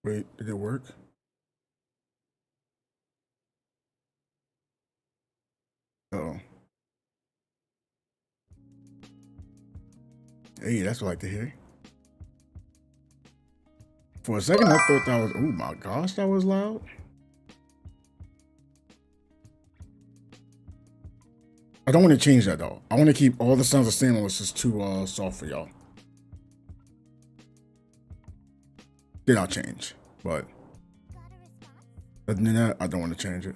Wait, did it work? Uh-oh. Hey, that's what I like to hear. For a second, I thought that was, oh my gosh, that was loud. I don't want to change that though. I want to keep all the sounds the same unless it's too soft for y'all. Then I'll change, but other than that, I don't want to change it.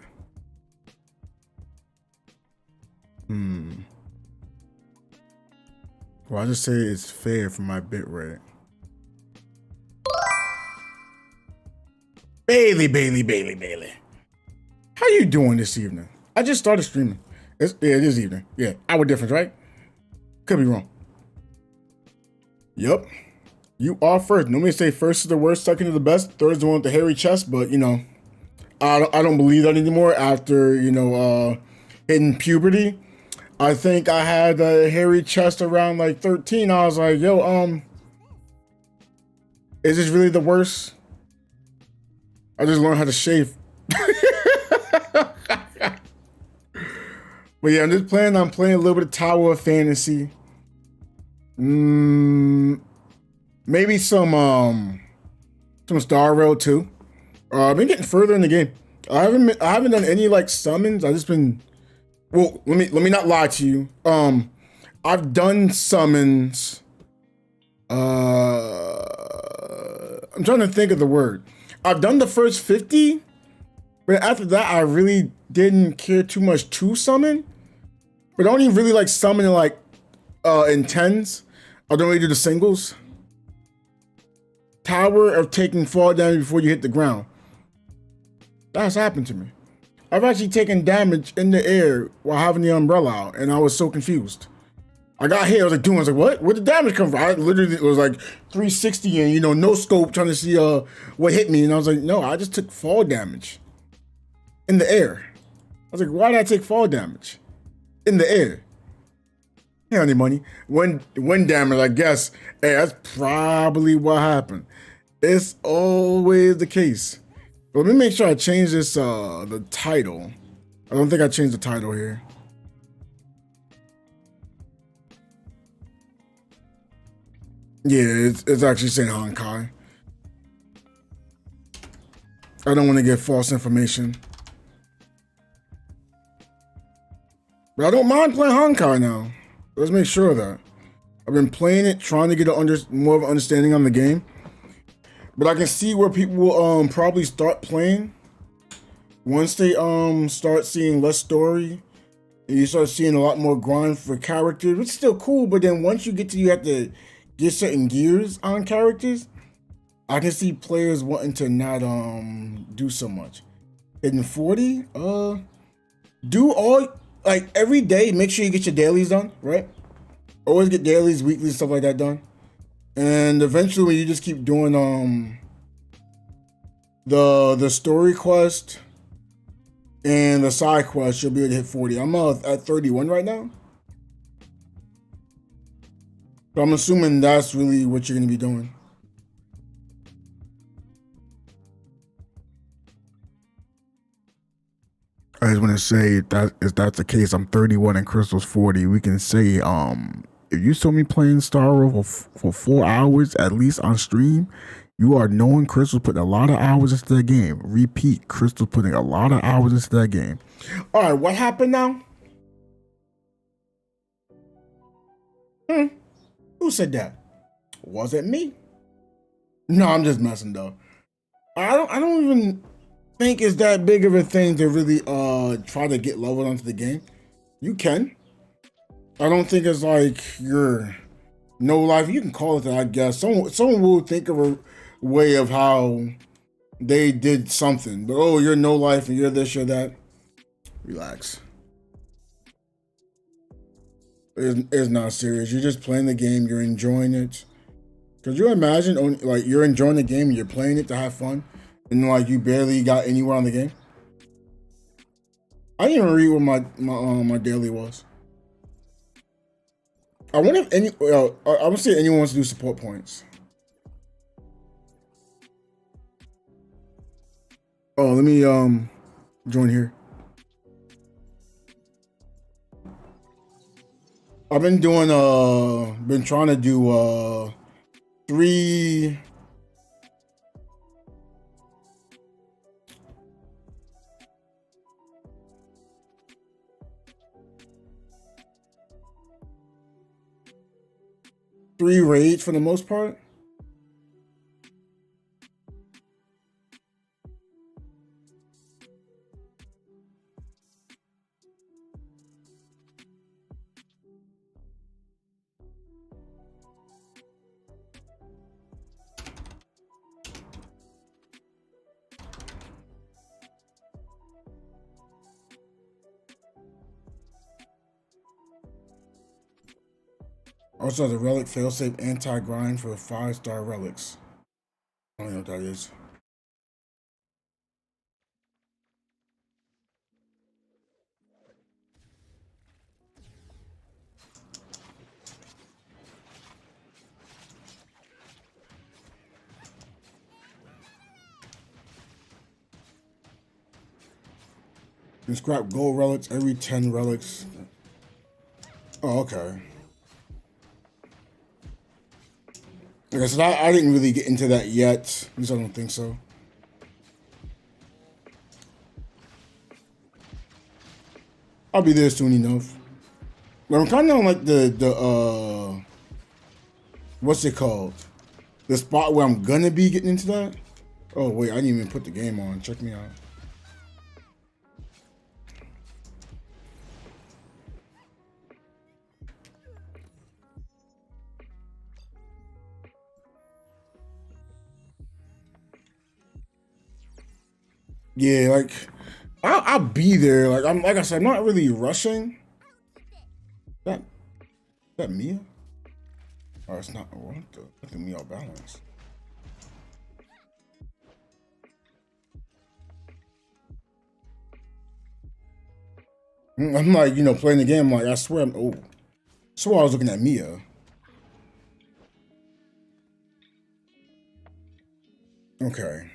Well, I just say it's fair for my bit rate. Bailey. How you doing this evening? I just started streaming. Yeah, it is evening. Yeah, hour difference, right? Could be wrong. Yup. You are first. Normally say first is the worst, second is the best, third is the one with the hairy chest, but you know, I don't believe that anymore after, you know, hitting puberty. I think I had a hairy chest around like 13. I was like, yo, is this really the worst? I just learned how to shave. But yeah, I'm playing a little bit of Tower of Fantasy. Maybe some Star Rail too. I've been getting further in the game. I haven't done any like summons. I just been, well, let me not lie to you. I've done summons. I'm trying to think of the word. I've done the first 50, but after that, I really didn't care too much to summon. But I only really like summoning like in tens. I don't really do the singles. Tower of taking fall damage before you hit the ground. That's happened to me. I've actually taken damage in the air while having the umbrella out, and I was so confused. I got hit, I was like, what? Where'd the damage come from? I literally, it was like 360 and, you know, no scope trying to see what hit me. And I was like, no, I just took fall damage in the air. I was like, why did I take fall damage in the air? Yeah, any money. Wind damage, I guess. Hey, that's probably what happened. It's always the case. But let me make sure I change this, the title. I don't think I changed the title here. Yeah, it's actually saying Honkai. I don't want to get false information. But I don't mind playing Honkai now. Let's make sure of that. I've been playing it, trying to get more of an understanding on the game. But I can see where people will probably start playing once they start seeing less story. And you start seeing a lot more grind for characters, which is still cool. But then once you have to get certain gears on characters, I can see players wanting to not do so much. Hitting 40, do all, like every day, make sure you get your dailies done, right? Always get dailies, weeklies, stuff like that done. And eventually when you just keep doing the story quest and the side quest, you'll be able to hit 40. I'm at 31 right now. So I'm assuming that's really what you're going to be doing. I just want to say that if that's the case, I'm 31 and Crystal's 40. We can say, if you saw me playing Star Rail for 4 hours at least on stream, you are knowing Crystal's putting a lot of hours into the game. Repeat, Crystal's putting a lot of hours into that game. All right, what happened now? Who said that? Was it me? No, I'm just messing though. I don't even think it's that big of a thing to really try to get leveled onto the game. You can. I don't think it's like your no life. You can call it that, I guess. Someone will think of a way of how they did something. But oh, you're no life and you're this, you're that. Relax. It's not serious. You're just playing the game. You're enjoying it. Could you imagine, like, you're enjoying the game and you're playing it to have fun, and like you barely got anywhere on the game? I didn't even read what my daily was. I wonder if I would say anyone wants to do support points. Oh, let me join here. I've been doing been trying to do 3 raids for the most part. Also has a relic failsafe anti-grind for 5-star relics. I don't know what that is. You can scrap gold relics every 10 relics. Oh, okay. Like I said, I didn't really get into that yet. At least I don't think so. I'll be there soon enough. But I'm kind of on like the what's it called? The spot where I'm gonna be getting into that. Oh wait, I didn't even put the game on. Check me out. Yeah, like I'll be there. Like I said, I'm not really rushing. That Mia? Oh, it's not. What the? I think Mia balance. I'm like, playing the game. Like I swear, I was looking at Mia. Okay.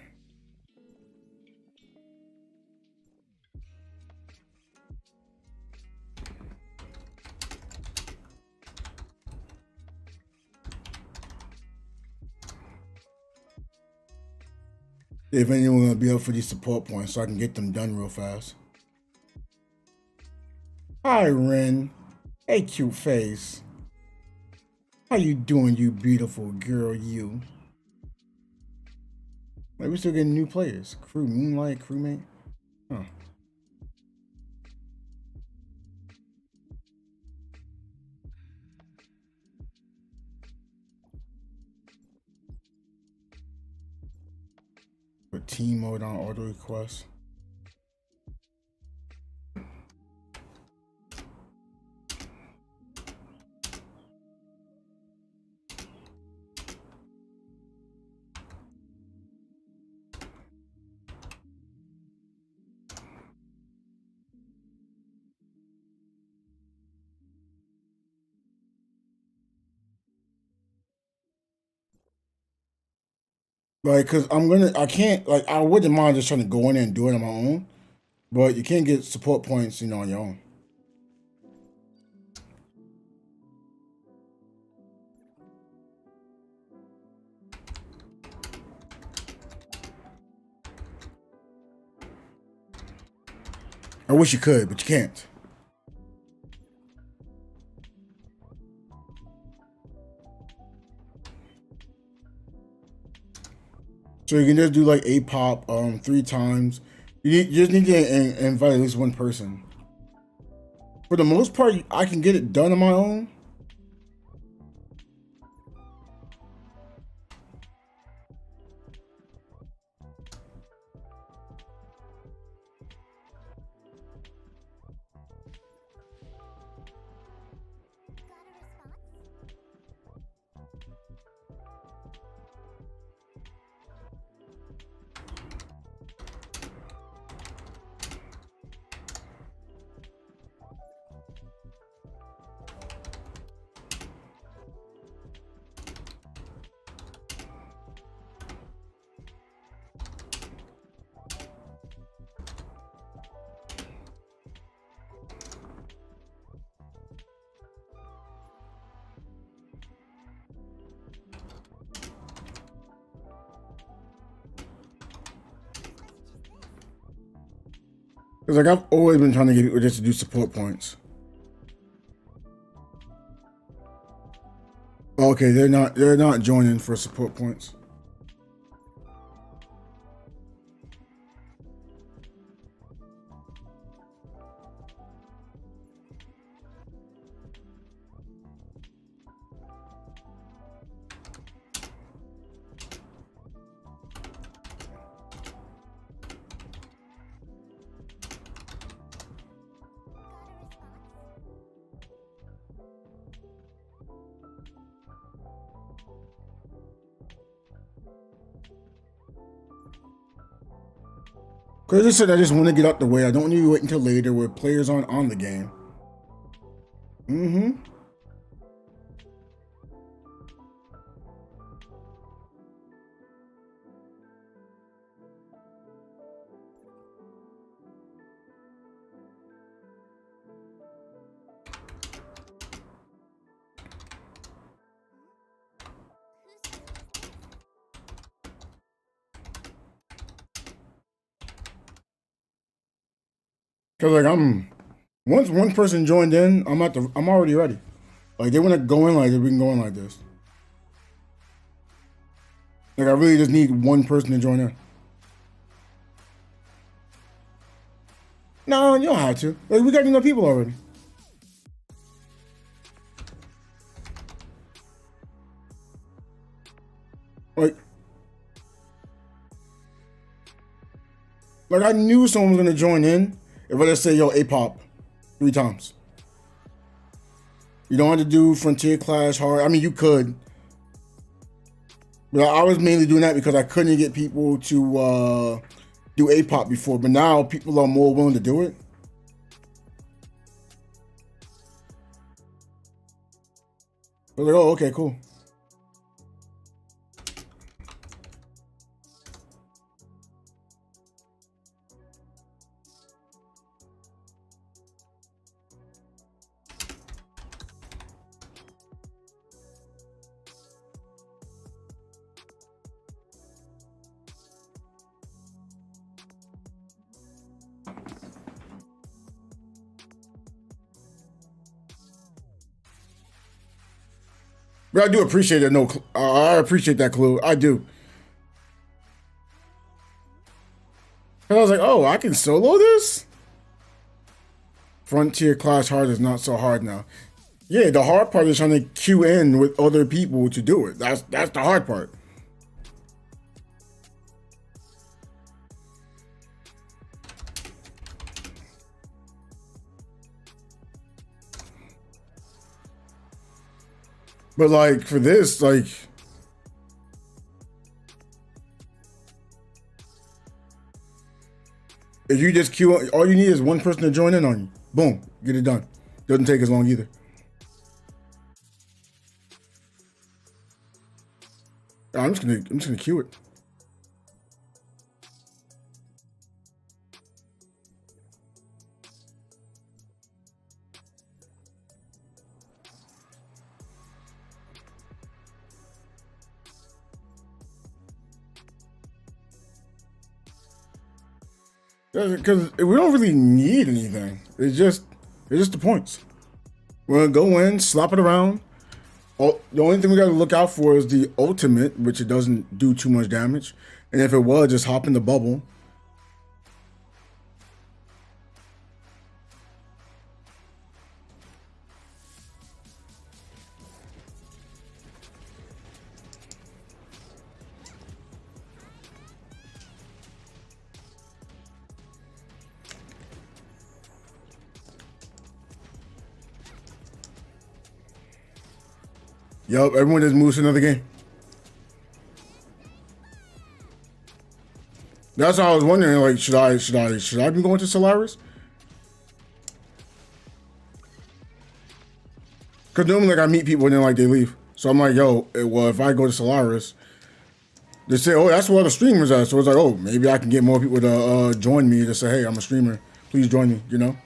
If anyone gonna be up for these support points, so I can get them done real fast. Hi, Ren. Hey, cute face. How you doing, you beautiful girl, you? Like, we still getting new players. Crew, Moonlight, crewmate. Huh. Put team mode on auto request. Like, cause I can't, like, I wouldn't mind just trying to go in there and do it on my own, but you can't get support points, on your own. I wish you could, but you can't. So you can just do like a pop 3 times. You just need to invite at least one person. For the most part, I can get it done on my own. Cause like I've always been trying to get people just to do support points. Okay, they're not joining for support points. Cause I just said I just want to get out the way. I don't want to wait until later where players aren't on the game. Mm-hmm. Cause like once one person joined in, I'm already ready. Like they want to go in like this, we can go in like this. Like I really just need one person to join in. No, you don't have to. Like we got enough people already. Like I knew someone was gonna join in if I just say yo A-pop 3 times. You don't have to do Frontier Clash hard. I mean you could. But I was mainly doing that because I couldn't get people to do A-pop before. But now people are more willing to do it. I was like, oh, okay, cool. But I do appreciate it. No, I appreciate that clue. I do. And I was like, oh, I can solo this? Frontier Clash hard is not so hard now. Yeah, the hard part is trying to queue in with other people to do it. That's the hard part. But like for this, like if you just queue, all you need is one person to join in on you. Boom, get it done. Doesn't take as long either. I'm just gonna queue it. Because we don't really need anything. It's just the points. We're gonna go in, slap it around. Oh, the only thing we gotta look out for is the ultimate, which it doesn't do too much damage. And if it was, just hop in the bubble. Yup, everyone just moves to another game. That's how I was wondering. Like, should I be going to Solaris? Because normally, like, I meet people and then like they leave. So I'm like, yo, well, if I go to Solaris, they say, oh, that's where the streamers are. So it's like, oh, maybe I can get more people to join me to say, hey, I'm a streamer. Please join me. You know.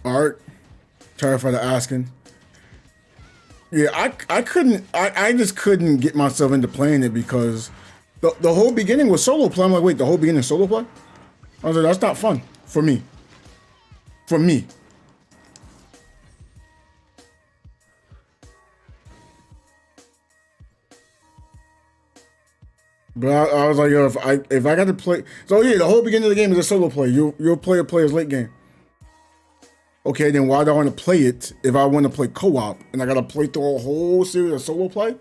Art, terrified of asking. Yeah, I just couldn't get myself into playing it because the whole beginning was solo play. I'm like, wait, the whole beginning is solo play? I was like, that's not fun for me. For me. But I was like, yo, if I got to play, so yeah, the whole beginning of the game is a solo play. You'll play a player's late game. Okay, then why do I want to play it if I want to play co-op and I got to play through a whole series of solo play?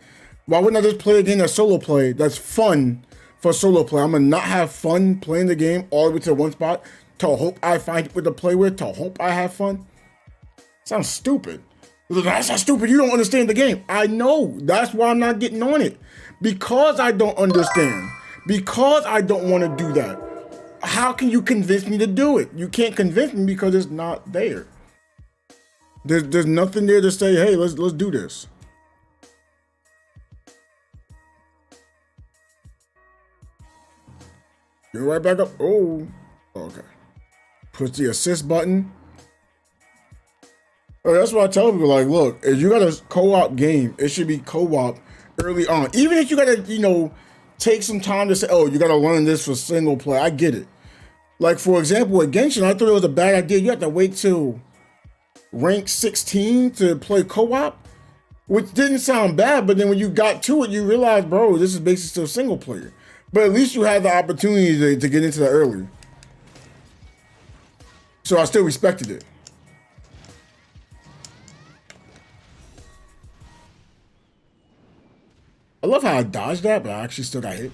Why wouldn't I just play a game that's solo play that's fun for solo play? I'm gonna not have fun playing the game all the way to one spot to hope I find people to play with, to hope I have fun. Sounds stupid. That's not stupid. You don't understand the game. I know. That's why I'm not getting on it. Because I don't understand. Because I don't want to do that. How can you convince me to do it? You can't convince me because it's not there. There's nothing there to say, hey, let's do this. You're right back up. Oh, okay. Push the assist button. Oh, that's what I tell people. Like, look, if you got a co-op game, it should be co-op early on. Even if you gotta, take some time to say, oh, you gotta learn this for single play. I get it. Like, for example, with Genshin, I thought it was a bad idea. You have to wait till rank 16 to play co-op, which didn't sound bad, but then when you got to it, you realize, bro, this is basically still single player. But at least you had the opportunity to get into that early. So I still respected it. I love how I dodged that, but I actually still got hit.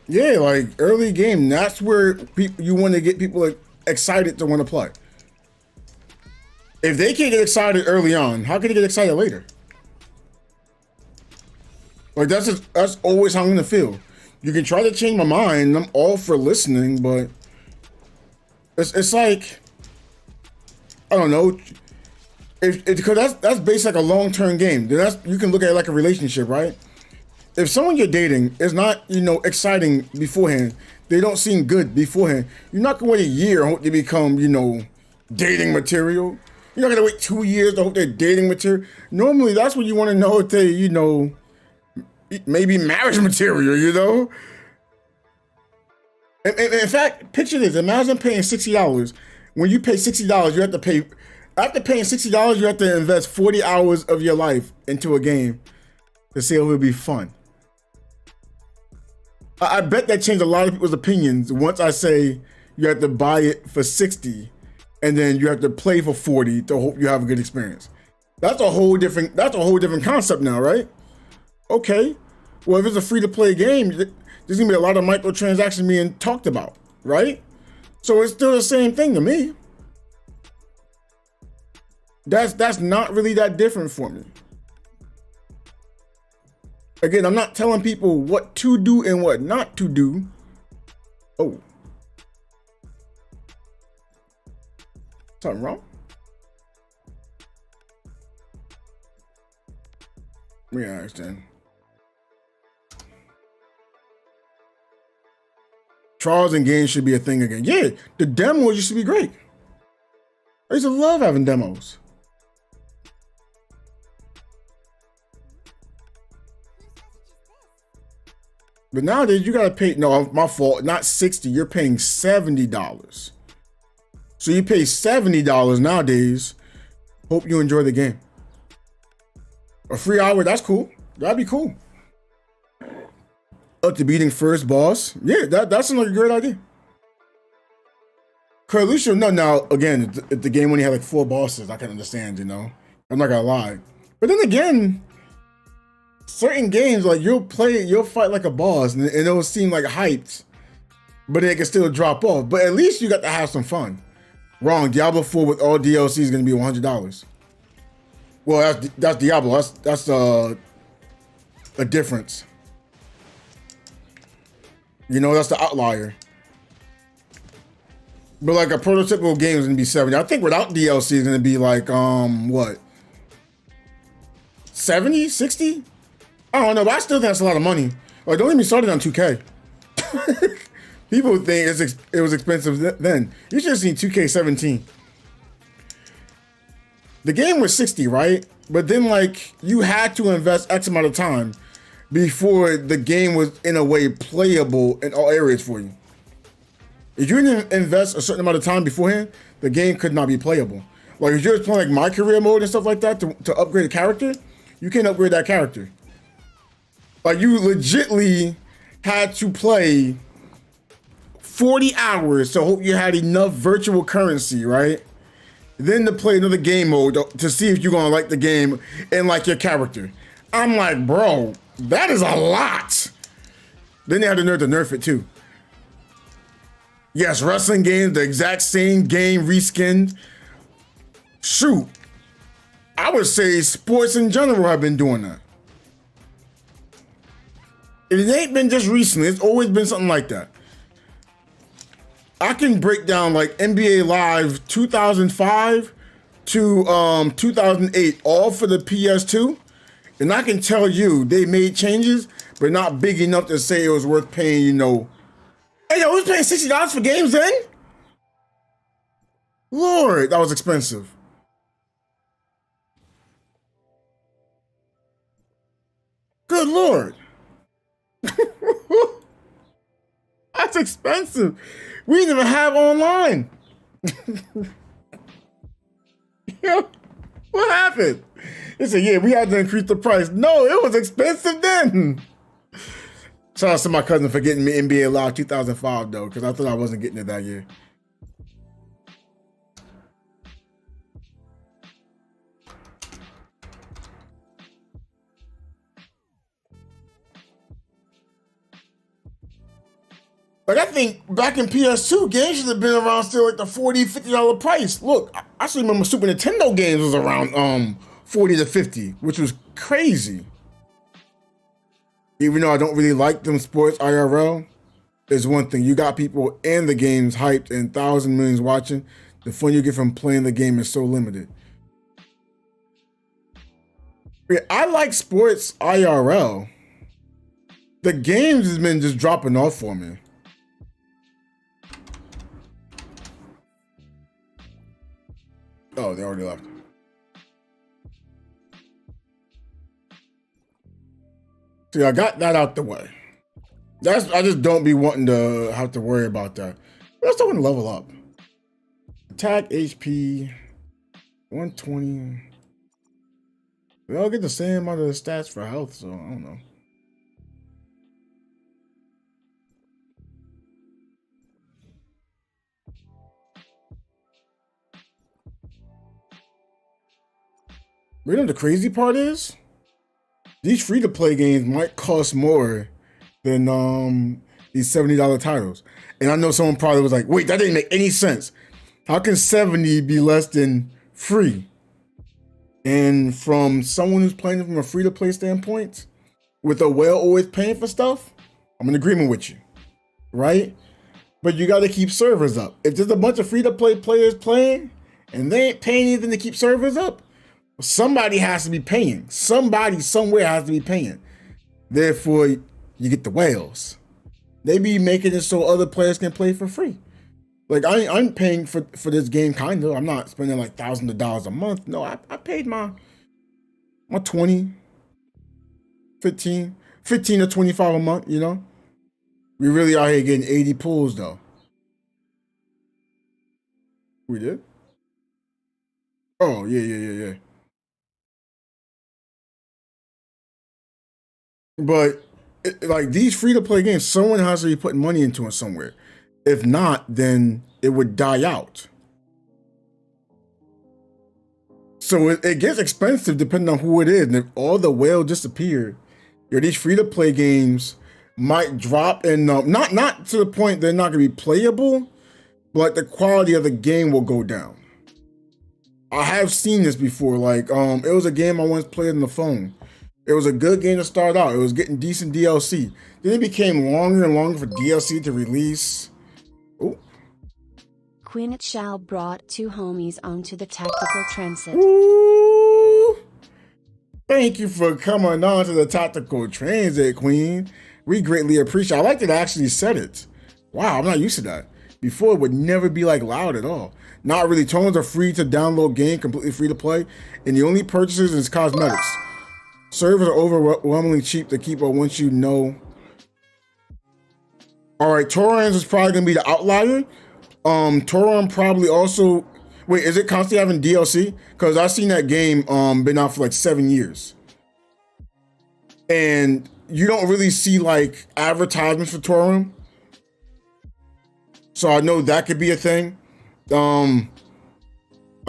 Yeah, like early game, that's where you want to get people excited to want to play. If they can't get excited early on, how can they get excited later? Like that's always how I'm gonna feel. You can try to change my mind. I'm all for listening, but it's like, I don't know. Because that's based like a long-term game. You can look at it like a relationship, right? If someone you're dating is not, exciting beforehand, they don't seem good beforehand, you're not gonna wait a year and hope they become, dating material. You're not gonna wait 2 years to hope they're dating material. Normally, that's when you want to know if they, maybe marriage material, In fact, picture this. Imagine paying $60. When you pay $60, you have to pay, after paying $60, you have to invest 40 hours of your life into a game to see if it would be fun. I bet that changed a lot of people's opinions once I say you have to buy it for 60 and then you have to play for 40 to hope you have a good experience. That's a whole different concept now, right? Okay. Well, if it's a free-to-play game, there's gonna be a lot of microtransactions being talked about, right? So it's still the same thing to me. That's not really that different for me. Again, I'm not telling people what to do and what not to do. Oh. Something wrong? Yeah, I understand. Trials and games should be a thing again. Yeah, the demos used to be great. I used to love having demos. But nowadays you gotta pay, no, my fault, not 60, you're paying $70. So you pay $70 nowadays. Hope you enjoy the game. A free hour, that's cool. That'd be cool. Up to beating first boss. Yeah, that sounds like a great idea. Cause at least you'll know now, again, if the game when you have like 4 bosses, I can understand, I'm not gonna lie. But then again, certain games, like you'll fight like a boss and it'll seem like hyped, but it can still drop off. But at least you got to have some fun. Wrong, Diablo 4 with all DLC is gonna be $100. Well, that's Diablo. That's a difference. That's the outlier. But like a prototypical game is gonna be 70. I think without DLC is gonna be like what? 70, 60? I don't know, but I still think that's a lot of money. Like, don't get me started on 2K. People think it was expensive then. You should have seen 2K17. The game was 60, right? But then like you had to invest X amount of time before the game was in a way playable in all areas for you. If you didn't invest a certain amount of time beforehand, the game could not be playable. Like if you're playing like my career mode and stuff like that to upgrade a character, you can't upgrade that character. Like you legitly had to play 40 hours to hope you had enough virtual currency, right? Then to play another game mode to see if you're gonna like the game and like your character. I'm like, bro, that is a lot. Then they had the nerve to nerf it too. Yes, wrestling games, the exact same game reskinned. Shoot, I would say sports in general have been doing that. It ain't been just recently, it's always been something like that. I can break down like NBA Live 2005 to 2008, all for the PS2. And I can tell you they made changes, but not big enough to say it was worth paying, you know. Hey, yo, we was paying $60 for games then? Lord, that was expensive. Good Lord. That's expensive. We didn't even have online. Yeah, what happened? They said, yeah, we had to increase the price. No, it was expensive then. Shout out to my cousin for getting me NBA Live 2005 though, because I thought I wasn't getting it that year. Like I think back in PS2, games should have been around still like the $40, $50 price. Look, I still remember Super Nintendo games was around 40 to 50, which was crazy. Even though I don't really like them sports IRL, there's one thing. You got people and the games hyped and thousands, millions watching. The fun you get from playing the game is so limited. Yeah, I like sports IRL. The games has been just dropping off for me. Oh, they already left. See, I got that out the way. I just don't be wanting to have to worry about that. But I still want to level up. Attack HP 120. We all get the same amount of stats for health, so I don't know. You know the crazy part is? These free-to-play games might cost more than these $70 titles. And I know someone probably was like, wait, that didn't make any sense. How can 70 be less than free? And from someone who's playing it from a free-to-play standpoint, with a whale always paying for stuff, I'm in agreement with you, right? But you got to keep servers up. If there's a bunch of free-to-play players playing and they ain't paying anything to keep servers up, somebody has to be paying. Somebody somewhere has to be paying. Therefore, you get the whales. They be making it so other players can play for free. Like I'm paying for this game, kind of. I'm not spending like thousands of dollars a month. No, I paid my 20, 15 to 25 a month, you know? We really out here getting 80 pulls though. We did? Oh, yeah. But like these free-to-play games, someone has to be putting money into it somewhere. If not, then it would die out. So it gets expensive depending on who it is. And if all the whale disappeared, these free-to-play games might drop in, not to the point they're not going to be playable, but like the quality of the game will go down. I have seen this before. Like it was a game I once played on the phone. It was a good game to start out. It was getting decent DLC. Then it became longer and longer for DLC to release. Ooh. Queen Chow brought 2 homies onto the tactical transit. Ooh. Thank you for coming on to the tactical transit, Queen. We greatly appreciate it. I like that I actually said it. Wow, I'm not used to that. Before, it would never be like loud at all. Not really. Tones are free to download game, completely free to play, and the only purchases is cosmetics. Servers are overwhelmingly cheap to keep up once you know. All right, Torrens is probably gonna be the outlier. Torrent probably also. Wait, is it constantly having DLC? Because I've seen that game been out for like 7 years, and you don't really see like advertisements for Torrent. So I know that could be a thing. I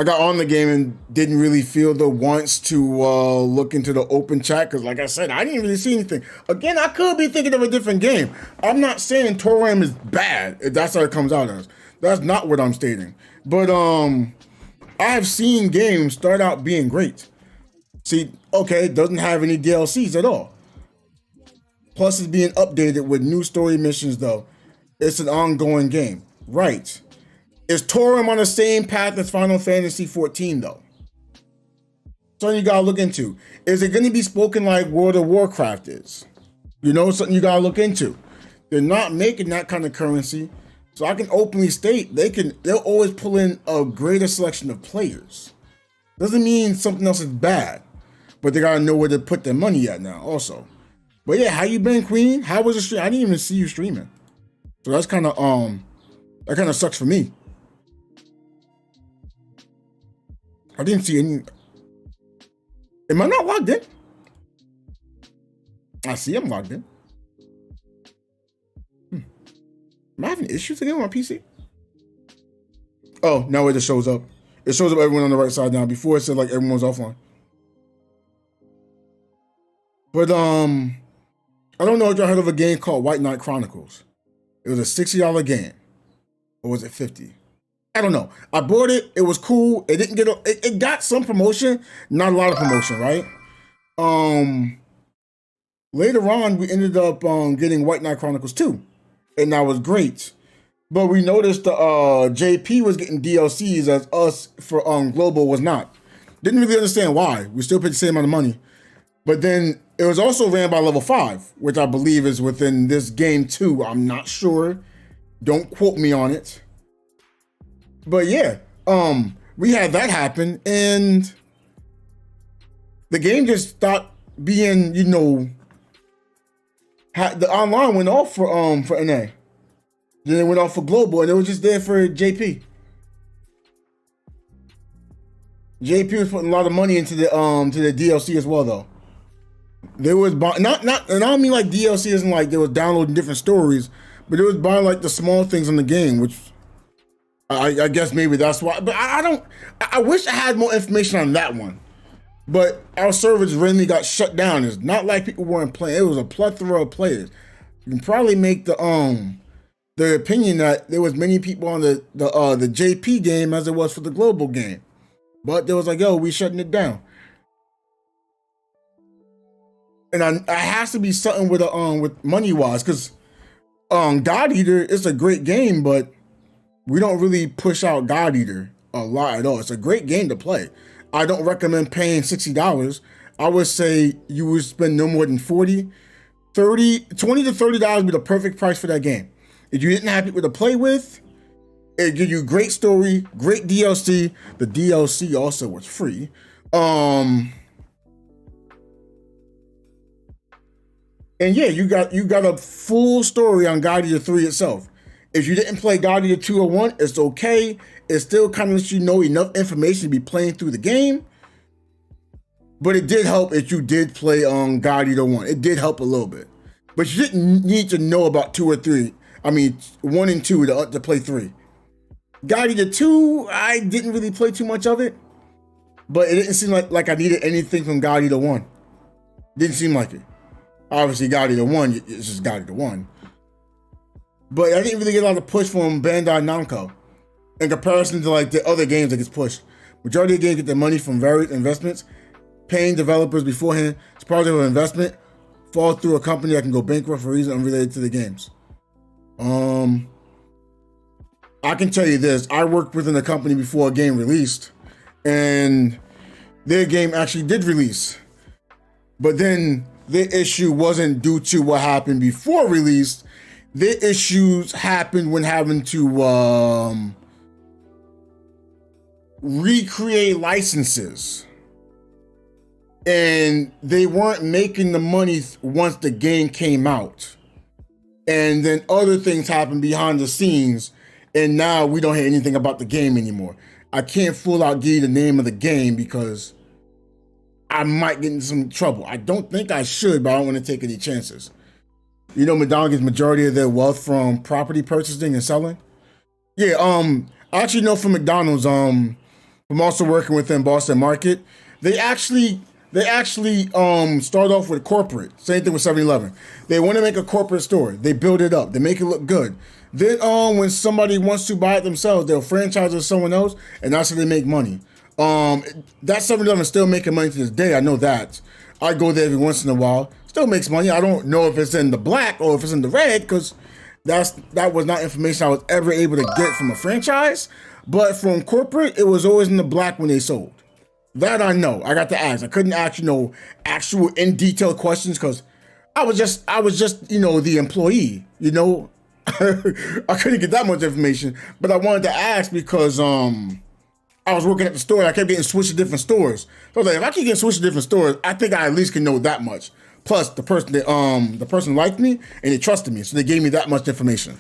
got on the game and didn't really feel the wants to look into the open chat because, like I said, I didn't really see anything. Again, I could be thinking of a different game. I'm not saying Torram is bad if that's how it comes out as. That's not what I'm stating. But I have seen games start out being great. See, okay, it doesn't have any DLCs at all. Plus, it's being updated with new story missions, though. It's an ongoing game. Right. Is Torram on the same path as Final Fantasy 14, though? Something you gotta look into. Is it gonna be spoken like World of Warcraft is? You know, something you gotta look into. They're not making that kind of currency, so I can openly state they'll always pull in a greater selection of players. Doesn't mean something else is bad, but they gotta know where to put their money at now, also. But yeah, how you been, Queen? How was the stream? I didn't even see you streaming, so that's kind of that kind of sucks for me. I didn't see any. Am I not logged in? I see I'm logged in. Am I having issues again on my PC? Oh, now it just shows up. It shows up everyone on the right side now. Before it said like everyone's offline. But I don't know if y'all heard of a game called White Knight Chronicles. It was a $60 game. Or was it 50? I don't know. I bought it. It was cool. It didn't get it got some promotion, not a lot of promotion, right? Later on, we ended up getting White Knight Chronicles 2, and that was great. But we noticed the JP was getting DLCs as us for Global was not. Didn't really understand why. We still paid the same amount of money. But then it was also ran by level 5, which I believe is within this game too. I'm not sure. Don't quote me on it. But yeah, we had that happen, and the game just stopped being, you know, the online went off for NA. Then it went off for Global, and it was just there for JP. JP was putting a lot of money into the to the DLC as well, though. There was and I don't mean like DLC isn't like they was downloading different stories, but it was buying like the small things in the game, which I guess maybe that's why. But I wish I had more information on that one. But our servers randomly got shut down. It's not like people weren't playing. It was a plethora of players. You can probably make the opinion that there was many people on the JP game as it was for the global game. But they was like, yo, we shutting it down. And it has to be something with money wise, because God Eater is a great game, but we don't really push out God Eater a lot at all. It's a great game to play. I don't recommend paying $60. I would say you would spend no more than $20 to $30 would be the perfect price for that game. If you didn't have people to play with, it give you great story, great DLC. The DLC also was free. And yeah, you got a full story on God Eater 3 itself. If you didn't play God Eater 2 or 1, it's okay. It still kind of lets you know enough information to be playing through the game. But it did help if you did play God Eater 1. It did help a little bit. But you didn't need to know about 2 or 3. I mean, 1 and 2 to play 3. God Eater 2, I didn't really play too much of it. But it didn't seem like I needed anything from God Eater 1. Didn't seem like it. Obviously, God Eater 1, it's just God Eater 1. But I didn't really get a lot of push from Bandai Namco in comparison to like the other games that gets pushed. Majority of games get their money from various investments, paying developers beforehand. It's part of an investment, fall through a company that can go bankrupt for reasons unrelated to the games. I I can tell you this, I worked within a company before a game released, and their game actually did release. But then their issue wasn't due to what happened before release. Their issues happened when having to recreate licenses. And they weren't making the money once the game came out. And then other things happened behind the scenes, and now we don't hear anything about the game anymore. I can't full out give you the name of the game because I might get in some trouble. I don't think I should, but I don't want to take any chances. You know, McDonald's gets majority of their wealth from property purchasing and selling. Yeah, I actually know from McDonald's, from also working within Boston Market, they actually start off with corporate. Same thing with 7-Eleven. They want to make a corporate store. They build it up. They make it look good. Then when somebody wants to buy it themselves, they'll franchise it to someone else, and that's how they make money. That 7-Eleven is still making money to this day. I know that. I go there every once in a while. Still makes money. I don't know if it's in the black or if it's in the red, because that was not information I was ever able to get from a franchise. But from corporate, it was always in the black when they sold. That I know. I got to ask. I couldn't ask, actual in detail questions because I was just, the employee, I couldn't get that much information, but I wanted to ask because I was working at the store and I kept getting switched to different stores. So I was like, if I keep getting switched to different stores, I think I at least can know that much. Plus the person liked me and they trusted me, so they gave me that much information.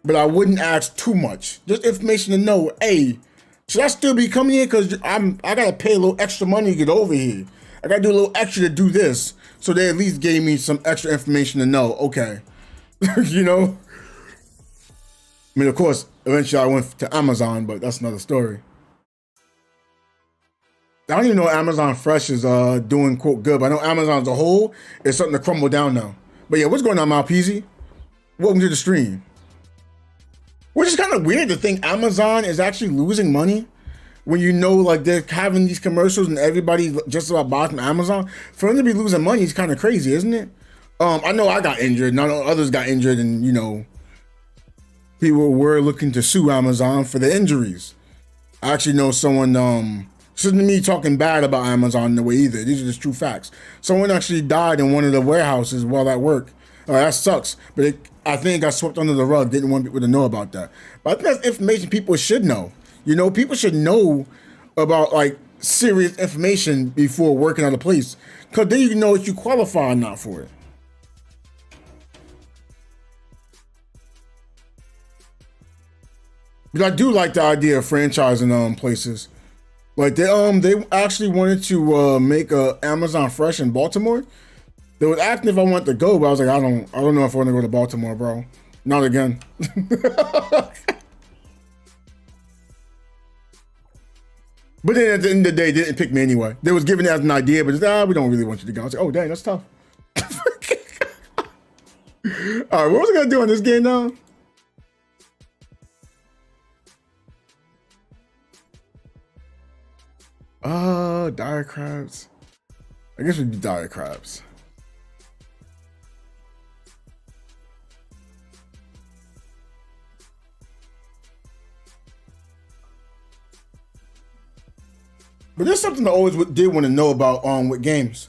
But I wouldn't ask too much. Just information to know, hey, should I still be coming here? Because I got to pay a little extra money to get over here. I got to do a little extra to do this. So they at least gave me some extra information to know, okay. I mean, of course, eventually I went to Amazon, but that's another story. I don't even know Amazon Fresh is doing, quote, good. But I know Amazon as a whole is starting to crumble down now. But yeah, what's going on, Malpeasy? Welcome to the stream. Which is kind of weird to think Amazon is actually losing money when they're having these commercials and everybody just about bought from Amazon. For them to be losing money is kind of crazy, isn't it? I know I got injured, and I know others got injured, and people were looking to sue Amazon for the injuries. I actually know someone, this isn't me talking bad about Amazon in the way either. These are just true facts. Someone actually died in one of the warehouses while at work. That sucks, but I think it got swept under the rug. Didn't want people to know about that. But I think that's information people should know. People should know about serious information before working at a place, because then you can know if you qualify or not for it. But I do like the idea of franchising places. They actually wanted to make a Amazon Fresh in Baltimore. They was asking if I wanted to go, but I was like, I don't know if I want to go to Baltimore, bro. Not again. But then at the end of the day, they didn't pick me anyway. They was giving it as an idea, but we don't really want you to go. I was like, oh, dang, that's tough. All right, what was I gonna do in this game now? Dire crabs. I guess we'd be dire crabs. But there's something I always did want to know about with games.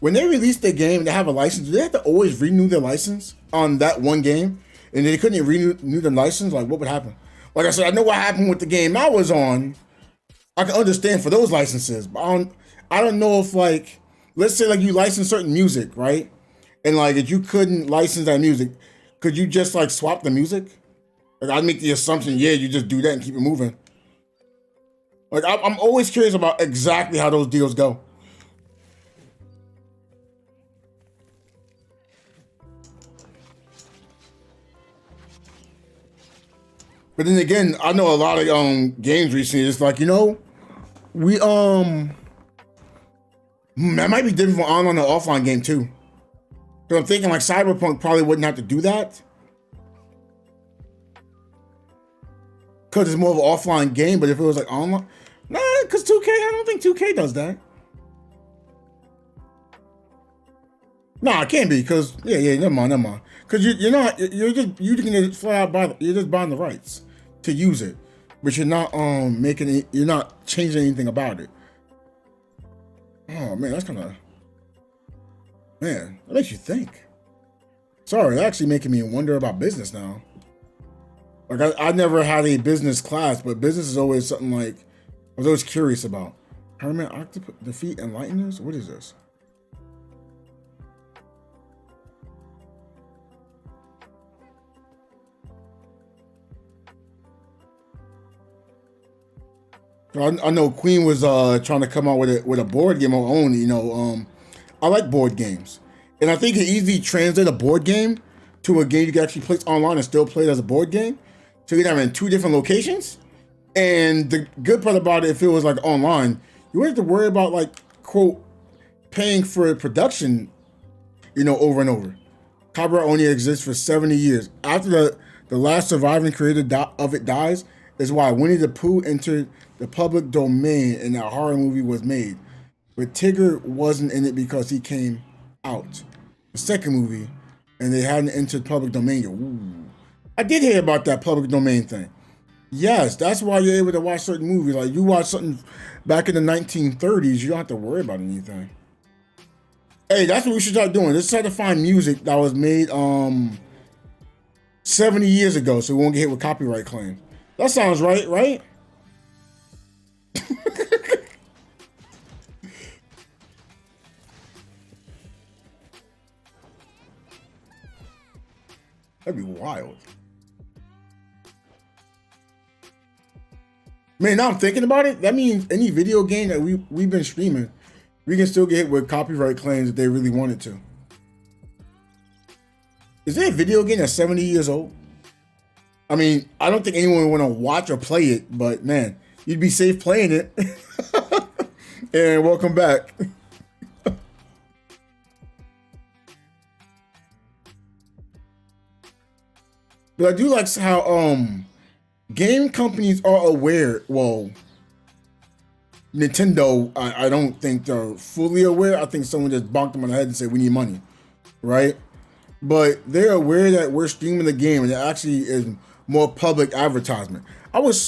When they release their game, they have a license. Do they have to always renew their license on that one game? And they couldn't renew the license? What would happen? Like I said, I know what happened with the game I was on. I can understand for those licenses, but I don't know if let's say you license certain music, right? And if you couldn't license that music, could you just swap the music? I'd make the assumption, yeah, you just do that and keep it moving. I'm always curious about exactly how those deals go. But then again, I know a lot of games recently. It's we that might be different from online and offline game too. So I'm thinking Cyberpunk probably wouldn't have to do that because it's more of an offline game. But if it was online, nah, because 2K, I don't think 2K does that. Nah, it can't be because never mind. Because you're just flat out you're just buying the rights. to use it, but you're not you're not changing anything about it. Oh man, that's kind of, man, that makes you think. Sorry, that's actually making me wonder about business now. Like I never had a business class, but business is always something like I was always curious about. Hermit octopus defeat enlighteners? What is this? I know Queen was trying to come out with a board game of her own. You know, I like board games, and I think it easily translate a board game to a game you can actually play online and still play it as a board game. So you can have it in 2 different locations. And the good part about it, if it was like online, you wouldn't have to worry about like quote paying for production, you know, over and over. Copyright only exists for 70 years. After the last surviving creator of it dies, is why Winnie the Pooh entered the public domain and that horror movie was made. But Tigger wasn't in it because he came out. The second movie, and they hadn't entered public domain. Ooh. I did hear about that public domain thing. Yes, that's why you're able to watch certain movies. Like you watch something back in the 1930s, you don't have to worry about anything. Hey, that's what we should start doing. Let's try to find music that was made 70 years ago so we won't get hit with copyright claims. That sounds right, right? That'd be wild. Man, now I'm thinking about it. That means any video game that we've been streaming, we can still get hit with copyright claims if they really wanted to. Is there a video game that's 70 years old? I mean, I don't think anyone would want to watch or play it, but man, you'd be safe playing it. And welcome back. But I do like how game companies are aware. Well, Nintendo, I don't think they're fully aware. I think someone just bonked them on the head and said we need money, right? But they're aware that we're streaming the game and it actually is more public advertisement. I was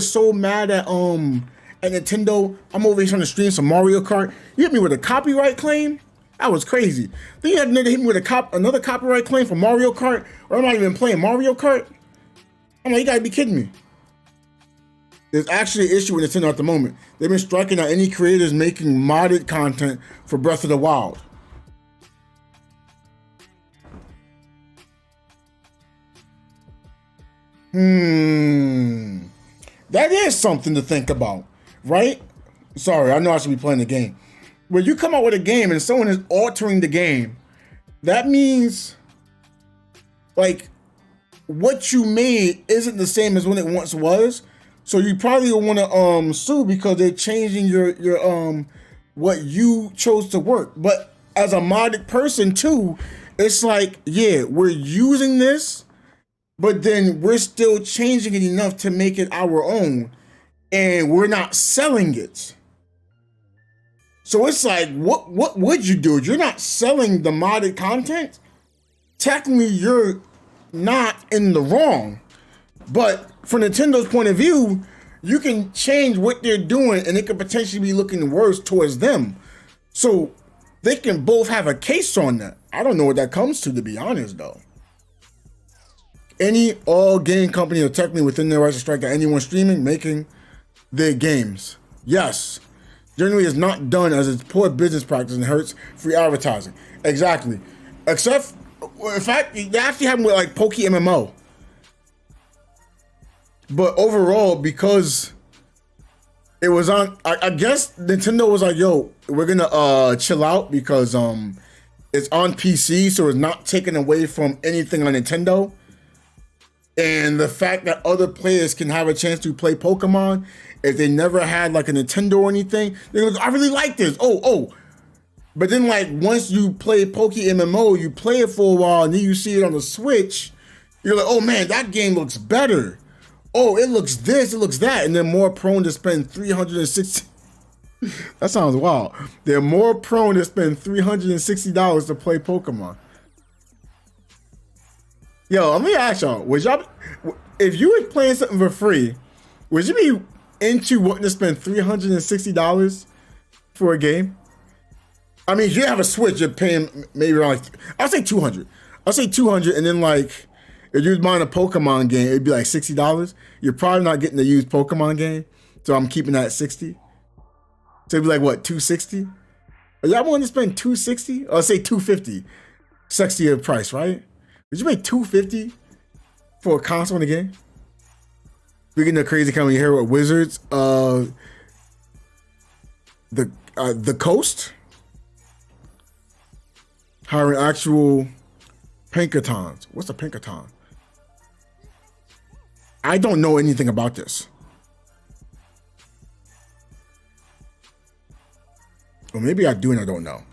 so mad at Nintendo. I'm over here trying to stream some Mario Kart. You hit me with a copyright claim? That was crazy. Then you had to hit me with another copyright claim for Mario Kart, or I'm not even playing Mario Kart. I'm like, you gotta be kidding me. There's actually an issue with Nintendo at the moment. They've been striking out any creators making modded content for Breath of the Wild. That is something to think about, right? Sorry, I know I should be playing the game. When you come out with a game and someone is altering the game, that means like what you made isn't the same as when it once was. So you probably want to sue because they're changing your what you chose to work. But as a modded person too, it's like, yeah, we're using this, but then we're still changing it enough to make it our own, and we're not selling it. So it's like, what would you do? You're not selling the modded content. Technically, you're not in the wrong. But from Nintendo's point of view, you can change what they're doing and it could potentially be looking worse towards them. So they can both have a case on that. I don't know what that comes to be honest, though. All game companies are technically within their rights to strike at anyone streaming, making their games. Yes. Generally is not done as it's poor business practice and hurts free advertising. Exactly. Except, in fact, they actually happened with like Poke MMO. But overall, because it was on, I guess Nintendo was like, yo, we're gonna chill out because it's on PC, so it's not taken away from anything on Nintendo. And the fact that other players can have a chance to play Pokemon, if they never had like a Nintendo or anything, they're like, I really like this. Oh. But then like once you play Poke MMO, you play it for a while and then you see it on the Switch, you're like, oh man, that game looks better. Oh, it looks this, it looks that. And they're more prone to spend $360. That sounds wild. They're more prone to spend $360 to play Pokemon. Yo, let me ask y'all, if you were playing something for free, would you be into wanting to spend $360 for a game? I mean, if you have a Switch, you're paying maybe around, like, I'll say 200. I'll say 200, and then like, if you're buying a Pokemon game, it'd be like $60. You're probably not getting the used Pokemon game, so I'm keeping that at 60. So it'd be like what, 260? Are y'all willing to spend 260? Or say 250? Sexier price, right? Would you pay 250 for a console in the game? Speaking of crazy company here with Wizards, the Coast hiring actual Pinkertons. What's a Pinkerton? I don't know anything about this. Or maybe I do and I don't know.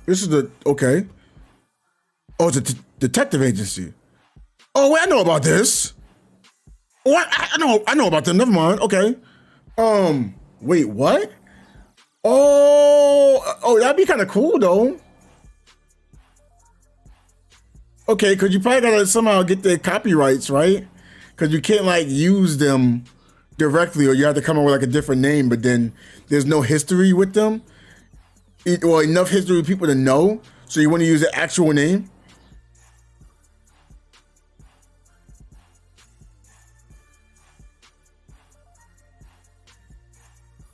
This is the, okay. Oh, it's a detective agency. Oh, wait, I know about this. Oh, I know about them. Never mind. Okay. Wait, what? Oh, that'd be kind of cool though. Okay, because you probably gotta somehow get the copyrights, right? Because you can't like use them directly, or you have to come up with like a different name, but then there's no history with them. Well, enough history for people to know, so you want to use the actual name.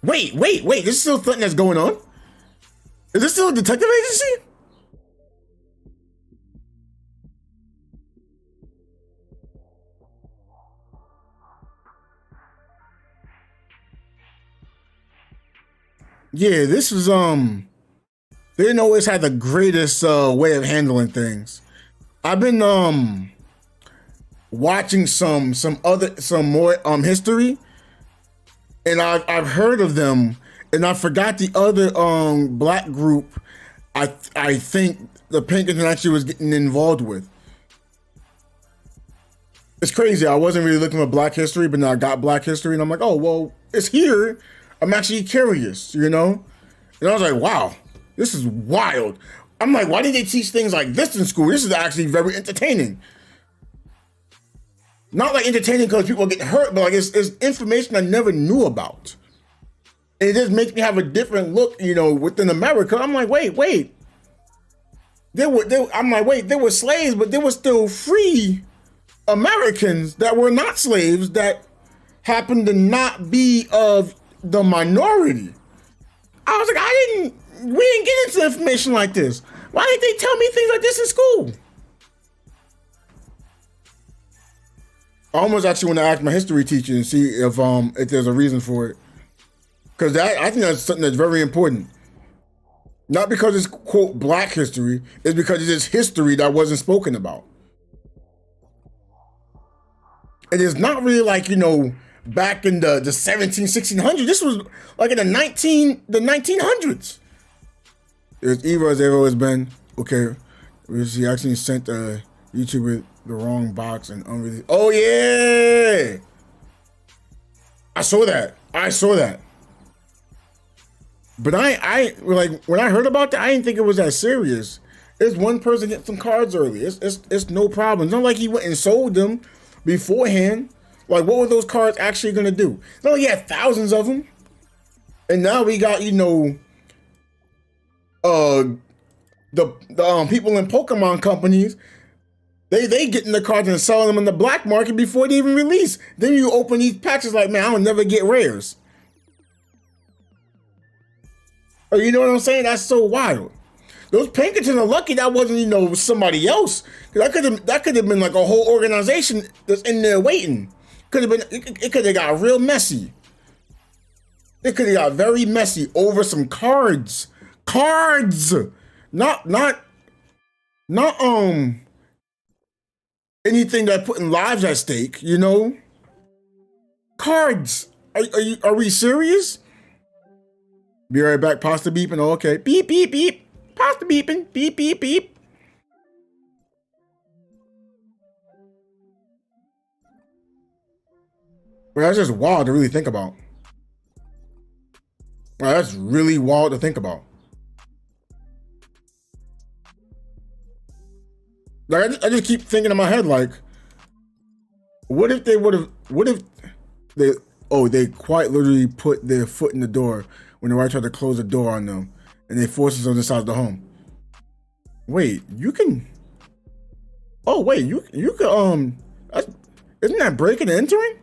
Wait, this is still something that's going on? Is this still a detective agency? Yeah, this was, they didn't always have the greatest way of handling things. I've been watching some more history, and I've heard of them, and I forgot the other black group I think the Pinkerton actually was getting involved with. It's crazy. I wasn't really looking for black history, but now I got black history, and I'm like, oh well, it's here. I'm actually curious, you know? And I was like, wow, this is wild. I'm like, why did they teach things like this in school? This is actually very entertaining. Not like entertaining because people get hurt, but like it's information I never knew about. And it just makes me have a different look, you know, within America. I'm like, wait. There were slaves, but there were still free Americans that were not slaves that happened to not be of the minority. I was like, we didn't get into information like this. Why didn't they tell me things like this in school? I almost actually want to ask my history teacher and see if there's a reason for it. Because I think that's something that's very important. Not because it's, quote, black history, it's because it is history that wasn't spoken about. It is not really like, you know, back in the 1600s. This was like in the 1900s. There's evil as there always been. Okay, she actually sent YouTube with the wrong box and unreleased. Oh yeah, I saw that. But I like when I heard about that, I didn't think it was that serious. It's one person getting some cards early. It's no problem. It's not like he went and sold them beforehand. Like, what were those cards actually gonna do? No, he had thousands of them, and now we got, you know, the people in Pokemon companies. They getting the cards and selling them in the black market before they even release. Then you open these patches like, man, I'll never get rares. Oh, you know what I'm saying? That's so wild. Those Pinkertons are lucky that wasn't, you know, somebody else. That could have been like a whole organization that's in there waiting. It could have got real messy. It could have got very messy over some cards. Cards! Not anything that putting lives at stake, you know? Cards. Are we serious? Be right back. Pasta beeping. Oh, okay. Beep, beep, beep. Pasta beeping. Beep, beep, beep. Well, that's just wild to really think about. Well, that's really wild to think about. Like I just keep thinking in my head, like, what if they quite literally put their foot in the door when the wife tried to close the door on them and they forced them inside the home. Wait, you can, oh wait, you can, isn't that breaking and entering?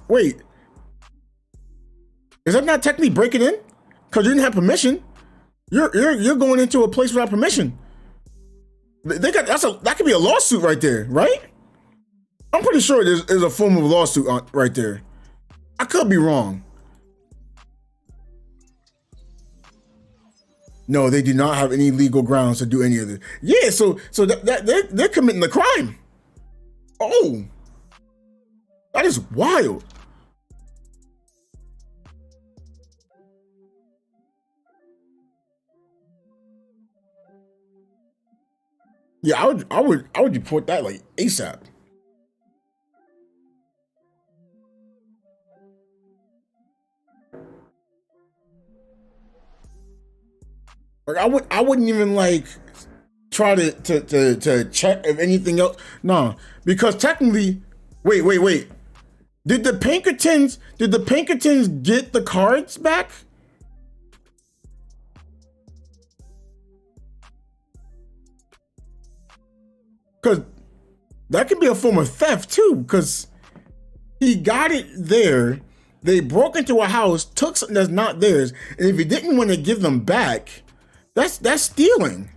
Wait, is that not technically breaking in? Because you didn't have permission. You're going into a place without permission. That could be a lawsuit right there, right? I'm pretty sure there's a form of lawsuit right there. I could be wrong. No, they do not have any legal grounds to do any of this. Yeah, so they're committing the crime. Oh, that is wild. Yeah, I would report that like ASAP. Like I wouldn't even like try to check if anything else. No, because technically, wait. Did the Pinkertons get the cards back? Because that could be a form of theft too, because he got it there. They broke into a house, took something that's not theirs, and if he didn't want to give them back, that's stealing.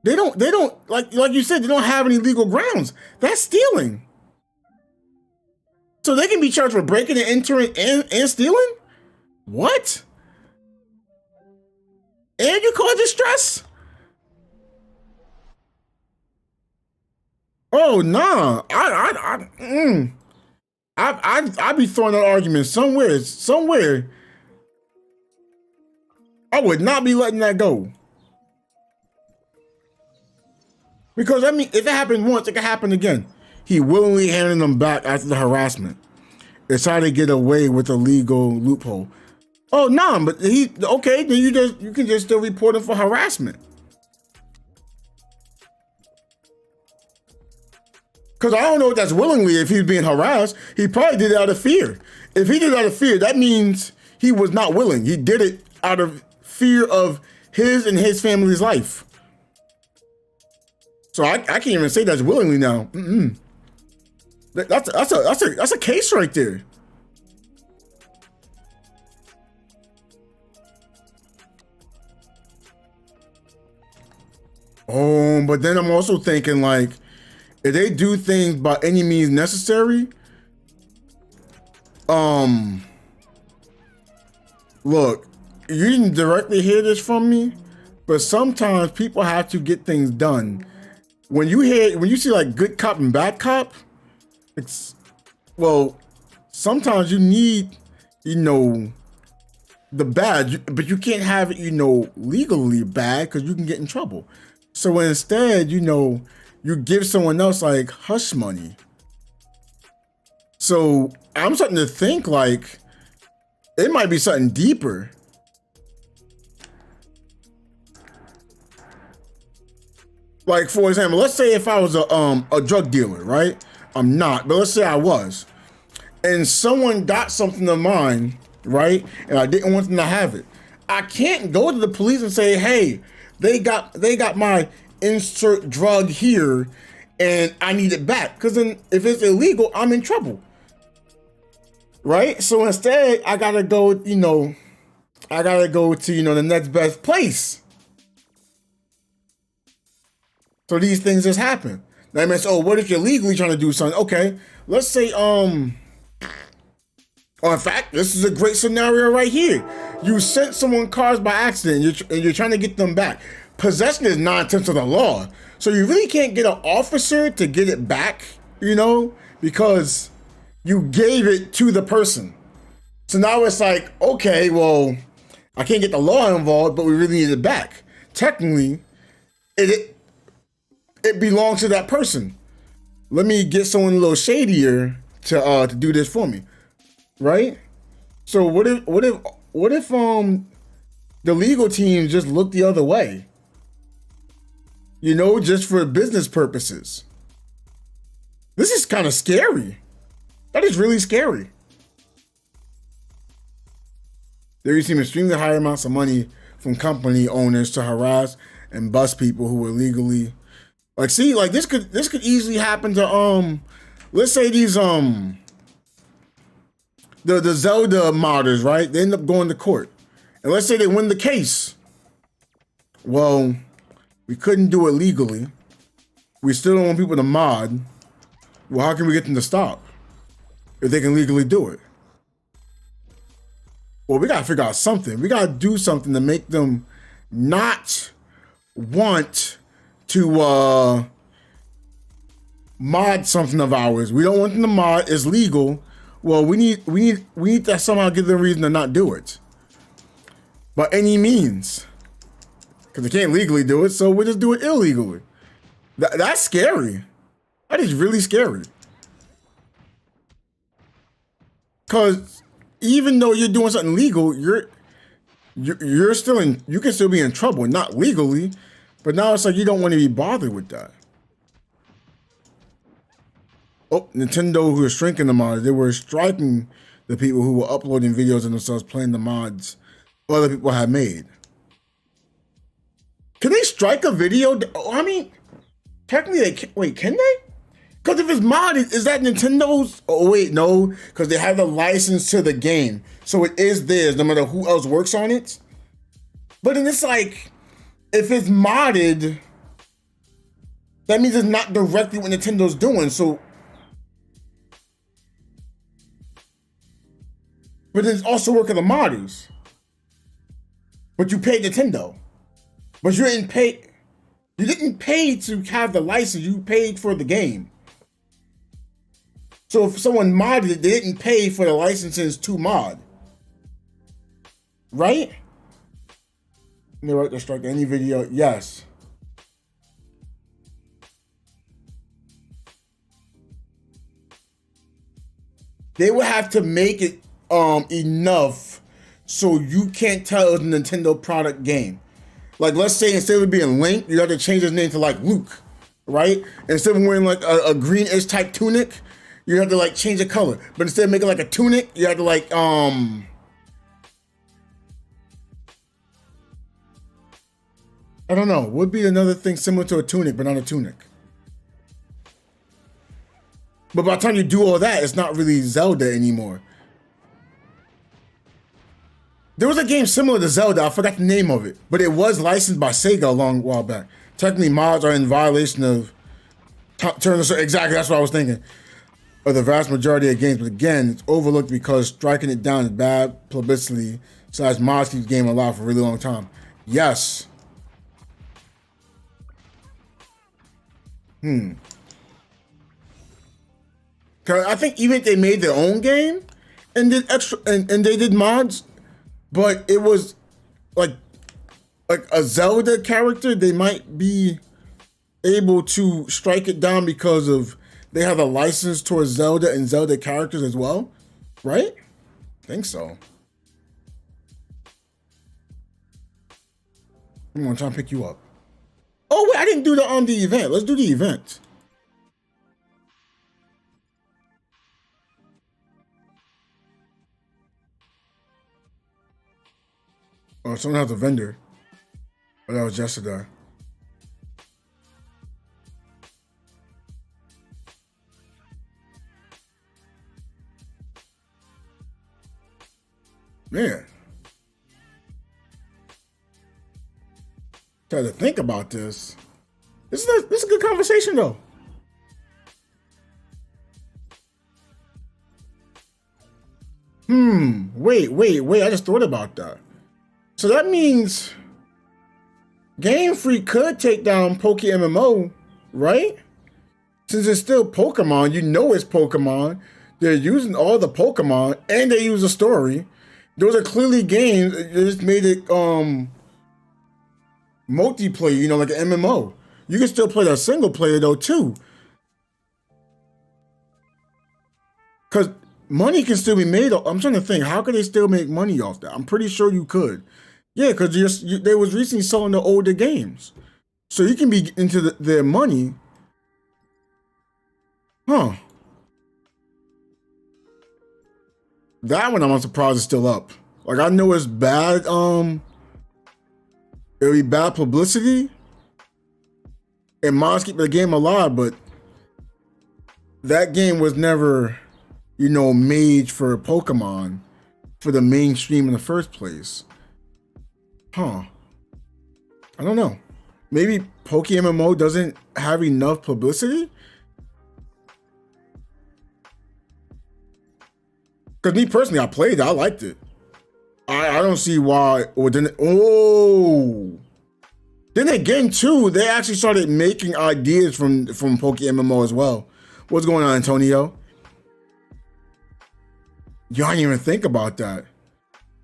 They don't like you said, they don't have any legal grounds. That's stealing. So they can be charged with breaking and entering and stealing? What? And you cause distress? Oh nah, I'd be throwing that argument somewhere. I would not be letting that go. Because I mean, if it happened once, it could happen again. He willingly handed them back after the harassment. It's how to get away with a legal loophole. Oh nah, but okay, then you can just still report him for harassment. Because I don't know if that's willingly if he's being harassed. He probably did it out of fear. If he did it out of fear, that means he was not willing. He did it out of fear of his and his family's life. So I can't even say that's willingly now. That's a case right there. Oh, but then I'm also thinking like, if they do things by any means necessary, look, you didn't directly hear this from me, but sometimes people have to get things done. When you see like good cop and bad cop, sometimes you need, the bad, but you can't have it, legally bad because you can get in trouble. So instead, you give someone else like hush money. So I'm starting to think like it might be something deeper. Like, for example, let's say if I was a drug dealer, right? I'm not, but let's say I was. And someone got something of mine, right? And I didn't want them to have it. I can't go to the police and say, hey, they got my insert drug here and I need it back. Because then if it's illegal, I'm in trouble. Right? So instead, I gotta go, to, the next best place. So these things just happen. That means, what if you're legally trying to do something? Okay, let's say, in fact, this is a great scenario right here. You sent someone cars by accident and you're trying to get them back. Possession is 9/10 of the law. So you really can't get an officer to get it back, because you gave it to the person. So now it's like, okay, well, I can't get the law involved, but we really need it back. Technically, it belongs to that person. Let me get someone a little shadier to do this for me, right? So what if the legal teams just look the other way. You know, just for business purposes. This is kind of scary. That is really scary. They're receiving extremely high amounts of money from company owners to harass and bust people who were legally, like, see, like this could easily happen to let's say these the Zelda modders, right? They end up going to court, and let's say they win the case. Well, we couldn't do it legally. We still don't want people to mod. Well, how can we get them to stop if they can legally do it? Well, we gotta figure out something. We gotta do something to make them not want to mod something of ours. We don't want them to mod. It's legal. Well, we need to somehow give them a reason to not do it by any means, because they can't legally do it. So we'll just do it illegally. That's scary. That is really scary. Because even though you're doing something legal, you're still in. You can still be in trouble, not legally, but now it's like you don't want to be bothered with that. Oh, Nintendo, who are shrinking the mods, they were striking the people who were uploading videos of themselves playing the mods other people had made. Can they strike a video? I mean, technically they can. Wait, can they? Because if it's modded, is that Nintendo's? Oh, wait, no, because they have the license to the game. So it is theirs, no matter who else works on it. But then it's like, if it's modded, that means it's not directly what Nintendo's doing. So, but it's also work of the modders. But you paid Nintendo. But you didn't pay. You didn't pay to have the license. You paid for the game. So if someone modded it, they didn't pay for the licenses to mod. Right? And they right to strike any video. Yes. They would have to make it enough so you can't tell it's a Nintendo product game. Like, let's say instead of being Link, you have to change his name to like Luke, right? Instead of wearing like a greenish type tunic, you have to like change the color. But instead of making like a tunic, you have to like I don't know. Would be another thing similar to a tunic, but not a tunic. But by the time you do all that, it's not really Zelda anymore. There was a game similar to Zelda, I forgot the name of it, but it was licensed by Sega a long while back. Technically, mods are in violation of terms of, exactly, that's what I was thinking, of the vast majority of games, but again, it's overlooked because striking it down is bad publicity, / mods keep the game alive for a really long time. Yes. Cause I think even if they made their own game and did extra and they did mods, but it was like a Zelda character, they might be able to strike it down because of they have a license towards Zelda and Zelda characters as well, right? I think so. Come on, trying to pick you up. Oh wait, I didn't do the event. Let's do the event. Oh, someone has a vendor. Oh, that was yesterday. Man. Try to think about this. This is a good conversation though. Wait. I just thought about that. So that means Game Freak could take down Poke MMO, right? Since it's still Pokemon, you know it's Pokemon. They're using all the Pokemon and they use a story. Those are clearly games. They just made it multiplayer, you know, like an MMO. You can still play that single player though too. Because money can still be made. I'm trying to think, how could they still make money off that? I'm pretty sure you could. Yeah, because they was recently selling the older games. So you can be into their money. Huh. That one I'm surprised is still up. Like, I know it's bad, it'll be bad publicity. And mods keep the game alive, but that game was never, made for Pokemon for the mainstream in the first place. Huh. I don't know. Maybe PokeMMO doesn't have enough publicity? Because me personally, I played it. I liked it. I don't see why. Or then again too, they actually started making ideas from PokeMMO as well. What's going on, Antonio? Y'all didn't even think about that.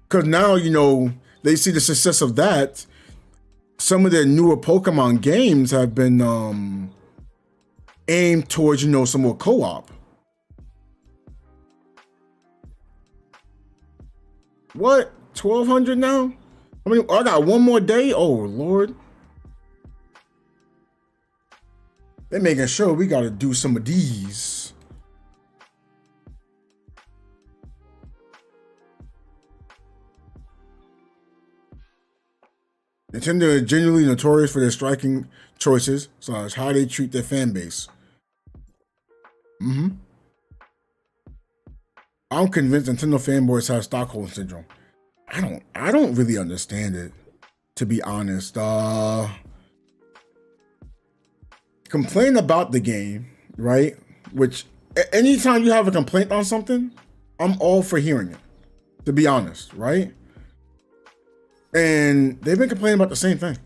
Because now, they see the success of that. Some of their newer Pokemon games have been aimed towards, some more co-op. What? 1,200 now? I got one more day? Oh, Lord. They're making sure we got to do some of these. Nintendo is genuinely notorious for their striking choices, so as how they treat their fan base. I'm convinced Nintendo fanboys have Stockholm syndrome. I don't really understand it, to be honest. Complain about the game, right? Which anytime you have a complaint on something, I'm all for hearing it, to be honest, right? And they've been complaining about the same thing.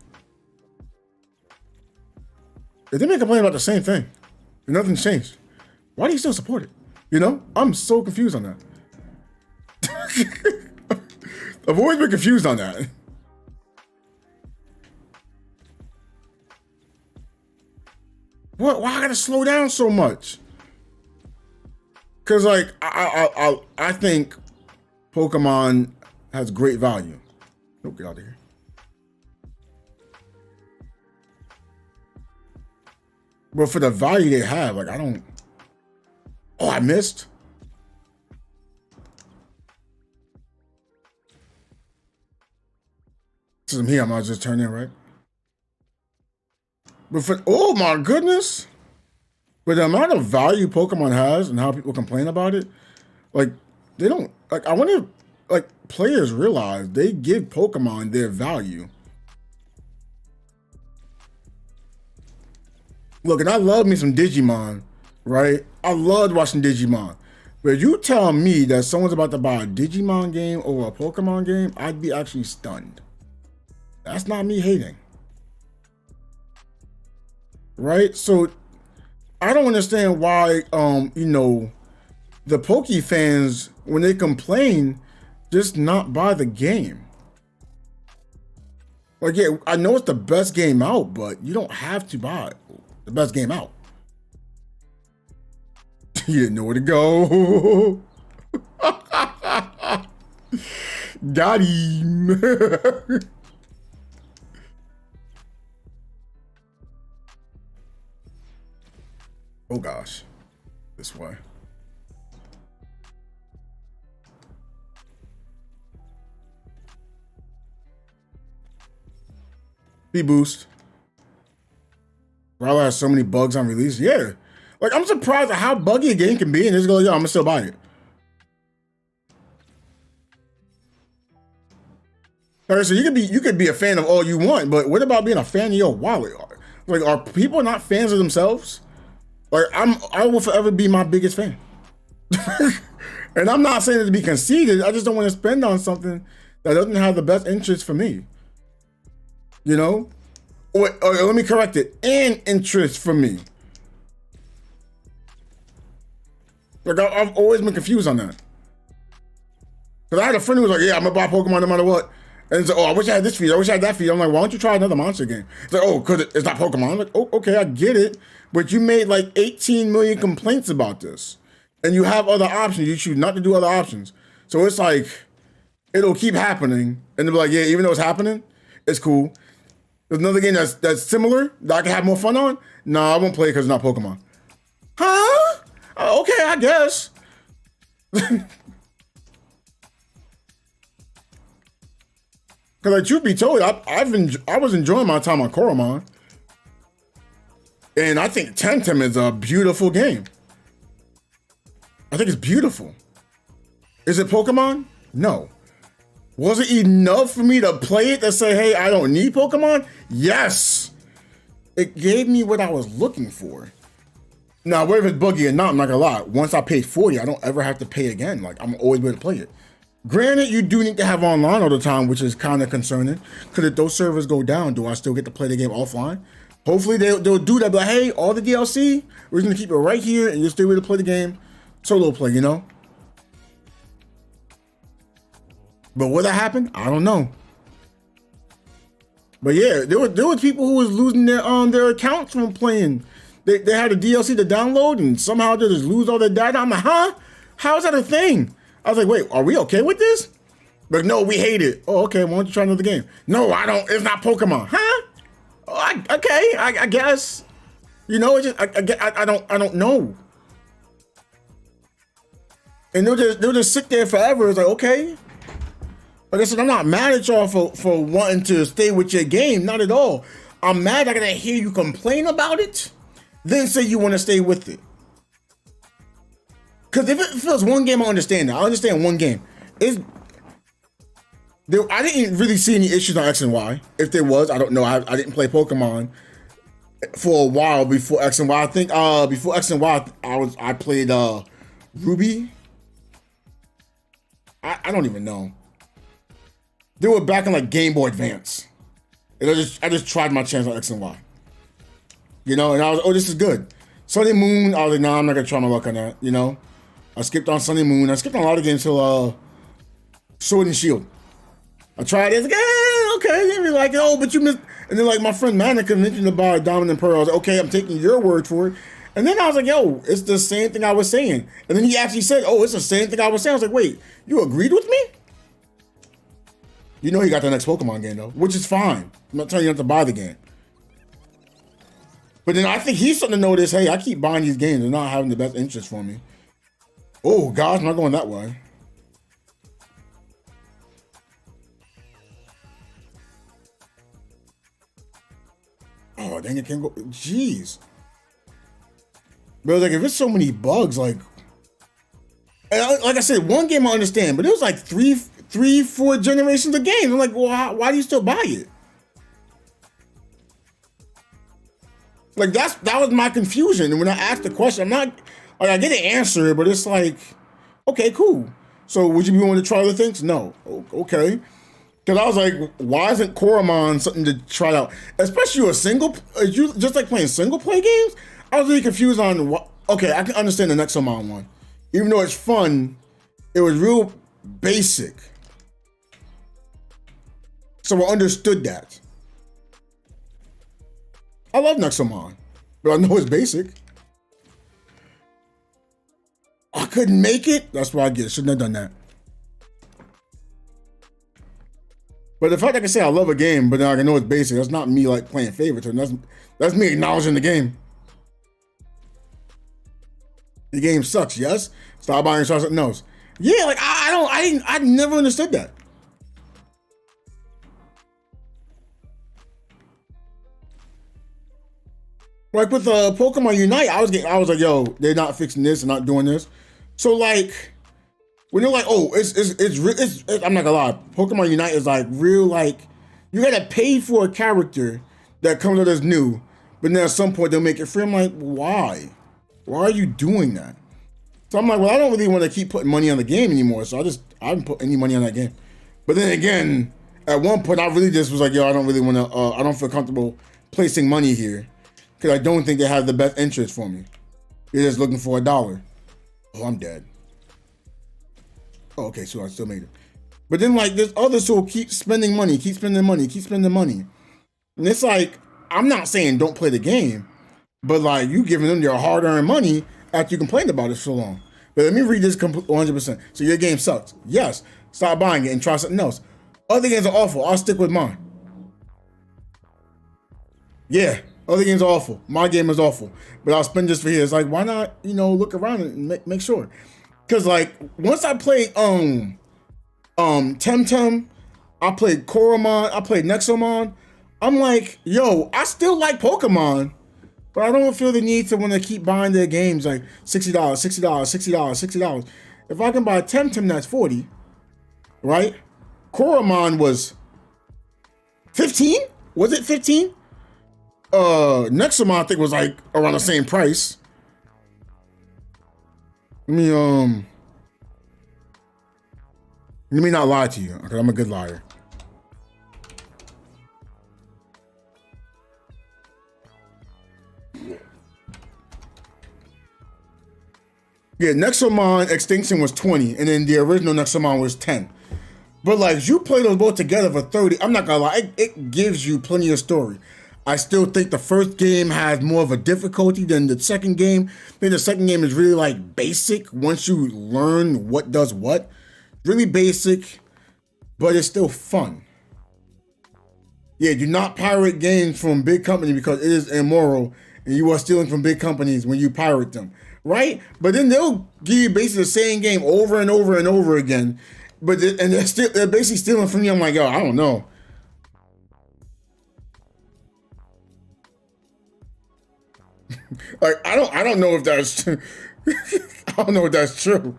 They've been complaining about the same thing. And nothing's changed. Why do you still support it? I'm so confused on that. I've always been confused on that. What? Why I gotta slow down so much? Cause like I think Pokemon has great value. Oh, get out of here. But for the value they have, like I don't. Oh, I missed. Since I'm here, I might just turn in, right? But oh my goodness. But the amount of value Pokemon has and how people complain about it, like they don't, like I wonder if like players realize they give Pokemon their value. Look, and I love me some Digimon, right? I loved watching Digimon. But you tell me that someone's about to buy a Digimon game over a Pokemon game, I'd be actually stunned. That's not me hating. Right? So I don't understand why the Poke fans, when they complain, just not buy the game. Like, yeah, I know it's the best game out, but you don't have to buy the best game out. You didn't know where to go. Got him. Oh gosh, this way. B-Boost. Rowler has so many bugs on release. Yeah. Like, I'm surprised at how buggy a game can be and just go, yo, I'm gonna still buy it. All right, so you could be a fan of all you want, but what about being a fan of your wallet? Like, are people not fans of themselves? Like, I will forever be my biggest fan. And I'm not saying it to be conceited. I just don't want to spend on something that doesn't have the best interest for me. Or let me correct it. An interest for me. Like, I've always been confused on that. Because I had a friend who was like, yeah, I'm going to buy Pokemon no matter what. And it's like, oh, I wish I had this feed. I wish I had that feed. I'm like, why don't you try another monster game? It's like, oh, because it's not Pokemon. I'm like, oh, okay, I get it. But you made like 18 million complaints about this. And you have other options. You choose not to do other options. So it's like, it'll keep happening, and they'll be like, yeah, even though it's happening, it's cool. There's another game that's similar that I can have more fun on. No, I won't play because it's not Pokemon. Huh? Okay, I guess. Because like, truth be told, I was enjoying my time on Koromon. And I think Temtem is a beautiful game. I think it's beautiful. Is it Pokemon? No. Was it enough for me to play it to say, hey, I don't need Pokemon? Yes. It gave me what I was looking for. Now, whether it's buggy or not, I'm not gonna lie. Once I paid $40, I don't ever have to pay again. Like, I'm always able to play it. Granted, you do need to have online all the time, which is kind of concerning. Because if those servers go down, do I still get to play the game offline? Hopefully they'll do that, but like, hey, all the DLC, we're just gonna keep it right here and you'll still be able to play the game solo play, you know? But will that happen? I don't know. But yeah, there were people who was losing their accounts from playing. They had a DLC to download and somehow they just lose all their data. I'm like, huh? How is that a thing? I was like, wait, are we okay with this? But no, we hate it. Oh, okay, why don't you try another game? No, I don't, it's not Pokemon. Huh? Oh, I guess. You know, it's just, I don't know. And they'll just sit there forever. It's like, okay. Like I said, I'm not mad at y'all for wanting to stay with your game. Not at all. I'm mad I gotta hear you complain about it, then say you want to stay with it. Because if it feels one game, I understand that. I understand one game. I didn't really see any issues on X and Y. If there was, I don't know. I didn't play Pokemon for a while before X and Y. I think before X and Y, I played Ruby. I don't even know. They were back in like Game Boy Advance. And I just tried my chance on X and Y. You know, and I was, oh, this is good. Sunny Moon, I was like, nah, I'm not gonna try my luck on that, you know? I skipped on Sunny Moon. I skipped on a lot of games till Sword and Shield. I tried it, I was like, okay, they were like, oh, but you missed. And then like my friend Manica mentioned about Diamond and Pearl. I was like, okay, I'm taking your word for it. And then I was like, yo, it's the same thing I was saying. And then he actually said, oh, it's the same thing I was saying. I was like, wait, you agreed with me? You know he got the next Pokemon game though, which is fine. I'm not telling you not to buy the game. But then I think he's starting to notice, hey, I keep buying these games. They're not having the best interest for me. Oh, gosh, I'm not going that way. Oh, dang, it can't go. Jeez. But like, if it's so many bugs, like I said, one game I understand, but it was like three, 4 generations of games. I'm like, well, why do you still buy it? Like that was my confusion. And when I asked the question, I'm not like I get an answer, but it's like, okay, cool. So would you be willing to try other things? No. Okay. Because I was like, why isn't Koromon something to try out? Especially you just like playing single play games? I was really confused on what. Okay, I can understand the Nexomon one. Even though it's fun, it was real basic. So I understood that. I love Nexomon, but I know it's basic. I couldn't make it. That's why I get it. Shouldn't have done that. But the fact I can say I love a game, but then I know it's basic, that's not me like playing favorites. That's me acknowledging the game. The game sucks, yes? Stop buying something else. Yeah, like I never understood that. Like with Pokemon Unite, I was like, yo, they're not fixing this and not doing this. So like, when you're like, oh, it's I'm not gonna lie, Pokemon Unite is like real, like you gotta pay for a character that comes out as new, but then at some point they'll make it free. I'm like, why? Why are you doing that? So I'm like, well, I don't really want to keep putting money on the game anymore. So I didn't put any money on that game. But then again, at one point I really just was like, yo, I don't really want to. I don't feel comfortable placing money here because I don't think they have the best interest for me. You're just looking for $1. Oh, I'm dead. Oh, okay, so I still made it. But then like there's others who will keep spending money. And it's like, I'm not saying don't play the game, but like you giving them your hard-earned money after you complained about it so long. But let me read this 100%. So your game sucks. Yes. stop buying it and try something else. Other games are awful. I'll stick with mine. Yeah, other games are awful. My game is awful. But I'll spend this for here. It's like, why not, look around and make sure. Because, like, once I played Temtem, I played Koromon, I played Nexomon, I'm like, yo, I still like Pokemon, but I don't feel the need to want to keep buying their games like $60, $60, $60, $60. If I can buy Temtem, that's $40, right? Koromon was 15? Was it 15? Nexomon I think was like around the same price. Let me not lie to you, okay? I'm a good liar. Yeah, Nexomon Extinction was 20, and then the original Nexomon was 10. But like, you play those both together for 30, I'm not gonna lie, it gives you plenty of story. I still think the first game has more of a difficulty than the second game. I think the second game is really like basic once you learn what does what. Really basic, but it's still fun. Yeah, do not pirate games from big companies because it is immoral and you are stealing from big companies when you pirate them, right? But then they'll give you basically the same game over and over and over again, but they're basically stealing from you. I'm like, yo, I don't know. Like, I don't know if that's I don't know if that's true.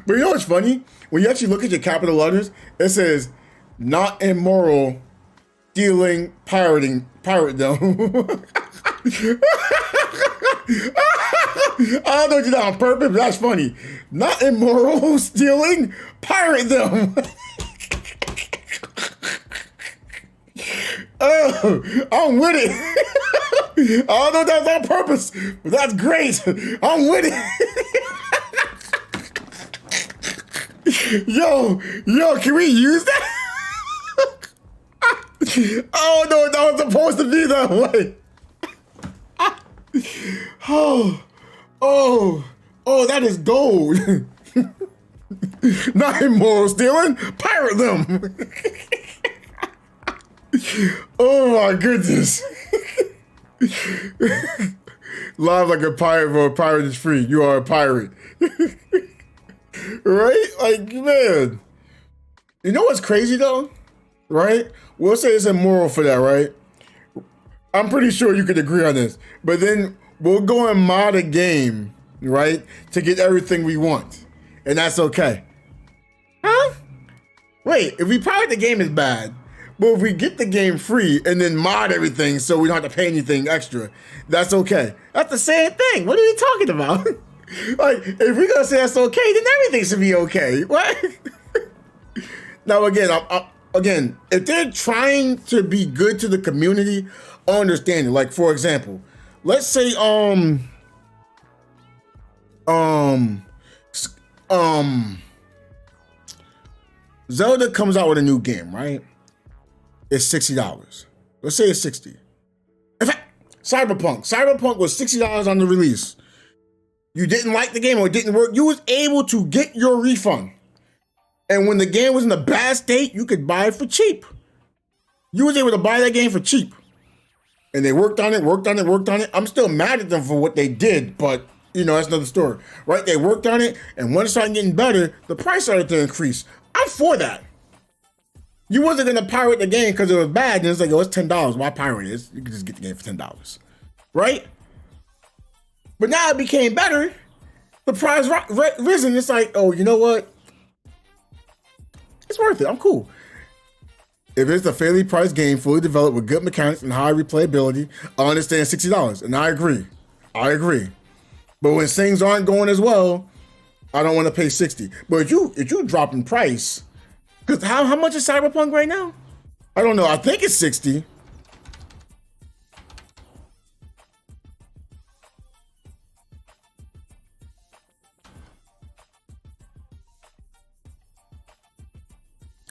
But you know what's funny? When you actually look at your capital letters, it says not immoral, stealing, pirate them. I don't know if you did that on purpose, but that's funny. Not immoral, stealing, pirate them. Oh, I'm with it. I don't know if that's on purpose, but that's great. I'm with it. Yo, can we use that? Oh no, that was supposed to be that way. Oh, that is gold. Not immoral stealing, pirate them. Oh my goodness. Live like a pirate, but a pirate is free. You are a pirate. Right? Like, man. You know what's crazy though? Right? We'll say it's immoral for that, right? I'm pretty sure you could agree on this. But then we'll go and mod a game, right? To get everything we want. And that's okay. Huh? Wait, if we pirate the game is bad. But if we get the game free and then mod everything so we don't have to pay anything extra, that's okay. That's the same thing. What are we talking about? Like, if we're gonna say that's okay, then everything should be okay. What? Now again, if they're trying to be good to the community, I understand it. Like, for example, let's say Zelda comes out with a new game, right? It's $60. Let's say it's 60. In fact, Cyberpunk was $60 on the release. You didn't like the game or it didn't work, you was able to get your refund. And when the game was in a bad state, you could buy it for cheap. You was able to buy that game for cheap. And they worked on it. I'm still mad at them for what they did, but that's another story, right? They worked on it, and when it started getting better, the price started to increase. I'm for that. You wasn't gonna pirate the game because it was bad, and it's like, oh, it's $10. Why pirate it? You can just get the game for $10, right? But now it became better. The price risen. It's like, oh, you know what? It's worth it. I'm cool. If it's a fairly priced game, fully developed with good mechanics and high replayability, I understand $60, and I agree. But when things aren't going as well, I don't want to pay $60. But if you drop in price, because how much is Cyberpunk right now? I don't know. I think it's 60.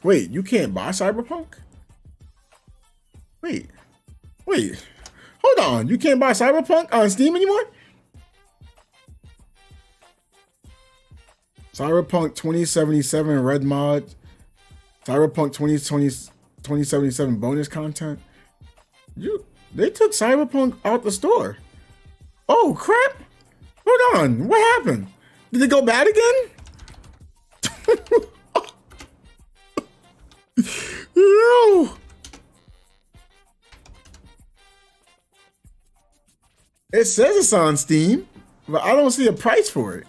Wait, you can't buy Cyberpunk? Wait. Hold on. You can't buy Cyberpunk on Steam anymore? Cyberpunk 2077 Red Mod Cyberpunk 2077 bonus content. They took Cyberpunk out the store. Oh crap! Hold on, what happened? Did it go bad again? No. It says it's on Steam, but I don't see a price for it.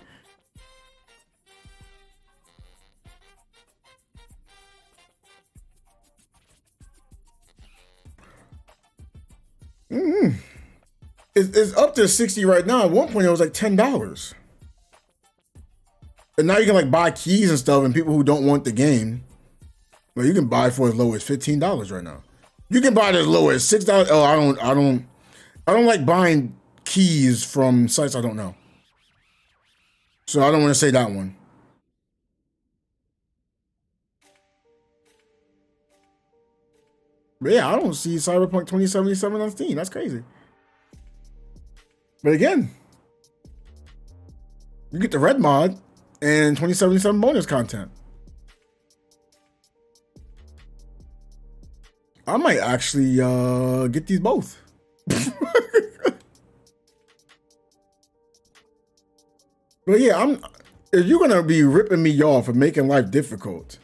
It's up to 60 right now. At one point, it was like $10. And now you can like buy keys and stuff, and people who don't want the game, well, you can buy it for as low as $15 right now. You can buy it as low as $6. Oh, I don't like buying keys from sites I don't know. So I don't want to say that one. But yeah, I don't see Cyberpunk 2077 on Steam. That's crazy. But again, you get the red mod and 2077 bonus content. I might actually get these both. But yeah, if you're gonna be ripping me off and making life difficult,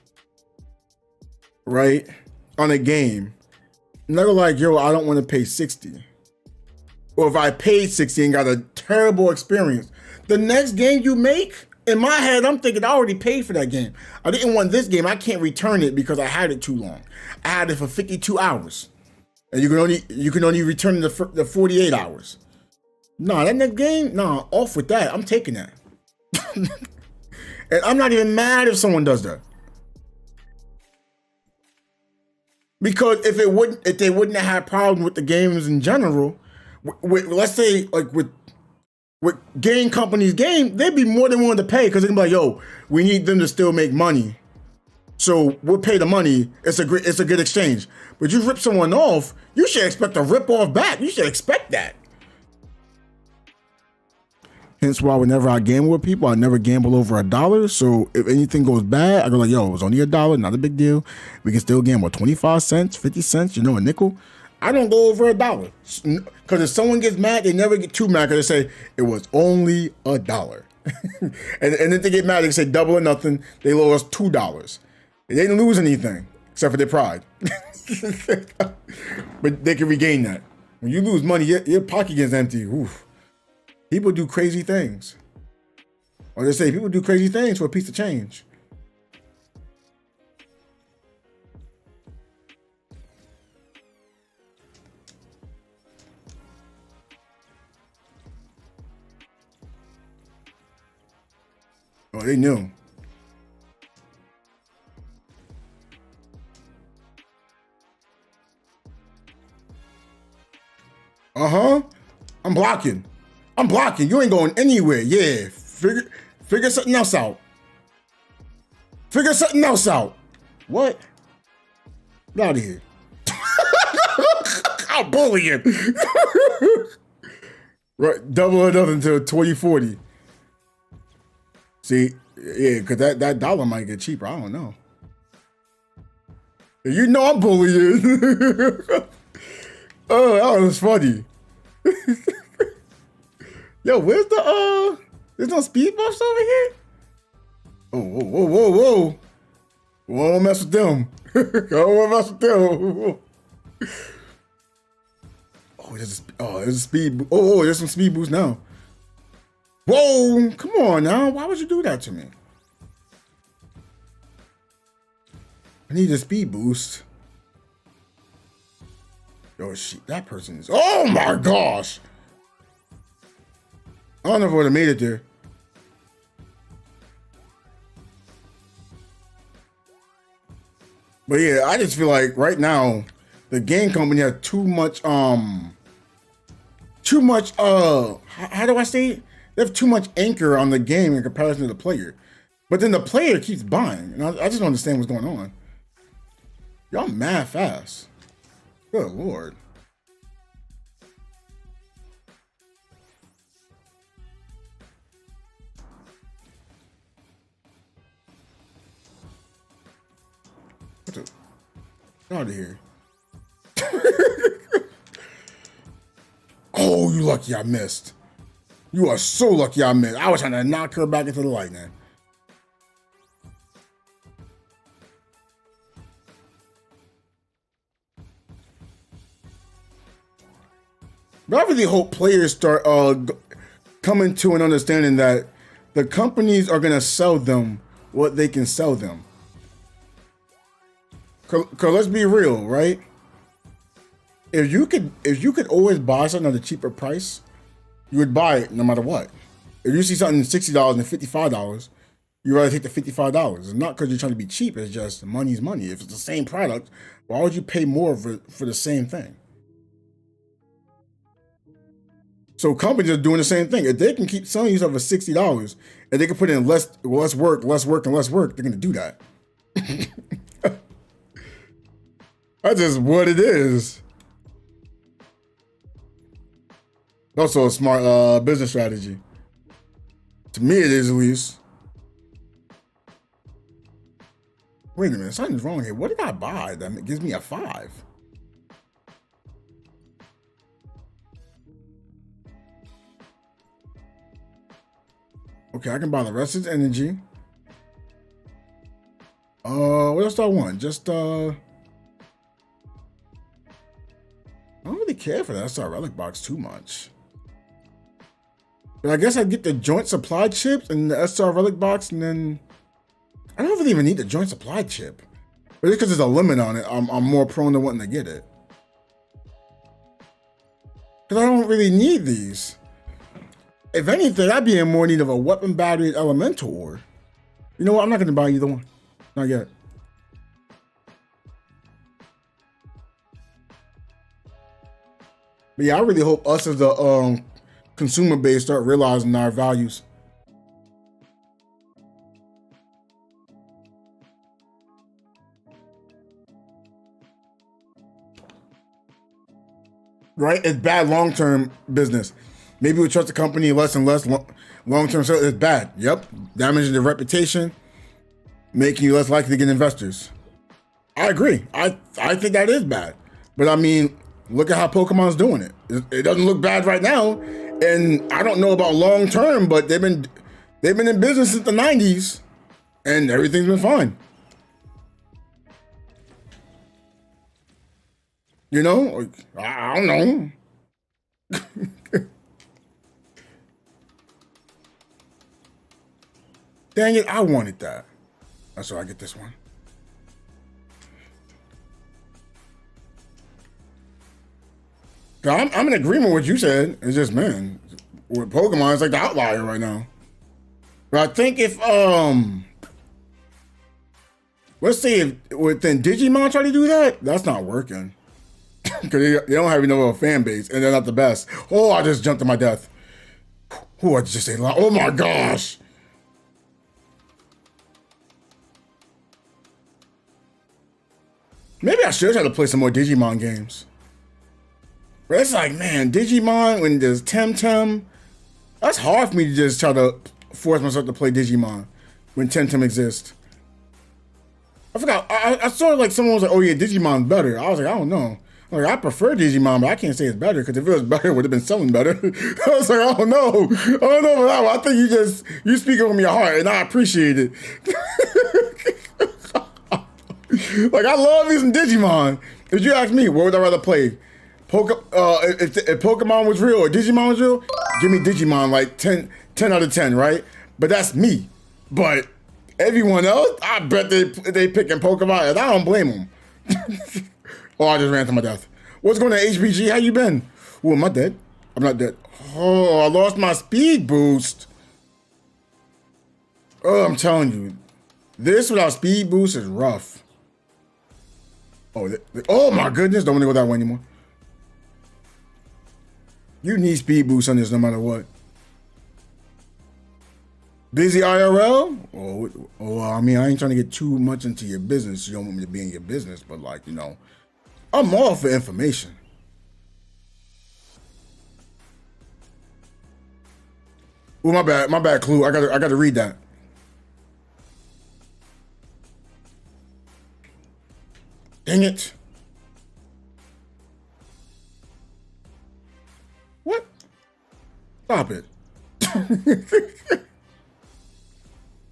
right, on a game, never like, yo, I don't want to pay 60. Or if I paid 60 and got a terrible experience, the next game you make, in my head, I'm thinking I already paid for that game. I didn't want this game. I can't return it because I had it too long. I had it for 52 hours, and you can only return it the 48 hours. Nah, that next game, nah, off with that. I'm taking that. And I'm not even mad if someone does that. Because if they wouldn't have had problems with the games in general, let's say like with game companies' game, they'd be more than willing to pay because they can be like, yo, we need them to still make money, so we'll pay the money. It's a good exchange. But you rip someone off, you should expect a rip off back. You should expect that. Hence why whenever I gamble with people, I never gamble over $1. So if anything goes bad, I go like, yo, it was only $1, not a big deal. We can still gamble 25 cents, 50 cents, a nickel. I don't go over $1. Because if someone gets mad, they never get too mad because they say, it was only $1. and if they get mad, they say double or nothing. They lost $2. They didn't lose anything except for their pride. But they can regain that. When you lose money, your pocket gets empty. Oof. People do crazy things. Or they say people do crazy things for a piece of change. Oh, they knew. Uh-huh. I'm blocking. You ain't going anywhere. Yeah. Figure something else out. What? Get out of here. I'll bully him. Right. Double or nothing to 2040. See, yeah, because that dollar might get cheaper. I don't know. You know I'm bullying. Oh, that was funny. Yo, where's there's no speed buffs over here? Oh, whoa. Won't mess with them. Oh, there's a speed. Oh, there's some speed boost now. Whoa, come on now. Why would you do that to me? I need a speed boost. Yo, that person is. Oh my gosh. I don't know if I would have made it there. But yeah, I just feel like right now, the game company has too much, how do I say it? They have too much anchor on the game in comparison to the player. But then the player keeps buying. And I just don't understand what's going on. Y'all mad fast. Good Lord. What Get out of here. Oh, you lucky I missed. You are so lucky I missed. I was trying to knock her back into the light, man. But I really hope players start coming to an understanding that the companies are gonna sell them what they can sell them. Cause let's be real, right? If you could always buy something at a cheaper price, you would buy it no matter what. If you see something $60 and $55, you rather take the $55. It's not because you're trying to be cheap. It's just money's money. If it's the same product, why would you pay more for the same thing? So companies are doing the same thing. If they can keep selling you stuff for $60 and they can put in less work, and less work, they're gonna do that. That's just what it is. Also a smart business strategy. To me, it is at least. Wait a minute, something's wrong here. What did I buy that gives me a 5? Okay, I can buy the rest of his energy. What else do I want? Just I don't really care for that SR relic box too much. But I guess I'd get the joint supply chips and the SR relic box, and then I don't really even need the joint supply chip. But just because there's a limit on it, I'm more prone to wanting to get it. Because I don't really need these. If anything, I'd be in more need of a weapon battery and elemental ore. You know what? I'm not going to buy either one. Not yet. But yeah, I really hope us as a consumer base start realizing our values. Right? It's bad long-term business. Maybe we trust the company less and less. Long-term sales is bad. Yep. Damaging their reputation, making you less likely to get investors. I agree. I think that is bad. But I mean, look at how Pokemon's doing it. It doesn't look bad right now. And I don't know about long-term, but they've been in business since the 90s and everything's been fine. You know, I don't know. Dang it, I wanted that. That's why I get this one. I'm in agreement with what you said. It's just, man, with Pokemon, it's like the outlier right now. But I think if, let's say if within Digimon try to do that, that's not working. Because they don't have enough of a fan base, and they're not the best. Oh, I just jumped to my death. Oh, I just ate a lot. Oh my gosh. Maybe I should try to play some more Digimon games. But it's like, man, Digimon, when there's Temtem, that's hard for me to just try to force myself to play Digimon when Temtem exists. I forgot, I saw like someone was like, oh yeah, Digimon's better. I was like, I don't know. Like, I prefer Digimon, but I can't say it's better, because if it was better, it would have been selling better. I was like, I don't know about that one. I think you speak from your heart, and I appreciate it. Like, I love me some Digimon. If you ask me, what would I rather play? If Pokemon was real or Digimon was real, give me Digimon like 10 out of 10, right? But that's me. But everyone else, I bet they picking Pokemon, and I don't blame them. Oh, I just ran to my death. What's going on, HBG? How you been? Oh, am I dead? I'm not dead. Oh, I lost my speed boost. Oh, I'm telling you, this without speed boost is rough. Oh my goodness, don't want to go that way anymore. You need speed boost on this no matter what. Busy IRL? Oh, I mean, I ain't trying to get too much into your business. You don't want me to be in your business, but like, you know, I'm all for information. Oh, my bad, Clue. I gotta read that. Dang it. What? Stop it.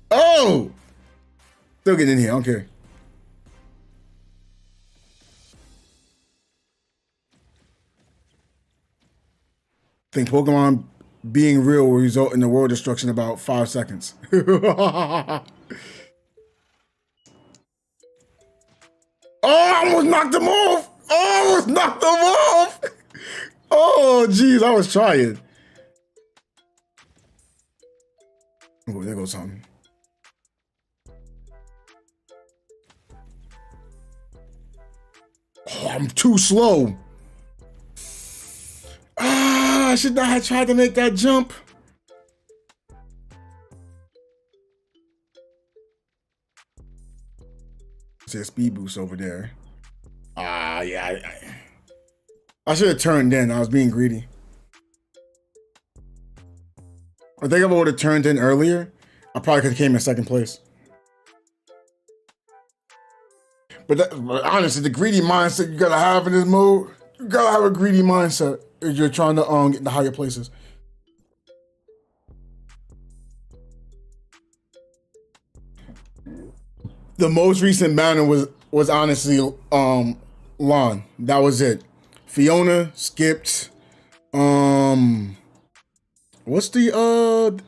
Oh! Still getting in here, I don't care. Think Pokemon being real will result in the world destruction in about 5 seconds. Oh, I almost knocked him off! Oh, I almost knocked him off! Oh, jeez, I was trying. Oh, there goes something. Oh, I'm too slow. Ah, I should not have tried to make that jump. See a speed boost over there. Ah, yeah. I should have turned in. I was being greedy. I think if I would have turned in earlier, I probably could have came in second place. But honestly, the greedy mindset you gotta have in this mode, you gotta have a greedy mindset if you're trying to get in the higher places. The most recent banner was honestly Lon. That was it. Fiona skipped. What's the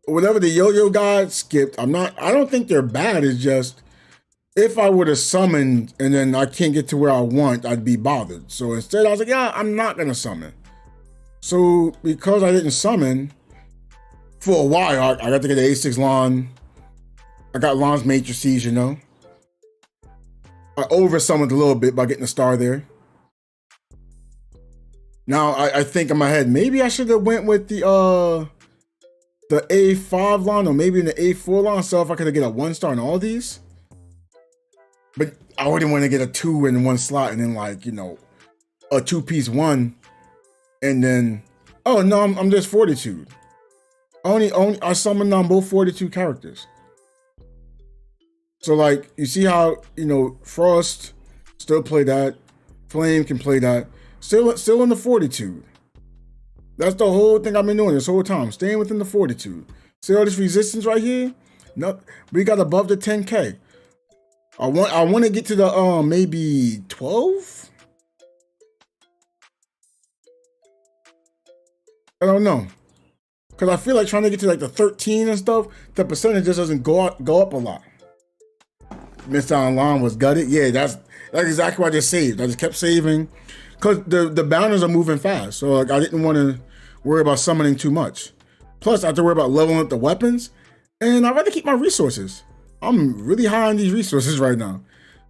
whatever the yo-yo guy skipped. I don't think they're bad. It's just if I would have summoned and then I can't get to where I want, I'd be bothered. So instead I was like, yeah, I'm not gonna summon. So because I didn't summon for a while, I got to get the A6 Lon. I got Lon's matrices, you know. I over summoned a little bit by getting a star there. Now I think in my head, maybe I should have went with the A5 Lon or maybe in the A4 Lon, so if I could get a 1-star in all these. But I wouldn't want to get a 2 in one slot and then like, you know, a 2-piece 1 and then, oh no, I'm just Fortitude. I summoned on both Fortitude characters. So like, you see how, you know, Frost still play that, Flame can play that, still in the Fortitude. That's the whole thing I've been doing this whole time, staying within the Fortitude. See all this resistance right here? No, we got above the 10K. I want to get to the maybe 12. I don't know, cause I feel like trying to get to like the 13 and stuff, the percentage just doesn't go up a lot. Missed out on Lon was gutted. Yeah, that's exactly what I just saved. I just kept saving, cause the banners are moving fast. So like I didn't want to worry about summoning too much. Plus I have to worry about leveling up the weapons, and I'd rather keep my resources. I'm really high on these resources right now.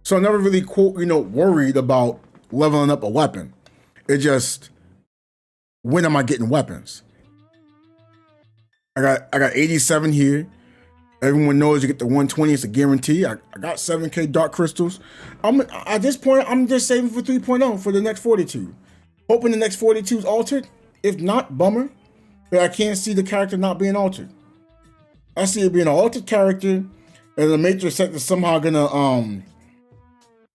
So I never really, quote, you know, worried about leveling up a weapon. It just, when am I getting weapons? I got 87 here. Everyone knows you get the 120, it's a guarantee. I got 7K dark crystals. At this point, I'm just saving for 3.0 for the next 42. Hoping the next 42 is altered. If not, bummer. But I can't see the character not being altered. I see it being an altered character, and the Matrix set is somehow gonna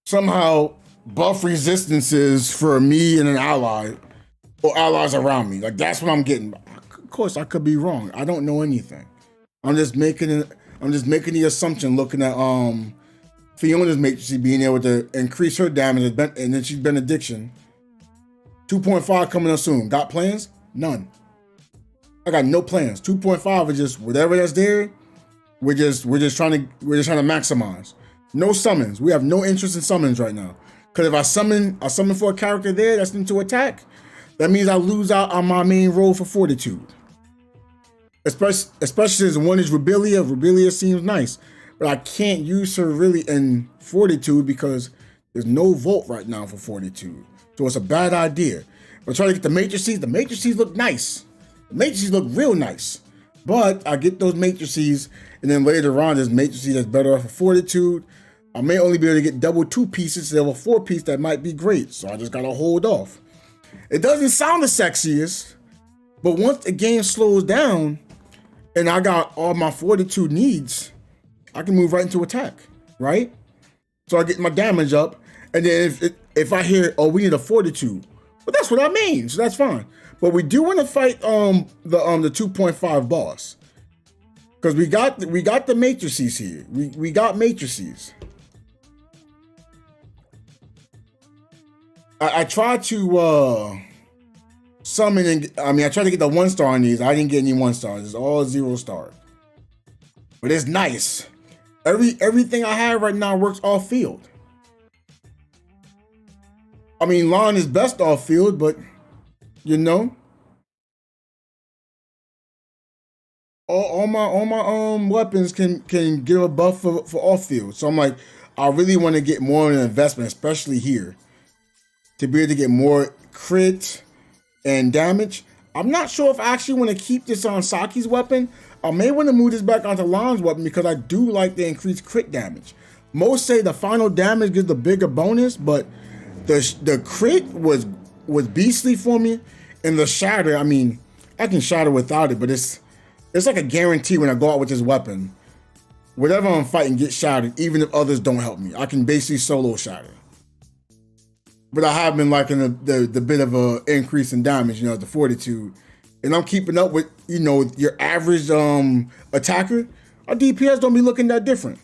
somehow buff resistances for me and an ally or allies around me. Like that's what I'm getting. Of course, I could be wrong. I don't know anything. I'm just making the assumption looking at Fiona's Matrix being able to increase her damage, and then she's benediction. 2.5 coming up soon. Got plans? None. I got no plans. 2.5 is just whatever that's there. We're just trying to maximize. No summons. We have no interest in summons right now. Because if I summon for a character there that's into attack, that means I lose out on my main role for Fortitude. Especially since one is Rebelia. Rebelia seems nice, but I can't use her really in Fortitude because there's no Volt right now for Fortitude. So it's a bad idea. But try to get the matrices. The matrices look nice. The matrices look real nice. But I get those matrices, and then later on, there's matrices that's better off for Fortitude. I may only be able to get double 2 pieces instead of a 4-piece that might be great. So I just gotta hold off. It doesn't sound the sexiest, but once the game slows down and I got all my Fortitude needs, I can move right into attack, right? So I get my damage up, And then if I hear, oh, we need a fortitude, well, that's what I mean. So that's fine. But we do want to fight the 2.5 boss, because we got the matrices here. We got matrices. I tried to summon and I tried to get the 1-star on these. I didn't get any 1 stars. It's all 0 star. But it's nice. Everything I have right now works off field. I mean, Lon is best off field, but you know, all my weapons can give a buff for off field. So I'm like, I really want to get more of an investment, especially here, to be able to get more crit and damage. I'm not sure if I actually want to keep this on Saki's weapon. I may want to move this back onto Lon's weapon because I do like the increased crit damage. Most say the final damage gives the bigger bonus, but the crit was beastly for me. And the shatter, I mean, I can shatter without it, but it's like a guarantee when I go out with this weapon. Whatever I'm fighting gets shattered, even if others don't help me. I can basically solo shatter. But I have been liking the bit of a increase in damage, you know, the fortitude. And I'm keeping up with, you know, your average attacker. Our DPS don't be looking that different.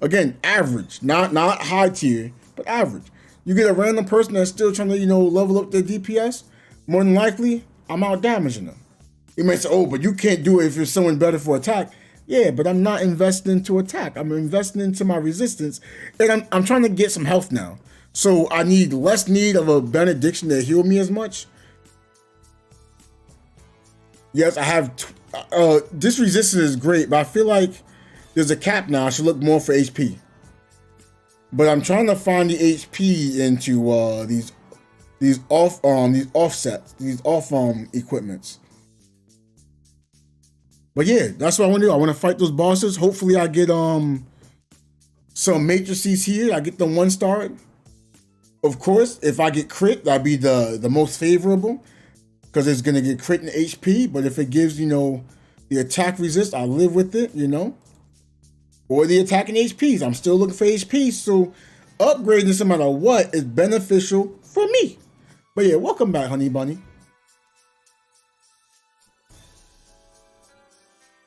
Again, average, not high tier, but average. You get a random person that's still trying to, you know, level up their DPS, more than likely, I'm out damaging them. You may say, oh, but you can't do it if you're someone better for attack. Yeah, but I'm not investing into attack. I'm investing into my resistance. And I'm trying to get some health now. So I need less need of a benediction to heal me as much. Yes, I have, this resistance is great, but I feel like there's a cap now. I should look more for HP. But I'm trying to find the HP into these offsets, these off equipments. But yeah, that's what I want to do. I want to fight those bosses. Hopefully I get some matrices here. I get the 1-star. Of course, if I get crit, that'd be the most favorable, because it's gonna get crit and HP. But if it gives, you know, the attack resist, I live with it, you know. Or the attack and HPs. I'm still looking for HP, so upgrading this no matter what is beneficial for me. But yeah, welcome back, honey bunny.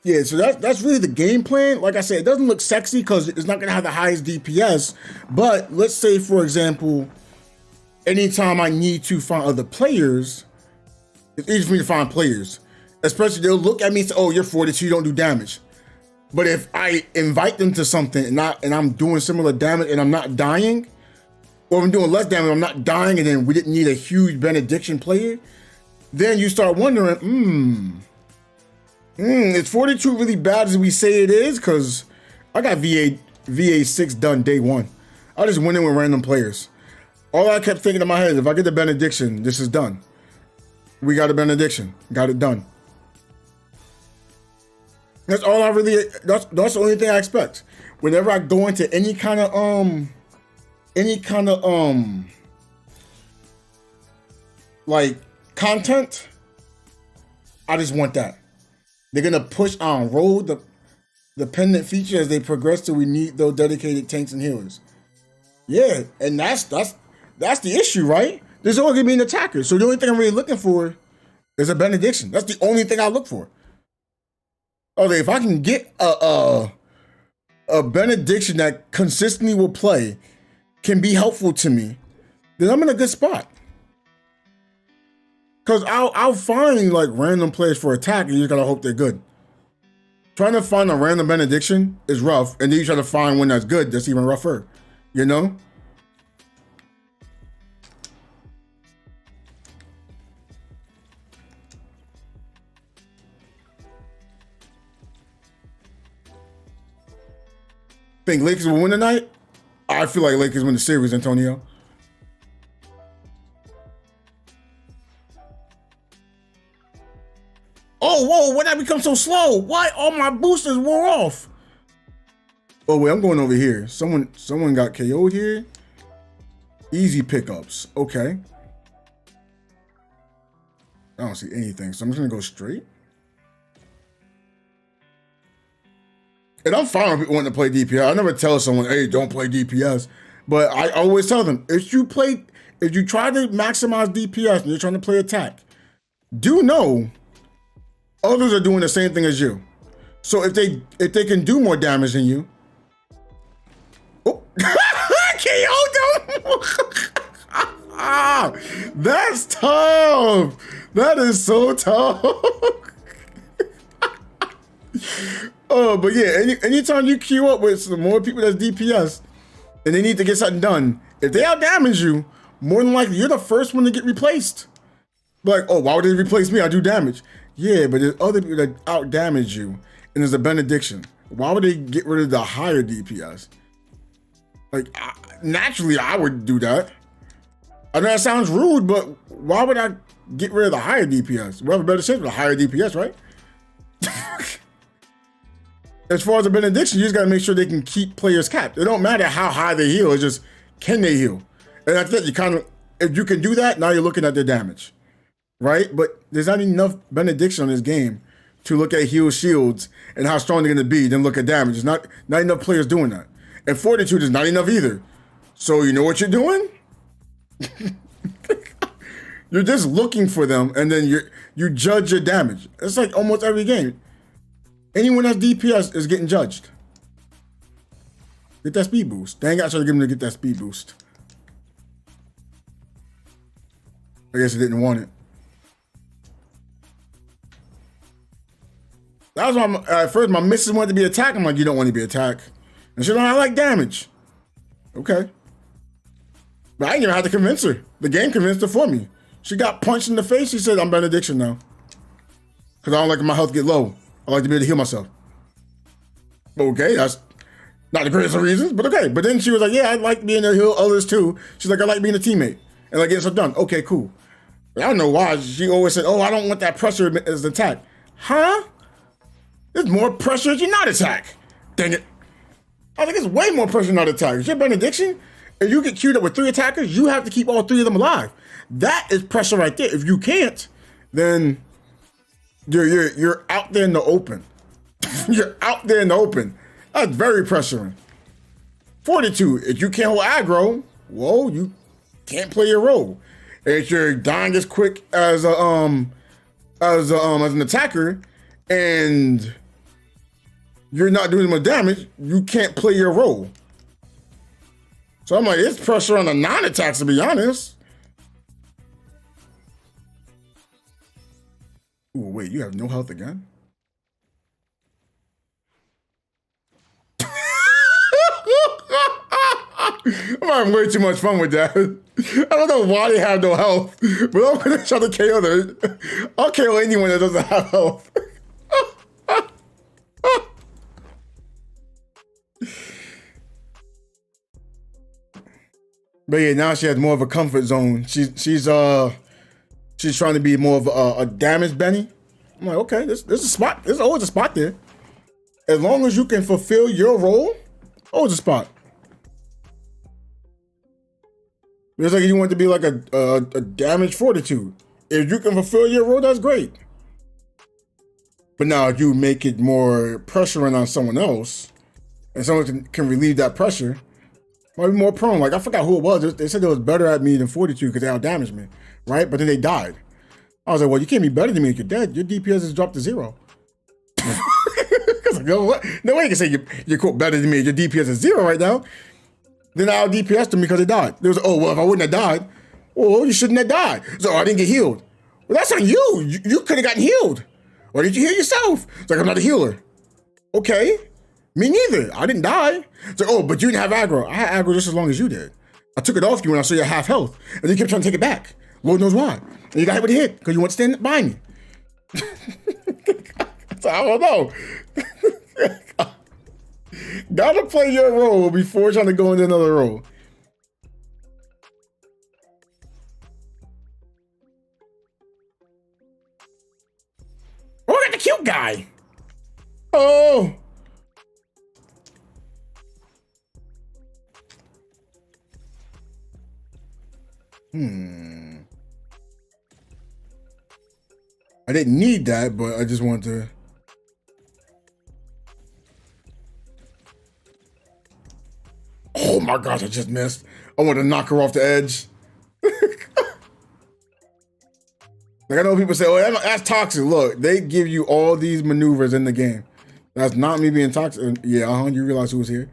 Yeah, so that's really the game plan. Like I said, it doesn't look sexy because it's not gonna have the highest DPS. But let's say, for example, anytime I need to find other players, it's easy for me to find players. Especially they'll look at me and say, oh, you're 42, you don't do damage. But if I invite them to something and I'm doing similar damage and I'm not dying, or I'm doing less damage, I'm not dying, and then we didn't need a huge benediction player, then you start wondering, is 42 really bad as we say it is? Because I got VA 6 done day 1. I just went in with random players. All I kept thinking in my head is, if I get the benediction, this is done. We got a benediction, got it done. That's all I really, that's the only thing I expect. Whenever I go into any kind of like content, I just want that. They're gonna push on roll the pendant feature as they progress till we need those dedicated tanks and healers. Yeah, and that's the issue, right? There's always gonna be an attacker. So the only thing I'm really looking for is a benediction. That's the only thing I look for. Okay, if I can get a benediction that consistently will play, can be helpful to me, then I'm in a good spot. Cause I'll find like random players for attack, and you just gotta hope they're good. Trying to find a random benediction is rough, and then you try to find one that's good, that's even rougher, you know? Think Lakers will win tonight? I feel like Lakers win the series, Antonio. Oh, whoa, why'd I become so slow? Why all my boosters wore off? Oh wait, I'm going over here. Someone got KO'd here. Easy pickups, okay. I don't see anything, so I'm just gonna go straight. And I'm fine with people wanting to play DPS. I never tell someone, hey, don't play DPS. But I always tell them, if you try to maximize DPS and you're trying to play attack, do know others are doing the same thing as you. So if they can do more damage than you, oh, KO'd them. That's tough. That is so tough. Oh, but yeah, anytime you queue up with some more people that's DPS and they need to get something done, if they out damage you, more than likely you're the first one to get replaced. Like, oh, why would they replace me? I do damage. Yeah, but there's other people that out damage you, and there's a benediction. Why would they get rid of the higher DPS? Like, naturally, I would do that. I know that sounds rude, but why would I get rid of the higher DPS? We have a better chance with a higher DPS, right? As far as the benediction, you just gotta make sure they can keep players capped. It don't matter how high they heal, it's just, can they heal? And that's it, you kind of, if you can do that, now you're looking at their damage, right? But there's not enough benediction on this game to look at heal shields and how strong they're gonna be, then look at damage. There's not enough players doing that. And fortitude is not enough either. So you know what you're doing? You're just looking for them, and then you judge your damage. It's like almost every game. Anyone that's DPS is getting judged. Get that speed boost. They ain't got to give him to get that speed boost. I guess he didn't want it. That was why at first my missus wanted to be attacked. I'm like, you don't want to be attacked. And she's like, I like damage. Okay. But I didn't even have to convince her. The game convinced her for me. She got punched in the face. She said, I'm benediction now. Because I don't like my health get low. I like to be able to heal myself. Okay, that's not the greatest of reasons, but okay. But then she was like, yeah, I like being able to heal others too. She's like, I like being a teammate and like getting stuff done. Okay, cool. But I don't know why. She always said, oh, I don't want that pressure as an attack. Huh? There's more pressure if you're not attack. Dang it. I think it's way more pressure not attack. Is your benediction? If you get queued up with 3 attackers, you have to keep all 3 of them alive. That is pressure right there. If you can't, then you're out there in the open. You're out there in the open. That's very pressuring. Fortitude, if you can't hold aggro, whoa, you can't play your role. If you're dying as quick as an attacker, and you're not doing much damage, you can't play your role. So I'm like, it's pressure on the non-attacks, to be honest. Ooh, wait, you have no health again? I'm having way too much fun with that. I don't know why they have no health, but I'm gonna try to KO them. I'll KO anyone that doesn't have health. But yeah, now she has more of a comfort zone. She's trying to be more of a damage Benny. I'm like, okay, there's a spot. There's always a spot there. As long as you can fulfill your role, always a spot. It's like you want to be like a damage fortitude. If you can fulfill your role, that's great. But now if you make it more pressuring on someone else, and someone can relieve that pressure, might be more prone. Like, I forgot who it was. They said they was better at me than fortitude because they out-damaged me, right? But then they died. I was like, well, you can't be better than me if you're dead. Your DPS has dropped to 0. Like, no way you can say you're quote better than me. Your DPS is 0 right now. Then I out-DPS'd them because they died. They was, oh, well, if I wouldn't have died, well, you shouldn't have died. So I didn't get healed. Well, that's on you. You could have gotten healed. Or did you heal yourself? It's like, I'm not a healer. Okay. Me neither. I didn't die. It's like, oh, but you didn't have aggro. I had aggro just as long as you did. I took it off you when I saw your half health. And you kept trying to take it back. Lord knows why. And you got hit with a hit because you want to stand by me. So I don't know. Gotta play your role before trying to go into another role. Oh, I got the cute guy. Oh. I didn't need that, but I just wanted to. Oh gosh, I just missed. I want to knock her off the edge. Like I know people say, oh, that's toxic. Look, they give you all these maneuvers in the game. That's not me being toxic. Yeah, you realize who was here?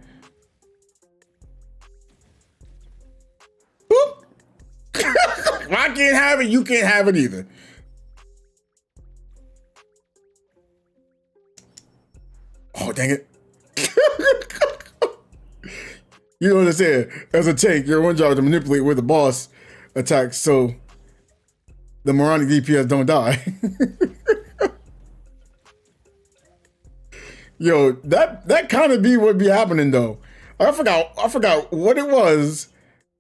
Boop. I can't have it, you can't have it either. Oh, dang it. You know what I'm saying? As a tank, your one job to manipulate where the boss attacks so the moronic DPS don't die. Yo, that kind of be what be happening though. I forgot what it was.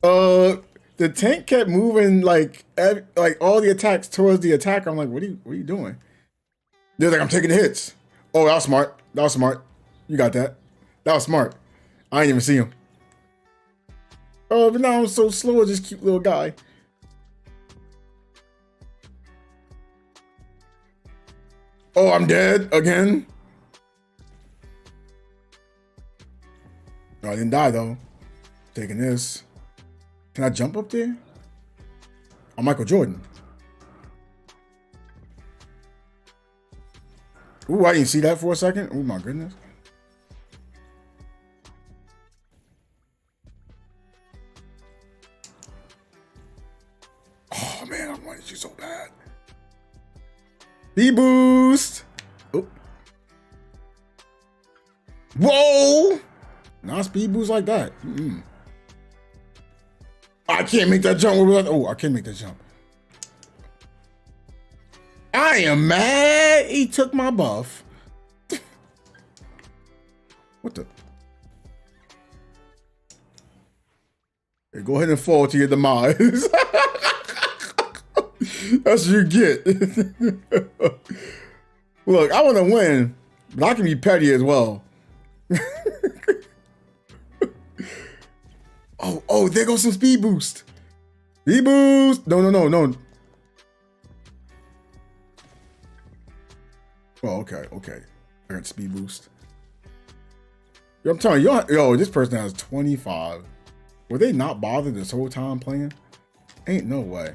The tank kept moving like all the attacks towards the attacker. I'm like, what are you doing? They're like, I'm taking the hits. Oh, that was smart. That was smart. You got that. That was smart. I didn't even see him. Oh, but now I'm so slow, this cute little guy. Oh, I'm dead again. Oh, I didn't die though. Taking this. Can I jump up there? I'm Michael Jordan. Ooh, I didn't see that for a second. Oh my goodness. Oh man, I wanted you so bad. B-boost. Oh. Whoa. Not speed boost like that. I can't make that jump. Oh, I can't make that jump. I am mad he took my buff. What the? Hey, go ahead and fall to your demise. That's what you get. Look, I want to win, but I can be petty as well. Oh, there goes some speed boost. Speed boost. No. Oh, okay. I got speed boost. Yo, I'm telling you, yo, this person has 25. Were they not bothered this whole time playing? Ain't no way.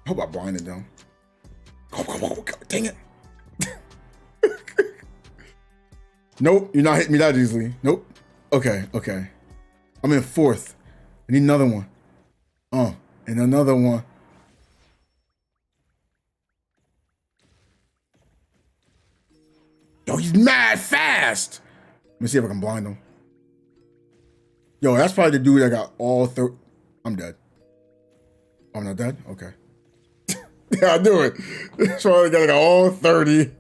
I hope I blinded them. Go. Dang it. Nope, you're not hitting me that easily. Nope. Okay. I'm in fourth. I need another one. And another one. Yo, he's mad fast. Let me see if I can blind him. Yo, that's probably the dude that got all 30. I'm dead. I'm not dead? Okay. Yeah, I knew it. So I got like all 30.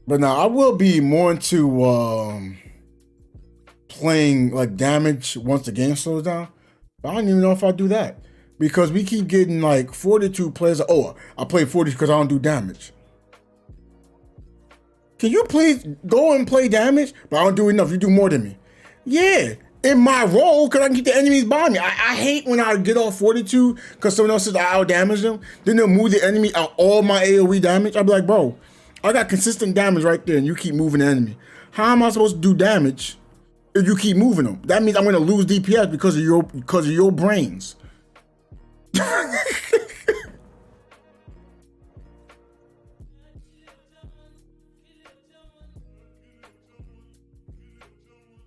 But now I will be more into playing like damage once the game slows down. But I don't even know if I do that. Because we keep getting like 42 players. Oh, I play 40 because I don't do damage. Can you please go and play damage? But I don't do enough. You do more than me. Yeah, in my role, because I can keep the enemies by me. I hate when I get off 42 because someone else says I out damage them. Then they'll move the enemy out all my AoE damage. I'll be like, bro, I got consistent damage right there and you keep moving the enemy. How am I supposed to do damage if you keep moving them? That means I'm going to lose DPS because of your brains.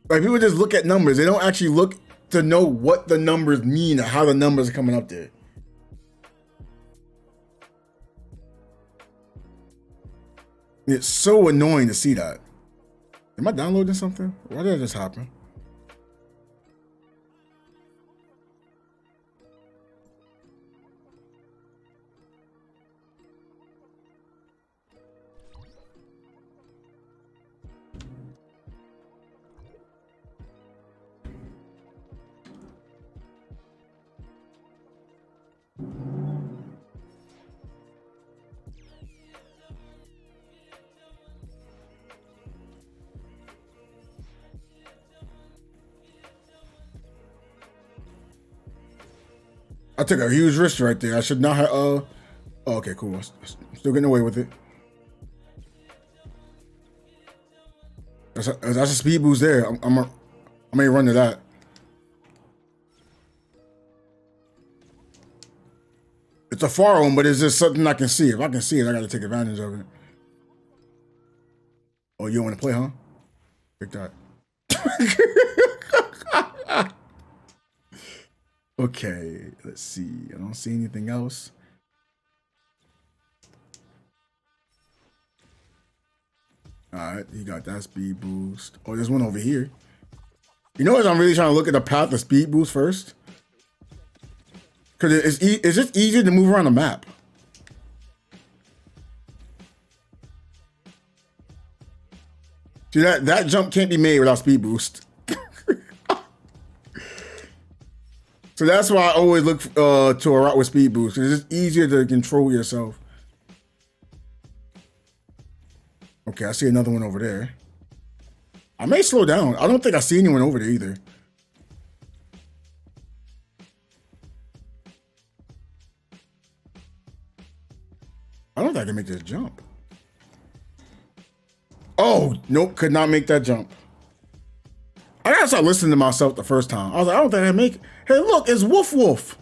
Like people just look at numbers. They don't actually look to know what the numbers mean or how the numbers are coming up there. It's so annoying to see that. Am I downloading something? Why did that just happen? I took a huge risk right there. I should not have, oh, okay, cool. I'm still getting away with it. That's a speed boost there. I may run to that. It's a far one, but it's just something I can see. If I can see it, I got to take advantage of it. Oh, you don't want to play, huh? Pick that. Okay, let's see. I don't see anything else. All right, you got that speed boost. Oh, there's one over here. You know what? I'm really trying to look at the path of speed boost first. Because it's just easier to move around the map. See, that jump can't be made without speed boost. So that's why I always look to a route with speed boost. Because it's just easier to control yourself. Okay, I see another one over there. I may slow down. I don't think I see anyone over there either. I don't think I can make this jump. Oh, nope, could not make that jump. I gotta start listening to myself the first time. I was like, I don't think I can make it. Hey, look, it's Woof Woof.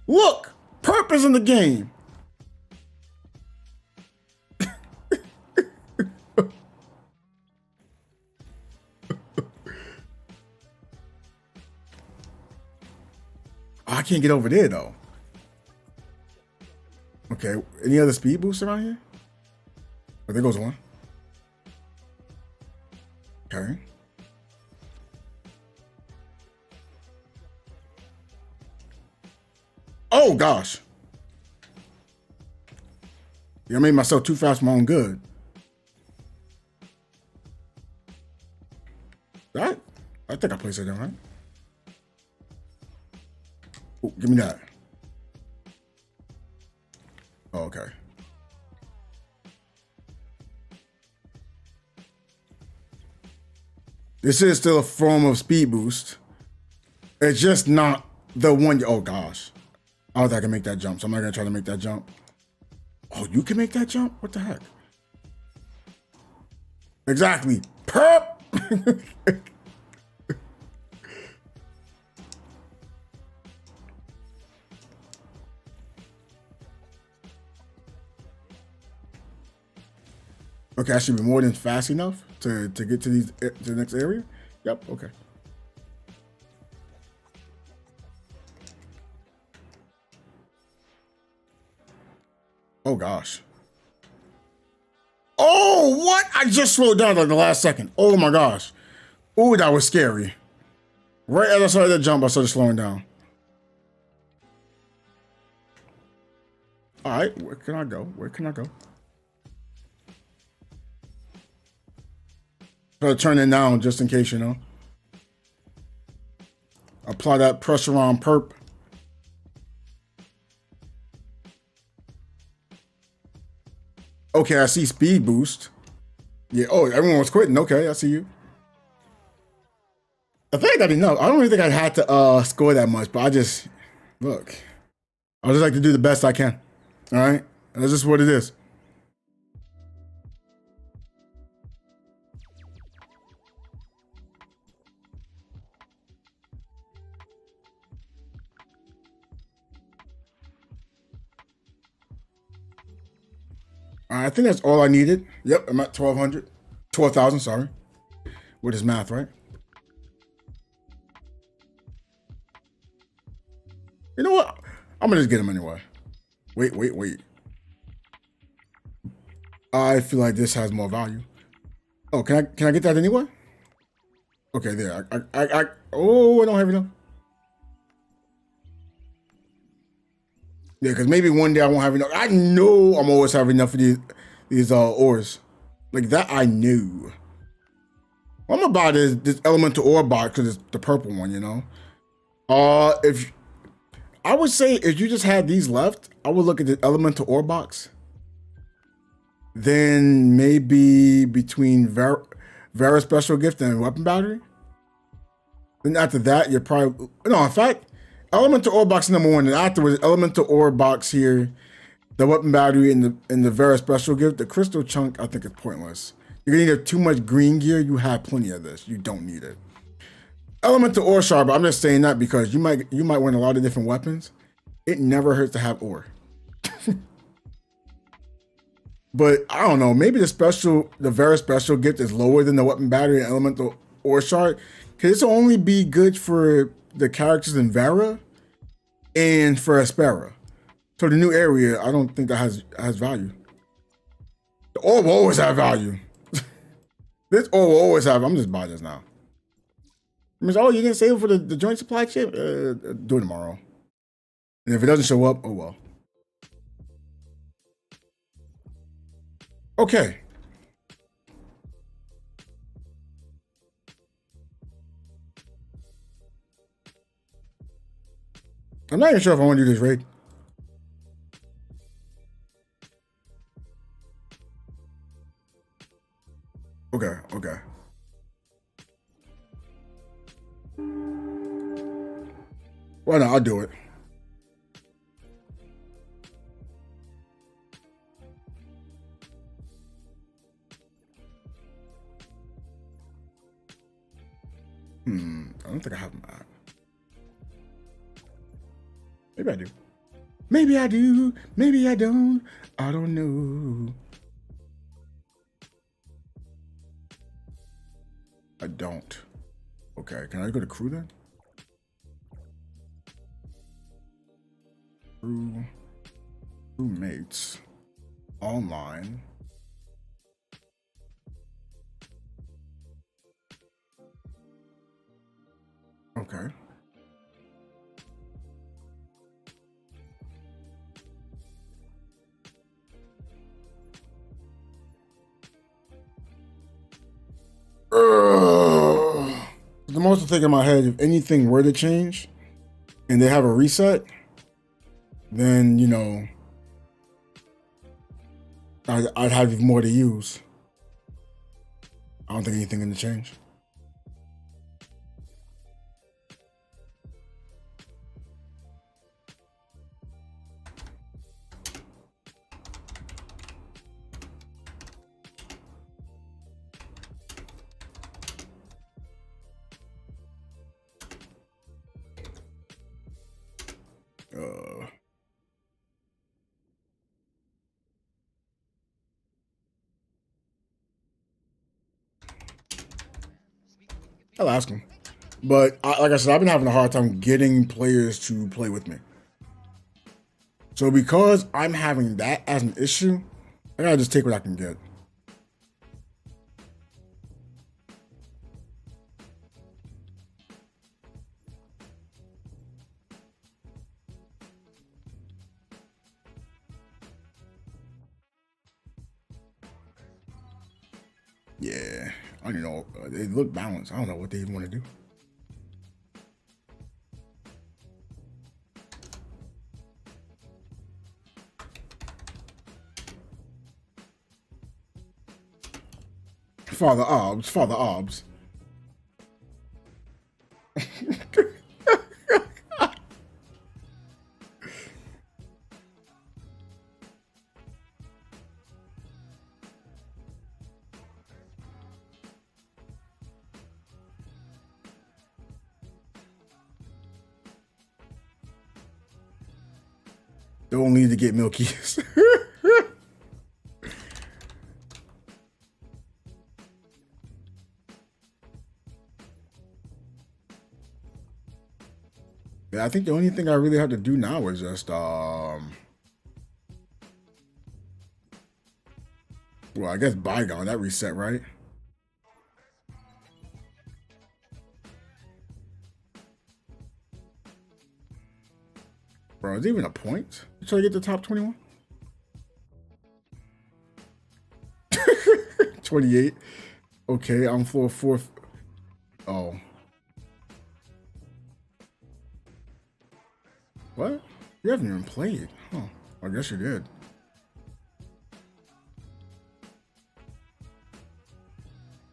Look, purpose in the game. I can't get over there though. Okay, any other speed boosts around here? Oh, there goes one. Okay. Oh gosh. Yeah, I made myself too fast for my own good. That? I think I placed it in, right? Ooh, give me that. Oh, okay. This is still a form of speed boost. It's just not the one. Oh gosh. I don't think I can make that jump, so I'm not gonna try to make that jump. Oh, you can make that jump? What the heck? Exactly. Perp! Okay, I should be more than fast enough to get to the next area. Yep, okay. Oh gosh. Oh, what? I just slowed down at the last second. Oh my gosh. Oh, that was scary. Right as I started that jump, I started slowing down. All right, where can I go? Where can I go? Try to turn it down just in case, you know. Apply that pressure on perp. Okay, I see speed boost. Yeah, oh, everyone was quitting. Okay, I see you. I think I got enough. I don't even think I had to score that much, but I just, look. I just like to do the best I can. All right? That's just what it is. I think that's all I needed. Yep, I'm at 1,200. 12,000, sorry. With his math, right? You know what? I'm gonna just get him anyway. Wait. I feel like this has more value. Oh, can I get that anyway? Okay, there. Oh, I don't have enough. Yeah, because maybe one day I won't have enough. I know I'm always having enough of these ores. Like that I knew. What I'm about is this elemental ore box because it's the purple one, you know? If I would say if you just had these left, I would look at the elemental ore box. Then maybe between Vera special gift and weapon battery. Then after that, you're probably, no, in fact, Elemental ore box number 1, and afterwards, elemental ore box here, the weapon battery, and the very special gift. The crystal chunk, I think, is pointless. You're gonna need too much green gear. You have plenty of this. You don't need it. Elemental ore shard, but I'm just saying that because you might win a lot of different weapons. It never hurts to have ore. But I don't know. Maybe the very special gift is lower than the weapon battery and elemental ore shard. Because this will only be good for the characters in Vera and for Aspera. So the new area, I don't think that has value. The ore will always have value. This ore will always have. I'm just buying this now. I mean, oh, you didn't save it for the joint supply chip? Do it tomorrow. And if it doesn't show up, oh well. Okay. I'm not even sure if I want to do this raid. Okay, okay. Well, no, I'll do it. I don't think I have that. Maybe I do. Maybe I do. Maybe I don't. I don't know. I don't. Okay, can I go to crew then? Crewmates. Online. Okay. The most thing in my head, if anything were to change and they have a reset, then, you know, I'd have more to use. I don't think anything going to change. I'll ask him. But like I said, I've been having a hard time getting players to play with me. So because I'm having that as an issue, I gotta just take what I can get. Yeah, I don't know. They look balanced. I don't know what they even want to do. Father Obbs, Father Obbs. Don't need to get Milky's. Yeah, I think the only thing I really have to do now is just well, I guess Bygone, that reset, right? Bro, is it even a point? You try to get the top 21? 28. Okay, I'm for fourth. Oh. What? You haven't even played. Huh. I guess you did.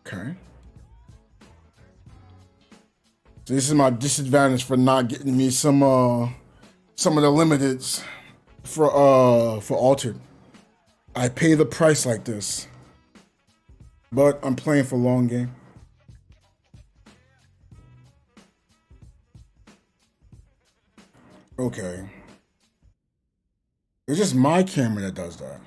Okay. This is my disadvantage for not getting me some of the limiteds for altered. I pay the price like this. But I'm playing for long game. Okay. It's just my camera that does that.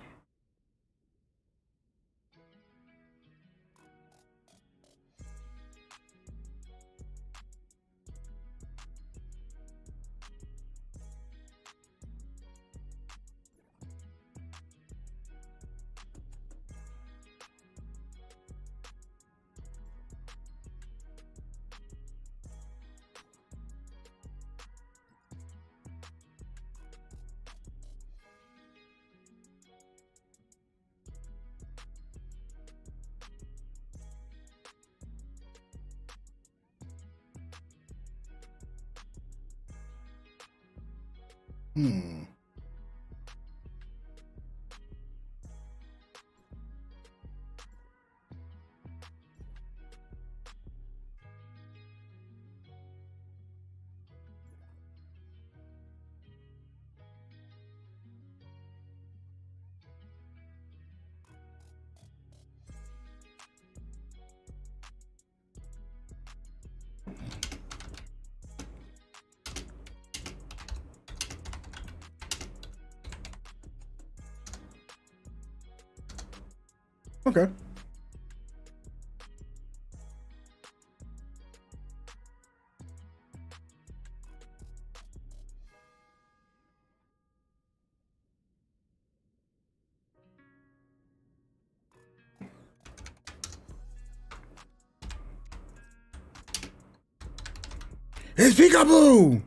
Okay. It's Peekaboo!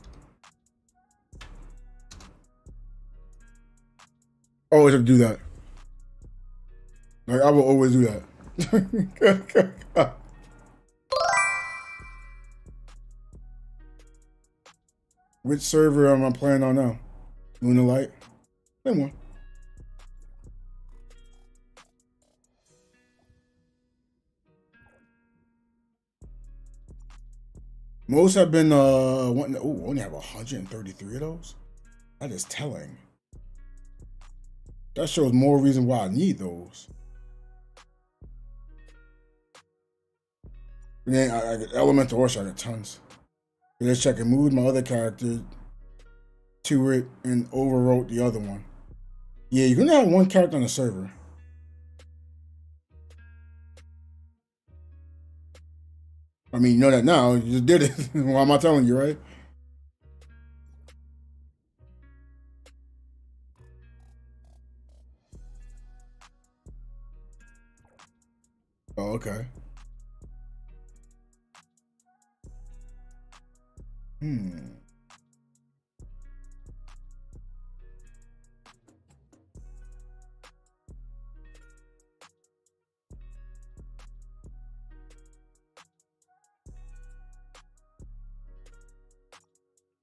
Always have to do that. Like, I will always do that. Which server am I playing on now? Lunalite? Same one. Most have been, only have 133 of those? That is telling. That shows more reason why I need those. And then I get Elemental Orchard, I got tons. Let's check and moved my other character to it and overwrote the other one. Yeah, you're gonna have one character on the server. I mean, you know that now. You just did it. Why am I telling you, right? Oh, okay.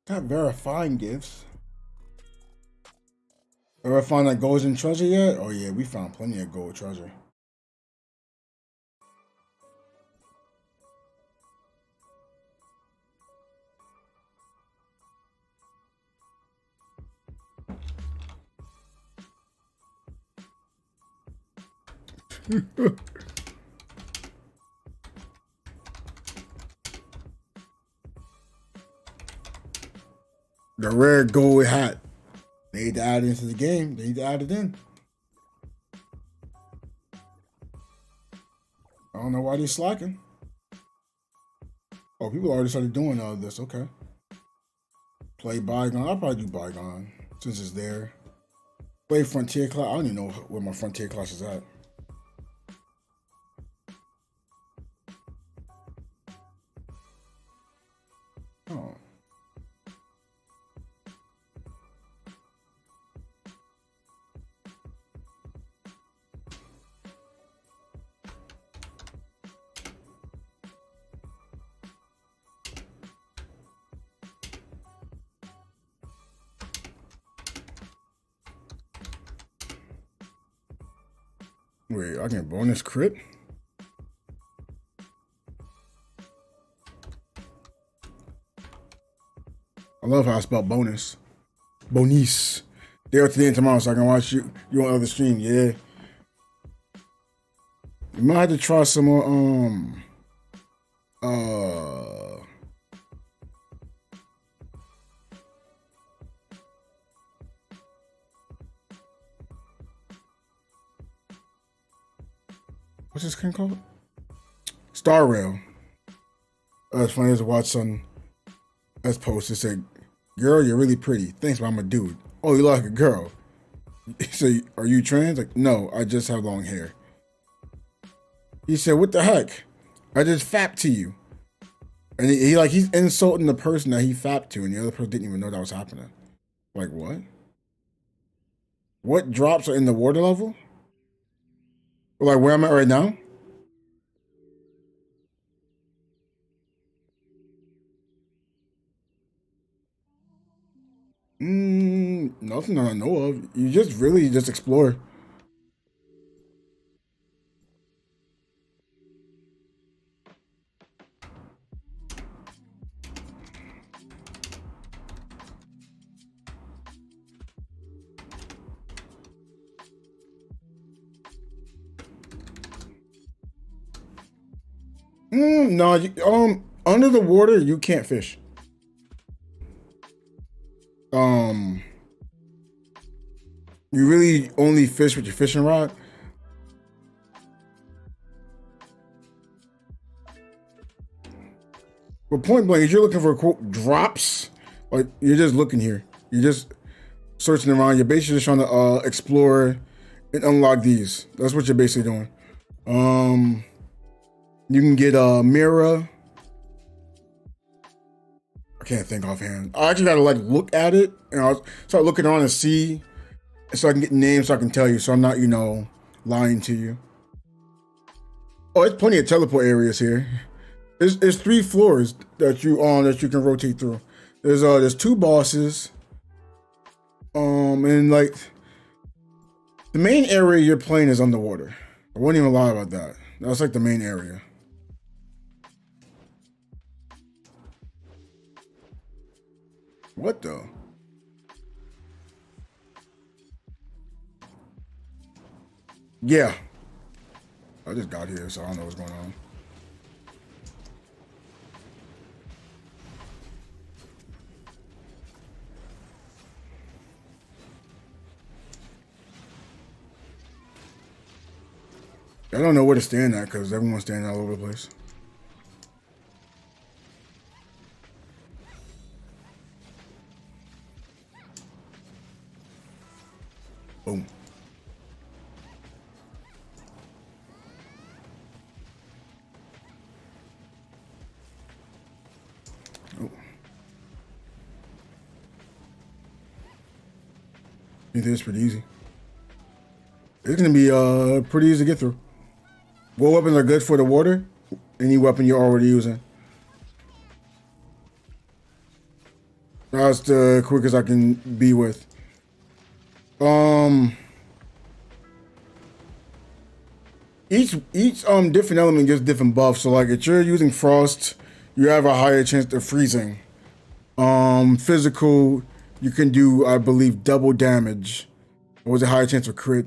Not verifying gifts. Verifying that gold and treasure yet? Oh yeah, we found plenty of gold treasure. The rare gold hat. They need to add it into the game. They need to add it in. I don't know why they're slacking. Oh, people already started doing all this. Okay. Play Bygone. I'll probably do Bygone since it's there. Play Frontier class. I don't even know where my Frontier class is at. Oh. Wait, I can bonus crit? I love how I spell bonus. Bonus. Day today and tomorrow, so I can watch you on other stream. Yeah. You might have to try some more. What's this thing called? Star Rail. It's funny to watch some as post that said, "Girl, you're really pretty. Thanks, but I'm a dude." Oh, you like a girl? So, are you trans? Like, no, I just have long hair. He said, "What the heck? I just fapped to you." And he's insulting the person that he fapped to, and the other person didn't even know that was happening. Like, what? What drops are in the water level? Like where I'm at right now? Nothing that I know of. You just really just explore. No, under the water you can't fish. You really only fish with your fishing rod. But point blank, if you're looking for quote drops, like you're just looking here. You're just searching around. You're basically just trying to explore and unlock these. That's what you're basically doing. You can get a mirror. I can't think offhand. I actually gotta like look at it and I'll start looking around and see, so I can get names so I can tell you. So I'm not, lying to you. Oh, there's plenty of teleport areas here. There's 3 floors that you can rotate through. There's 2 bosses. And like the main area you're playing is underwater. I wouldn't even lie about that. That's like the main area. What the? Yeah. I just got here, so I don't know what's going on. I don't know where to stand at because everyone's standing all over the place. Boom. Oh. I think this is pretty easy. It's gonna be pretty easy to get through. What weapons are good for the water? Any weapon you're already using. That's the quickest I can be with. Each different element gives different buffs. So like if you're using frost, you have a higher chance of freezing. Physical, you can do, I believe, double damage. Or was a higher chance of crit?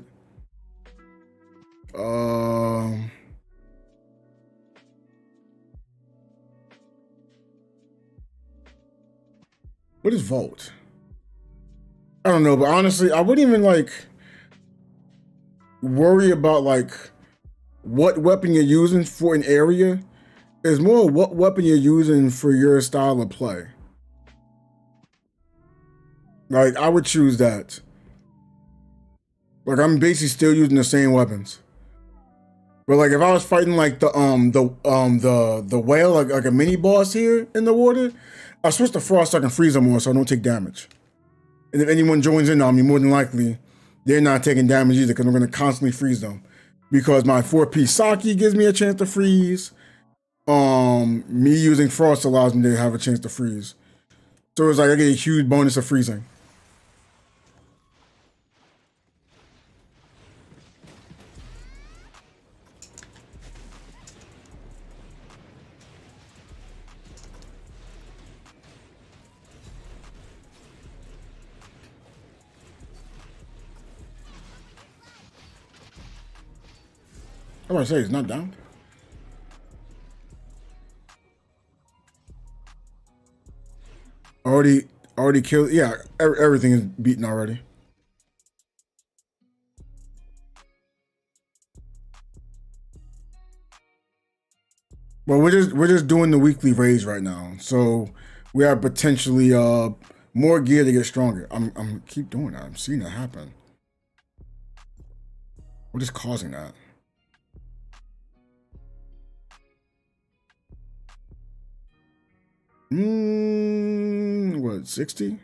What is Vault? I don't know, but honestly, I wouldn't even like worry about like what weapon you're using for an area. It's more what weapon you're using for your style of play. Like I would choose that. Like I'm basically still using the same weapons. But like if I was fighting like the whale, like a mini boss here in the water, I switch to frost so I can freeze them more so I don't take damage. And if anyone joins in on me, more than likely, they're not taking damage either because I'm gonna constantly freeze them. Because my 4-piece Saki gives me a chance to freeze. Me using frost allows me to have a chance to freeze. So it's like I get a huge bonus of freezing. I was gonna say it's not down. Already killed. Yeah, everything is beaten already. Well, we're just doing the weekly raise right now, so we have potentially more gear to get stronger. I'm keep doing that. I'm seeing that happen. What is causing that? What, 60?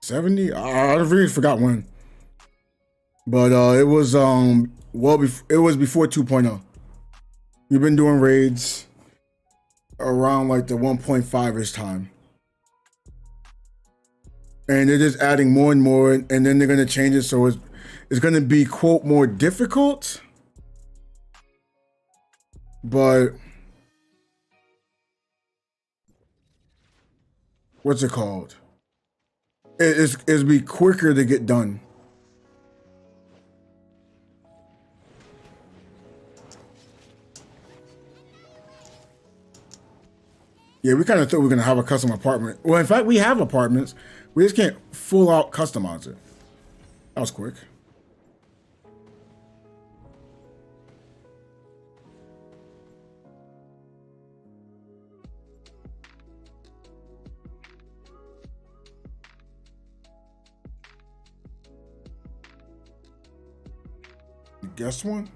$70? I really forgot when. But it was it was before 2.0. We've been doing raids around like the 1.5-ish time. And they're just adding more and more, and then they're gonna change it so it's gonna be, quote, more difficult. But what's it called? It'll be quicker to get done. Yeah, we kind of thought we were gonna have a custom apartment. Well, in fact, we have apartments. We just can't full out customize it. That was quick. You guessed one?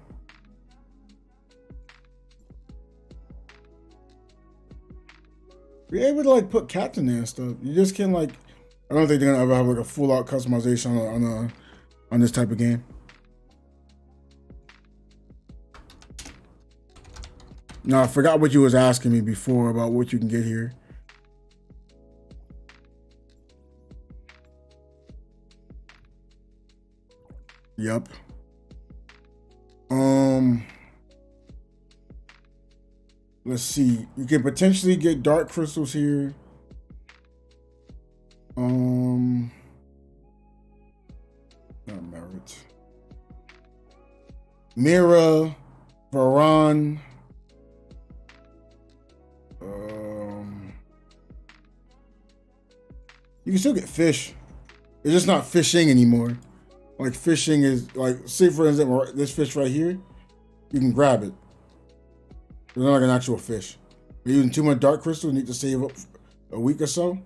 We're able to like put cats in there and stuff. You just can't like. I don't think they're gonna ever have like a full out customization on this type of game. No, I forgot what you was asking me before about what you can get here. Yep. Let's see. You can potentially get dark crystals here. Not merit. Mira, Varan. You can still get fish. It's just not fishing anymore. Like fishing is like, say for instance, this fish right here, you can grab it. It's not like an actual fish. You're using too much dark crystal, you need to save up a week or so.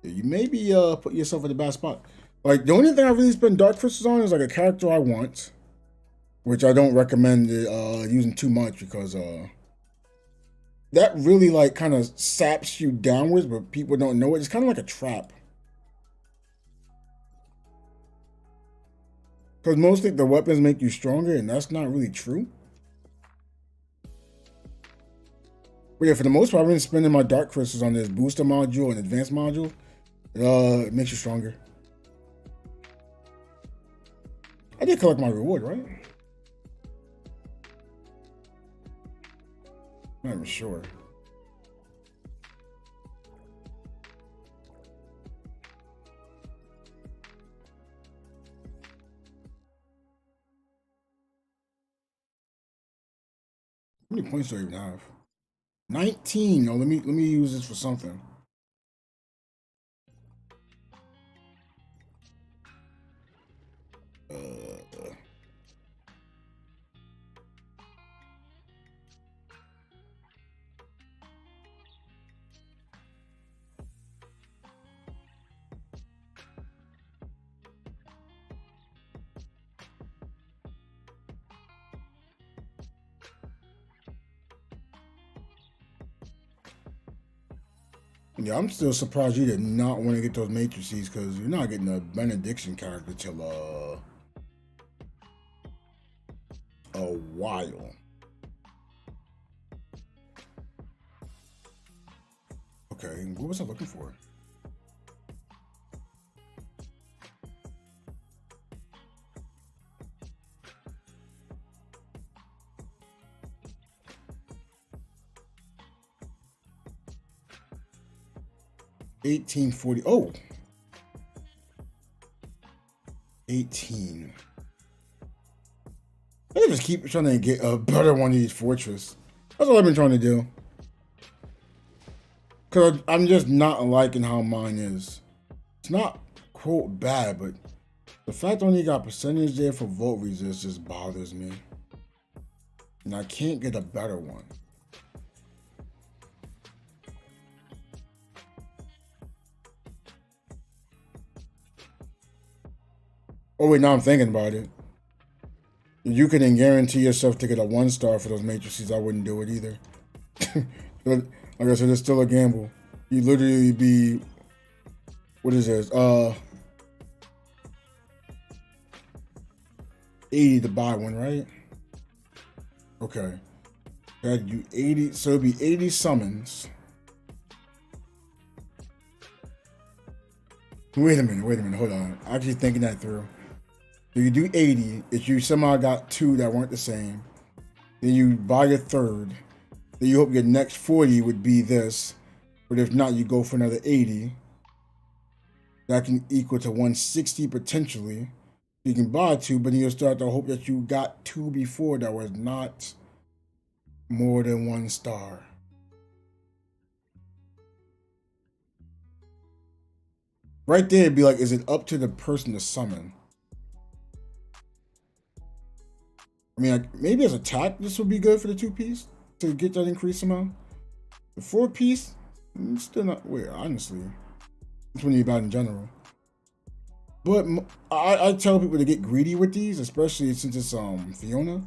You maybe put yourself in a bad spot. Like the only thing I really spend dark crystals on is like a character I want, which I don't recommend using too much because that really like kind of saps you downwards, but people don't know it. It's kind of like a trap. Because mostly the weapons make you stronger, and that's not really true. But yeah, for the most part, I've been spending my dark crystals on this booster module and advanced module. It makes you stronger. I did collect my reward, right? Not even sure. How many points do I even have? 19. Oh, let me use this for something. Yeah, I'm still surprised you did not want to get those matrices because you're not getting a benediction character till a while. Okay, what was I looking for? 1840. Oh. 18. I just keep trying to get a better one of these fortress. That's all I've been trying to do. Because I'm just not liking how mine is. It's not, quote, bad, but the fact I only got percentage there for volt resist just bothers me. And I can't get a better one. Oh wait, now I'm thinking about it. You couldn't guarantee yourself to get a 1-star for those matrices. I wouldn't do it either. But like I said, it's still a gamble. You literally be, what is this? 80 to buy one, right? Okay. That you 80, so it'd be 80 summons. Wait a minute, hold on. I'm actually thinking that through. So you do 80, if you somehow got 2 that weren't the same, then you buy your third, then you hope your next 40 would be this, but if not, you go for another 80. That can equal to 160 potentially. You can buy 2, but then you'll start to hope that you got 2 before that was not more than 1 star. Right there, it'd be like, is it up to the person to summon? I mean, like, maybe as attack, this would be good for the 2-piece to get that increased amount. The 4-piece, still not weird, honestly. It's when you bad in general. But I tell people to get greedy with these, especially since it's Fiona.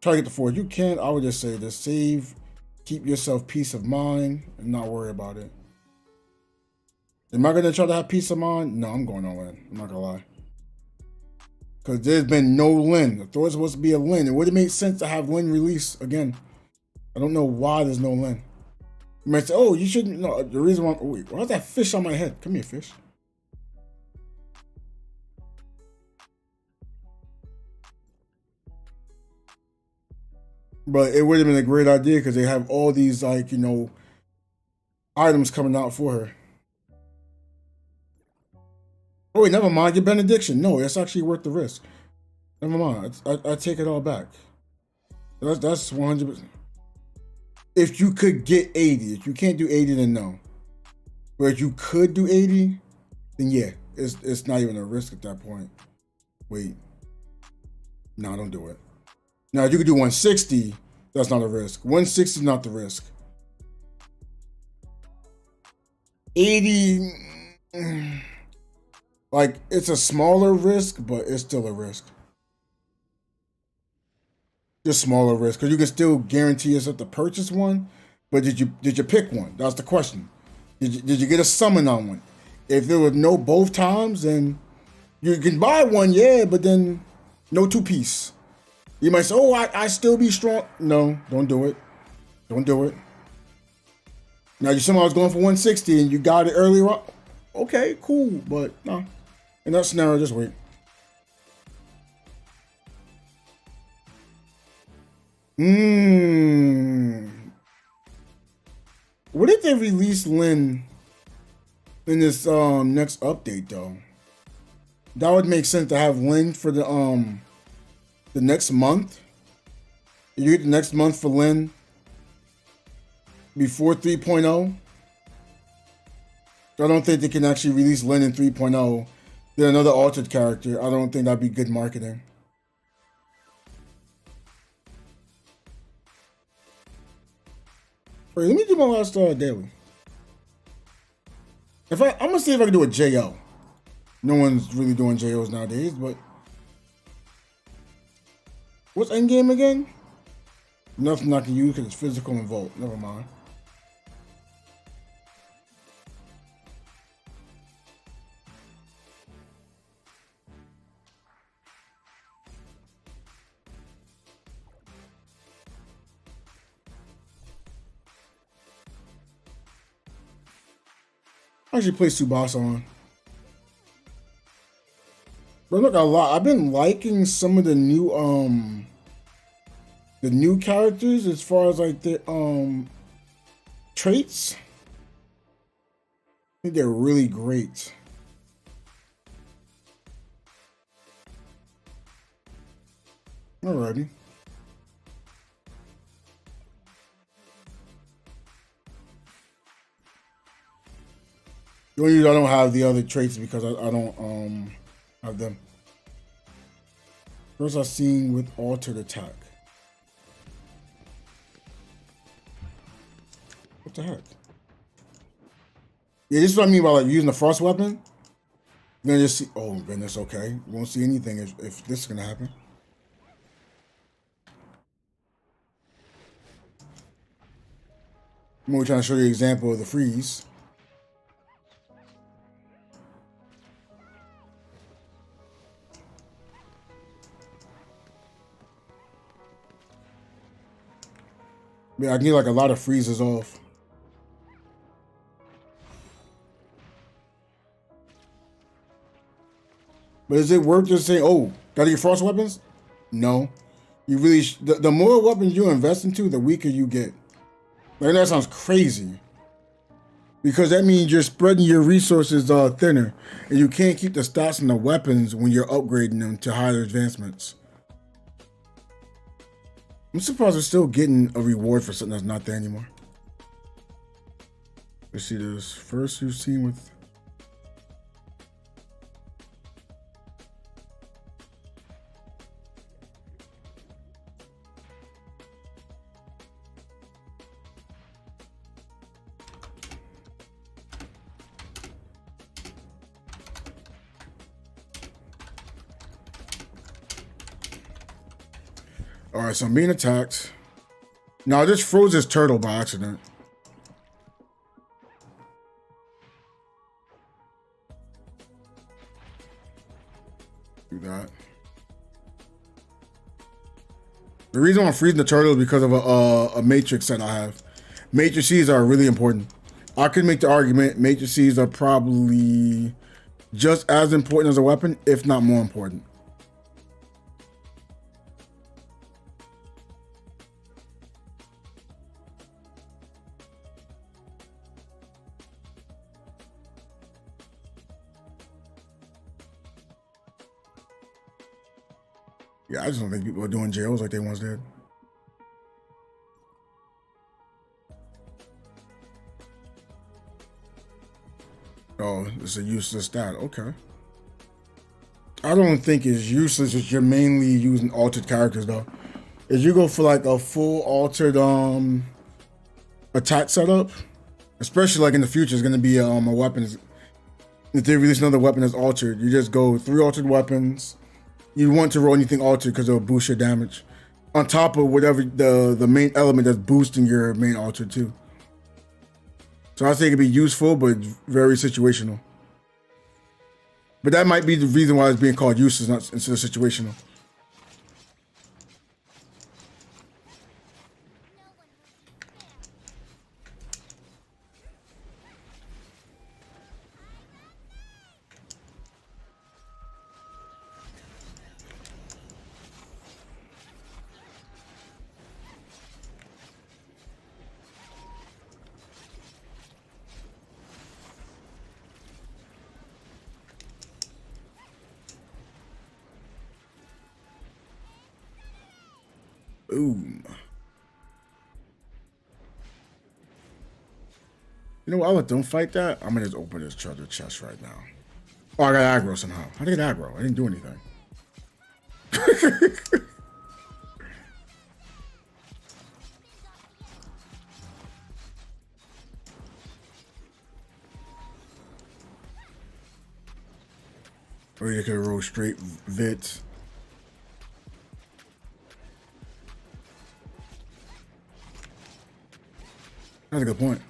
Try to get the 4 if you can. I would just say just save, keep yourself peace of mind, and not worry about it. Am I gonna try to have peace of mind? No, I'm going all in. I'm not gonna lie. Because there's been no Lin. If there was supposed to be a Lin, it would have made sense to have Lin release again. I don't know why there's no Lin. You might say, oh, you shouldn't. No, the reason why. Wait, why's that fish on my head? Come here, fish. But it would have been a great idea because they have all these, like, you know, items coming out for her. Oh, wait, never mind. Your benediction. No, it's actually worth the risk. Never mind. I take it all back. That's 100%. If you could get 80. If you can't do 80, then no. But if you could do 80, then yeah. It's not even a risk at that point. Wait. No, don't do it. Now, if you could do 160, that's not a risk. 160 is not the risk. 80... Like, it's a smaller risk, but it's still a risk. Just smaller risk, because you can still guarantee yourself to purchase one. But did you pick one? That's the question. Did you get a summon on one? If there was no both times, then you can buy one, yeah, but then no 2-piece. You might say, oh, I still be strong. No, don't do it. Don't do it. Now, you somehow was going for 160 and you got it earlier on. Okay, cool, but no. In that scenario, just wait. What if they release Lin in this next update though? That would make sense to have Lin for the next month. You get the next month for Lin before 3.0. I don't think they can actually release Lin in 3.0. Then another altered character. I don't think that'd be good marketing. Wait, let me do my last daily. I'm gonna see if I can do a JO. No one's really doing JOs nowadays, but what's endgame again? Nothing I can use because it's physical and volt. Never mind. I actually play Tsubasa on. But look, I've been liking some of the new characters as far as like the traits. think they're really great. Alrighty. The only reason I don't have the other traits is because I don't have them. First I've seen with altered attack. What the heck? Yeah, this is what I mean by like using the frost weapon. You're gonna just see, oh goodness, okay. You won't see anything if this is gonna happen. I'm only trying to show you an example of the freeze. Yeah, I can get like a lot of freezes off. But is it worth just saying, oh, gotta get frost weapons? No. You really, the more weapons you invest into, the weaker you get. Like, that sounds crazy. Because that means you're spreading your resources thinner. And you can't keep the stats on the weapons when you're upgrading them to higher advancements. I'm surprised we're still getting a reward for something that's not there anymore. Let's see this. First you've seen with... Alright, so I'm being attacked. Now I just froze this turtle by accident. Do that. The reason I'm freezing the turtle is because of a matrix set I have. Matrices are really important. I could make the argument matrices are probably just as important as a weapon, if not more important. Yeah, I just don't think people are doing jails like they once did. Oh, it's a useless stat. Okay. I don't think it's useless if you're mainly using altered characters though. If you go for like a full altered attack setup, especially like in the future, it's gonna be a weapon. If they release another weapon that's altered, you just go 3 altered weapons. You want to roll anything altered because it'll boost your damage. On top of whatever the main element that's boosting your main altered too. So I think it'd be useful, but very situational. But that might be the reason why it's being called useless, not instead of situational. Boom. You know what? I'll let them fight that. I'm gonna just open this treasure chest right now. Oh, I got aggro somehow. How did I get aggro? I didn't do anything. Or you could roll straight vit. That's a good point.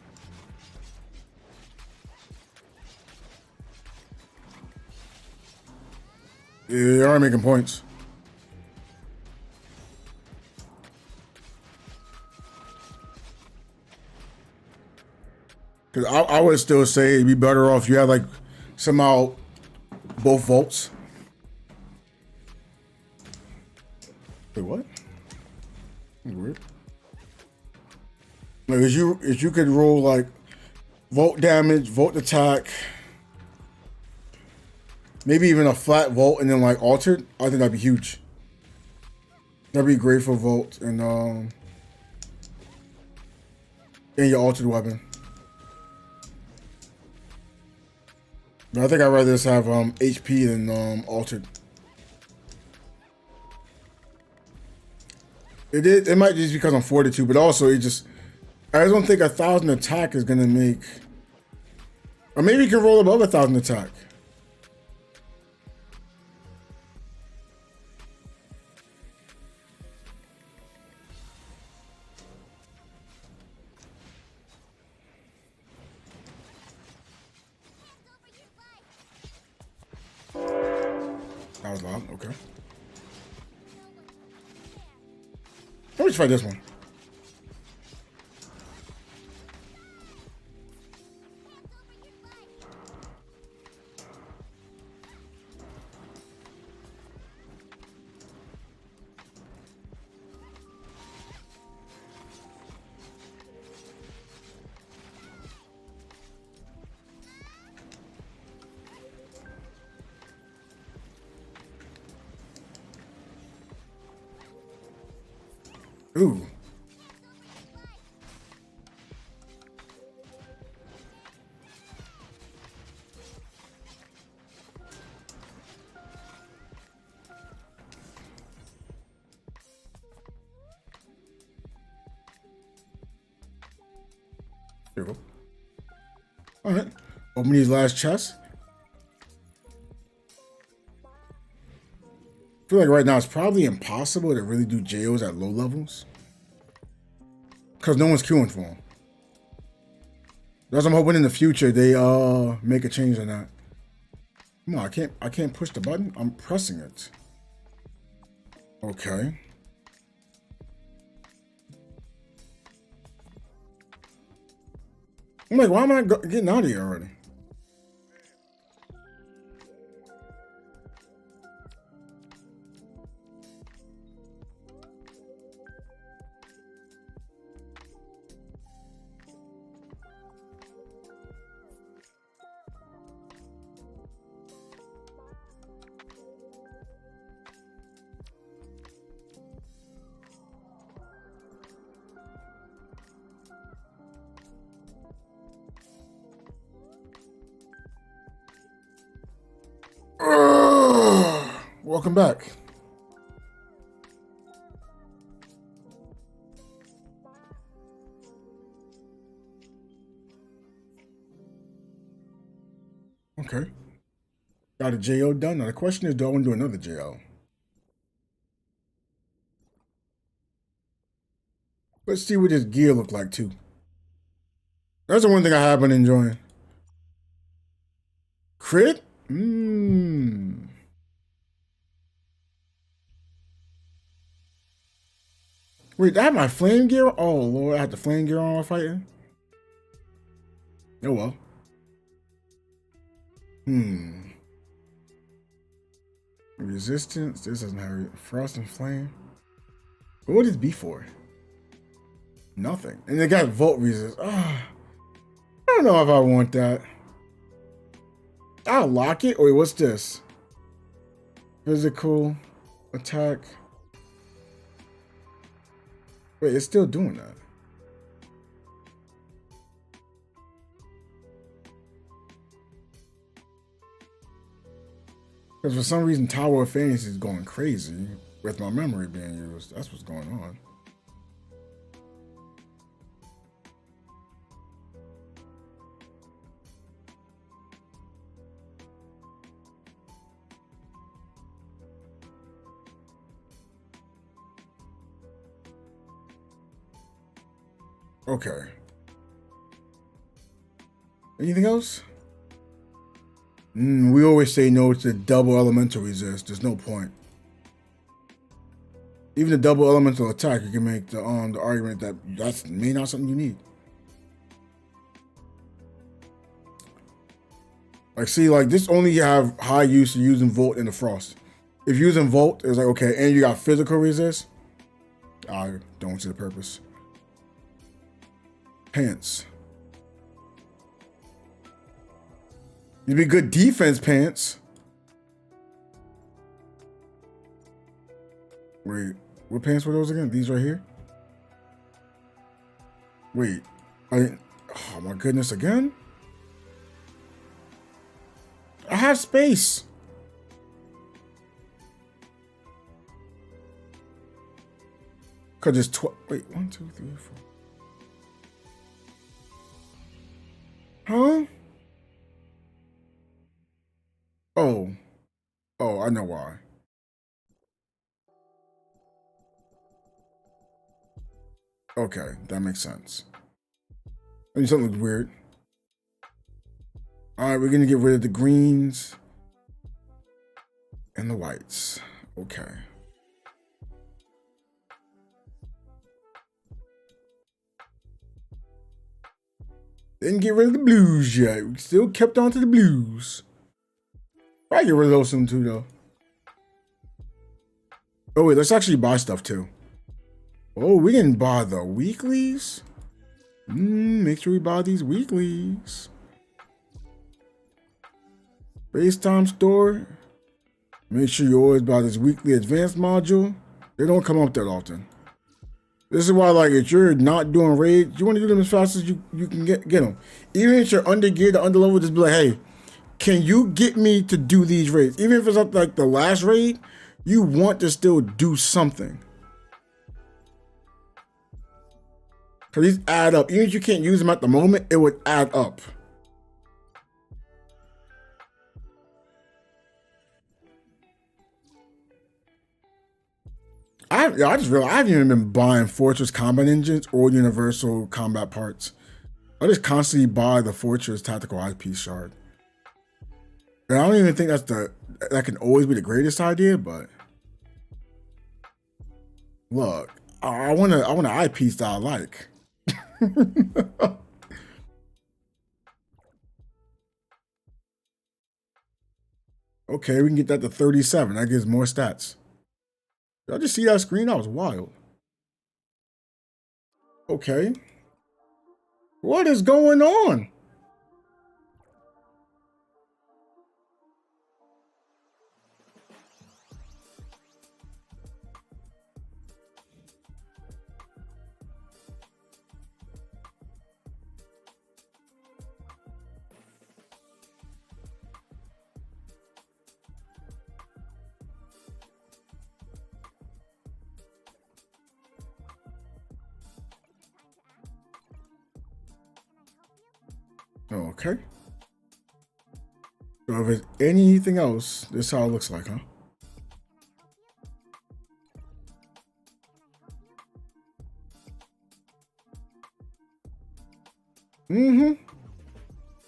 Yeah, you are making points. Because I would still say it'd be better off if you had like somehow both vaults. Wait, what? That's weird. Like if you could roll like Volt damage, volt attack. Maybe even a flat volt and then like altered. I think that'd be huge. That'd be great for volt and your altered weapon. But I think I'd rather just have HP than altered. It might just because I'm 42, but also I just don't think 1,000 attack is gonna make, or maybe you can roll above 1,000 attack. That was loud, okay. Let me try this one. Ooh. There we go. All right. Open these last chests. I feel like right now it's probably impossible to really do JOs at low levels. Because no one's queuing for them. That's what I'm hoping in the future they make a change on that. Come on, I can't push the button. I'm pressing it. Okay. I'm like, why am I getting out of here already? Welcome back. Okay. Got a JO done. Now the question is, do I want to do another JO? Let's see what this gear look like too. That's the one thing I have been enjoying. Crit? Wait, I have my flame gear? Oh Lord, I had the flame gear on while fighting? Oh well. Resistance, this doesn't have frost and flame. What would this be for? Nothing. And they got volt resist. I don't know if I want that. I'll lock it. Wait, what's this? Physical attack. Wait, it's still doing that. Because for some reason, Tower of Fantasy is going crazy with my memory being used. That's what's going on. Okay. Anything else? We always say no to double elemental resist. There's no point. Even the double elemental attack, you can make the argument that that's may not something you need. Like, see, like this only have high use of using Volt and the Frost. If using Volt, it's like, okay, and you got physical resist, I don't see the purpose. Pants. These be good defense pants. Wait, what pants were those again? These right here? Wait, oh my goodness, again? I have space. Cause it's wait, 1, 2, 3, 4. Huh? Oh, I know why. Okay, that makes sense. I mean, something looks weird. All right, we're gonna get rid of the greens and the whites. Okay. Didn't get rid of the blues yet. We still kept on to the blues. I get rid of those soon too, though. Oh wait, let's actually buy stuff too. Oh, we didn't buy the weeklies. Make sure we buy these weeklies. FaceTime store. Make sure you always buy this weekly advanced module. They don't come up that often. This is why, like, if you're not doing raids, you want to do them as fast as you can get them. Even if you're under geared or under level, just be like, hey, can you get me to do these raids? Even if it's not like the last raid, you want to still do something. Because these add up. Even if you can't use them at the moment, it would add up. I just realized I haven't even been buying Fortress combat engines or universal combat parts. I just constantly buy the Fortress tactical eyepiece shard. And I don't even think that can always be the greatest idea, but look, I want an eyepiece that I like. Okay, we can get that to 37. That gives more stats. Did I just see that screen? That was wild. Okay. What is going on? Okay. So if it's anything else, this is how it looks like, huh?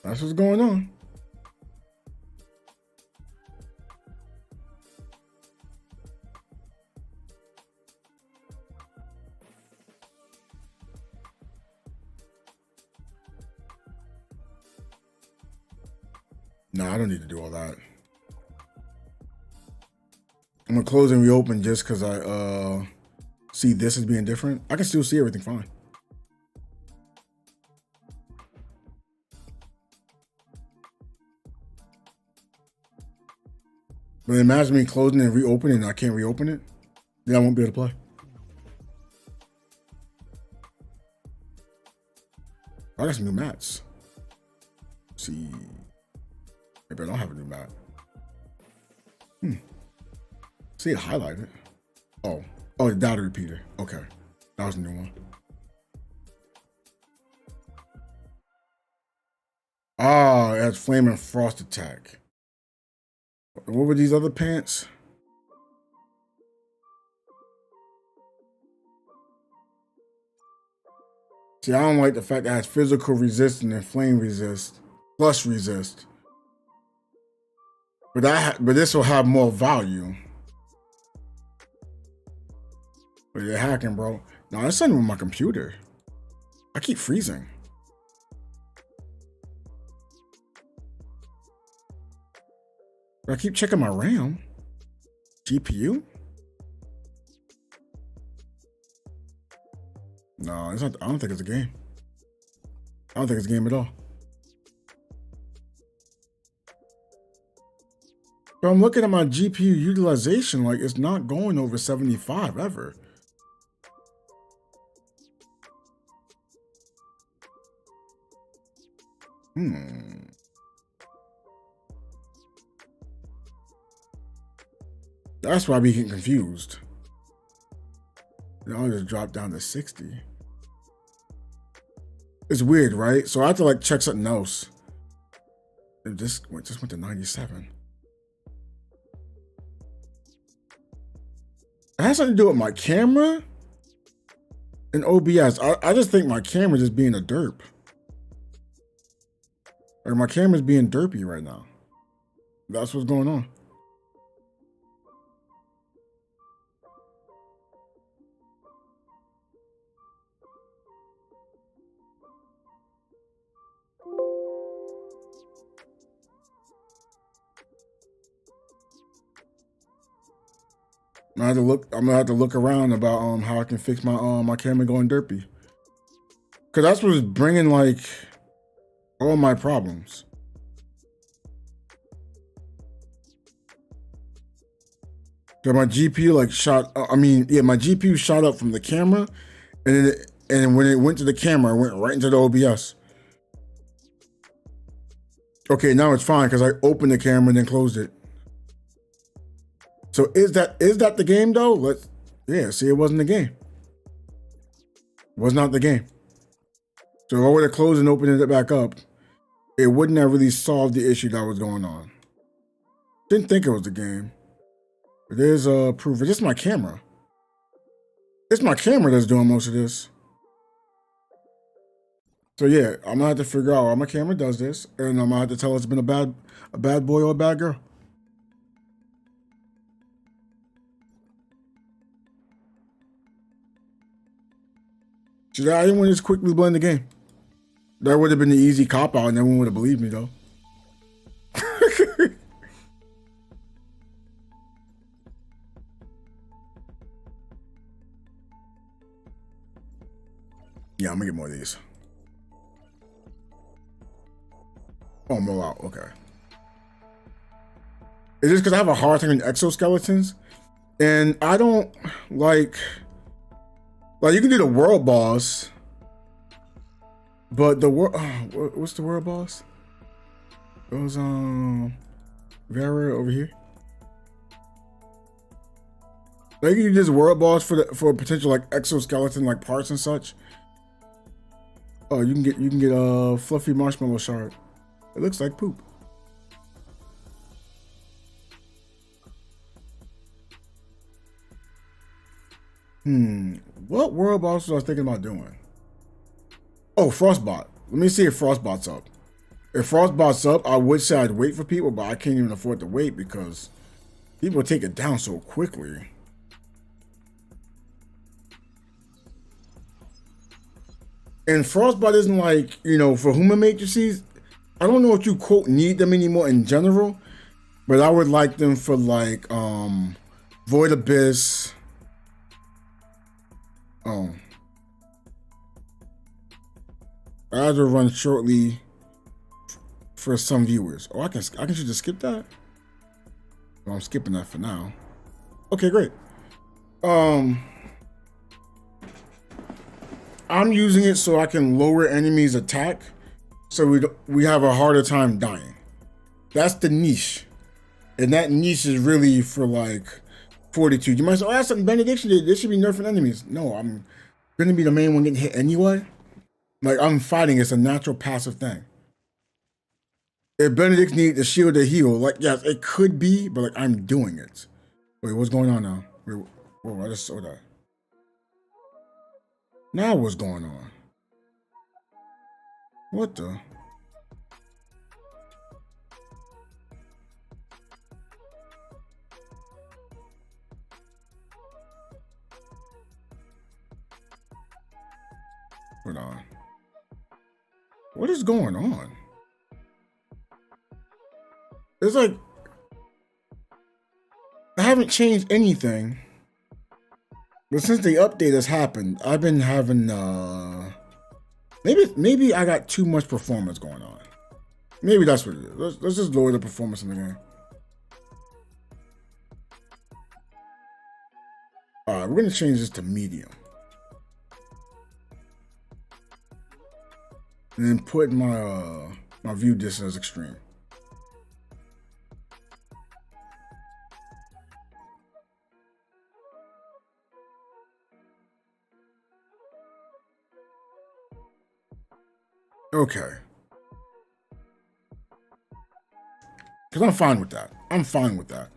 That's what's going on. No, I don't need to do all that. I'm gonna close and reopen just because I see this as being different. I can still see everything fine. But imagine me closing and reopening and I can't reopen it. Then I won't be able to play. I got some new mats. Let's see. Maybe I don't have a new map. See it highlighted. Oh, the data repeater. Okay, that was a new one. Ah, it has flame and frost attack. What were these other pants? See, I don't like the fact that it has physical resistance and flame resist, plus resist. But this will have more value. But you're hacking, bro. No, that's something with my computer. I keep freezing. But I keep checking my RAM. GPU? No, it's not. I don't think it's a game. I don't think it's a game at all. But I'm looking at my GPU utilization, like it's not going over 75 ever. That's why we get confused. Now I'll just drop down to 60. It's weird, right? So I have to like check something else. It just went to 97. It has something to do with my camera and OBS. I just think my camera just being a derp. Or my camera's being derpy right now. That's what's going on. I'm gonna have to look around about how I can fix my my camera going derpy. Cause that's what's bringing like all my problems. Cause my GPU like shot. My GPU shot up from the camera, and then when it went to the camera, it went right into the OBS. Okay, now it's fine because I opened the camera and then closed it. So is that the game though? See, it wasn't the game. It was not the game. So if I would have closed and opened it back up, it wouldn't have really solved the issue that was going on. Didn't think it was the game. But there's proof. It's just my camera. It's my camera that's doing most of this. So yeah, I'm gonna have to figure out why my camera does this, and I'm gonna have to tell it's been a bad boy or a bad girl. I didn't want to just quickly blend the game. That would have been the easy cop out, and everyone would have believed me though. Yeah, I'm gonna get more of these. Oh, more out. Okay. It's just because I have a hard time with exoskeletons, and I don't like you can do the world boss, but the what's the world boss? Those Vera over here. Like you can do this world boss for potential like exoskeleton like parts and such. Oh, you can get a fluffy marshmallow shard. It looks like poop. What world boss was I thinking about doing? Oh, Frostbot. Let me see if Frostbot's up. If Frostbot's up, I would say I'd wait for people, but I can't even afford to wait because people take it down so quickly. And Frostbot isn't like, for human matrices, I don't know if you quote need them anymore in general, but I would like them for like Void Abyss. Ads will run shortly for some viewers. Oh, I can just skip that? Well, I'm skipping that for now. Okay, great. I'm using it so I can lower enemies' attack, so we have a harder time dying. That's the niche, and that niche is really for like fortitude. You might say, "Oh, that's something Benediction did. They should be nerfing enemies." No, I'm gonna be the main one getting hit anyway. Like I'm fighting, it's a natural passive thing. If Benedict needed the shield to heal, like yes, it could be, but like I'm doing it. Wait, what's going on now? Wait, whoa, I just saw that. Now what's going on? What the? Hold on. What is going on? It's like I haven't changed anything. But since the update has happened, I've been having maybe I got too much performance going on. Maybe that's what it is. Let's just lower the performance in the game. we're gonna change this to medium. And then put my my view distance as extreme. Okay. Because I'm fine with that. I'm fine with that.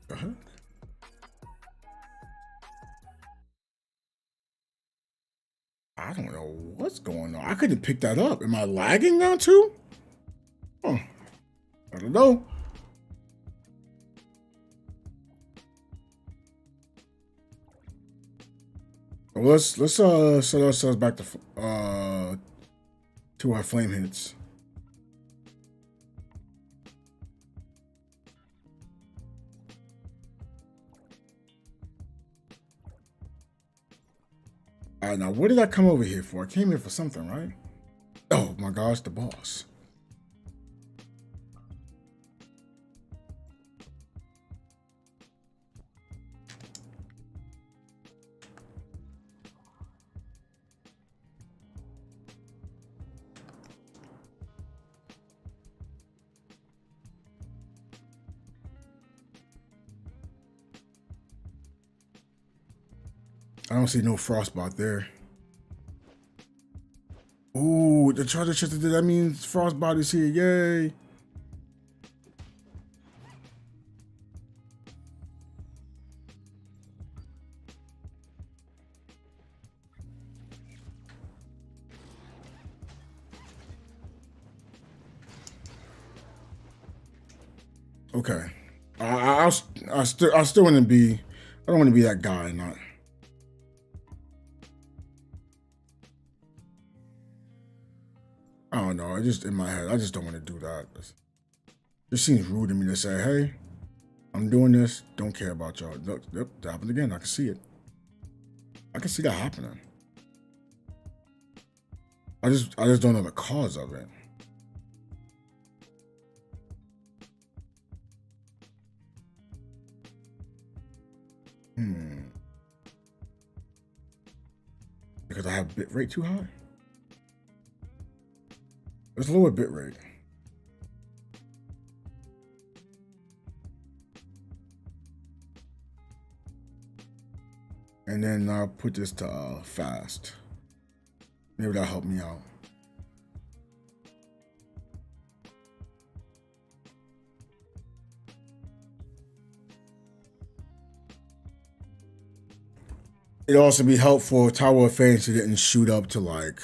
The heck? I don't know what's going on. I couldn't pick that up. Am I lagging now too? Oh, I don't know. Well, let's set ourselves back to our flame hits. All right, now what did I come over here for? I came here for something, right? Oh my gosh, the boss. I don't see no frostbite there. Ooh, the treasure chest, that means frostbite is here. Yay. Okay. I still want to be, I don't want to be that guy, not. I don't know. I just, in my head, I just don't want to do that. It seems rude to me to say, hey, I'm doing this. Don't care about y'all. Look, yep, that happened again. I can see it. I can see that happening. I just don't know the cause of it. Because I have bit rate too high? Let's lower bit rate. And then I'll put this to fast. Maybe that'll help me out. It'd also be helpful if Tower of Fantasy didn't shoot up to like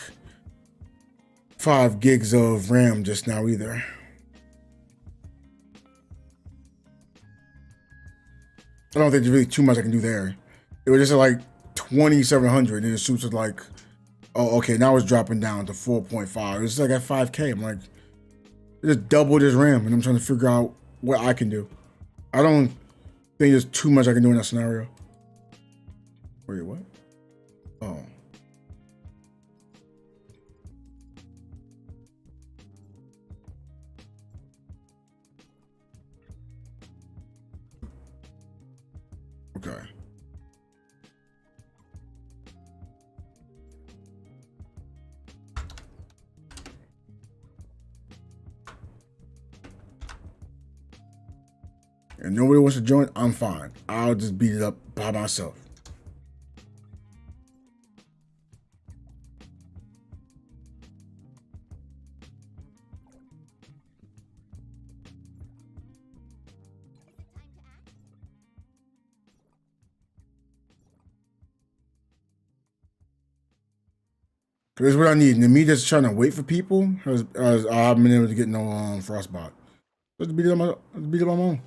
5 gigs of RAM just now either. I don't think there's really too much I can do there. It was just at like 2,700 and it shoots at like, oh, okay, now it's dropping down to 4.5. It's like at 5K. I'm like, just double this RAM and I'm trying to figure out what I can do. I don't think there's too much I can do in that scenario. Wait, what? Oh. Okay. And nobody wants to join, I'm fine. I'll just beat it up by myself. This is what I need. And me just trying to wait for people, as I haven't been able to get no frostbite. Let's beat it on my own.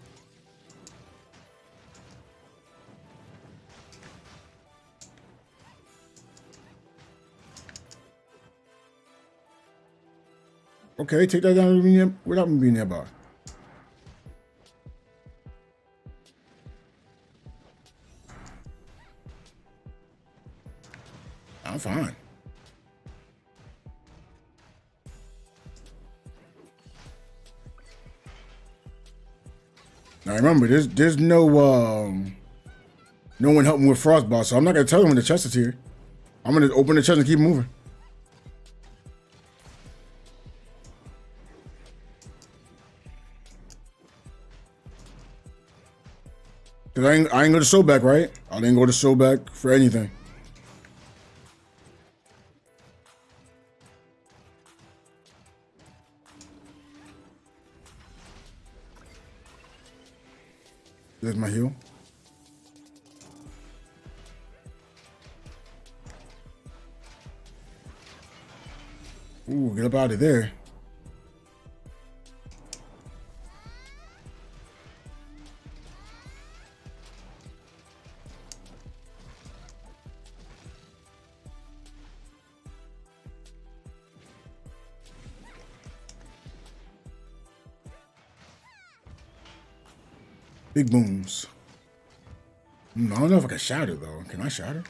Okay, take that down without me being nearby. I'm fine. Now remember, there's no one helping with frostbite, so I'm not gonna tell him when the chest is here. I'm gonna open the chest and keep moving. Cause I ain't go to Sobek, right? I didn't go to Sobek for anything. There's my heal. Ooh, get up out of there. Big booms. I don't know if I can shatter though. Can I shatter?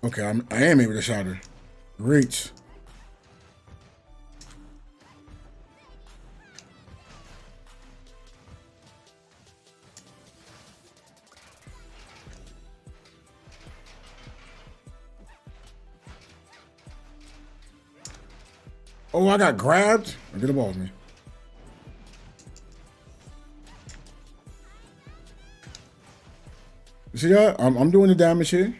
Okay, I am able to shatter. Great. Oh, I got grabbed. Get the ball with me. You see that? I'm doing the damage here.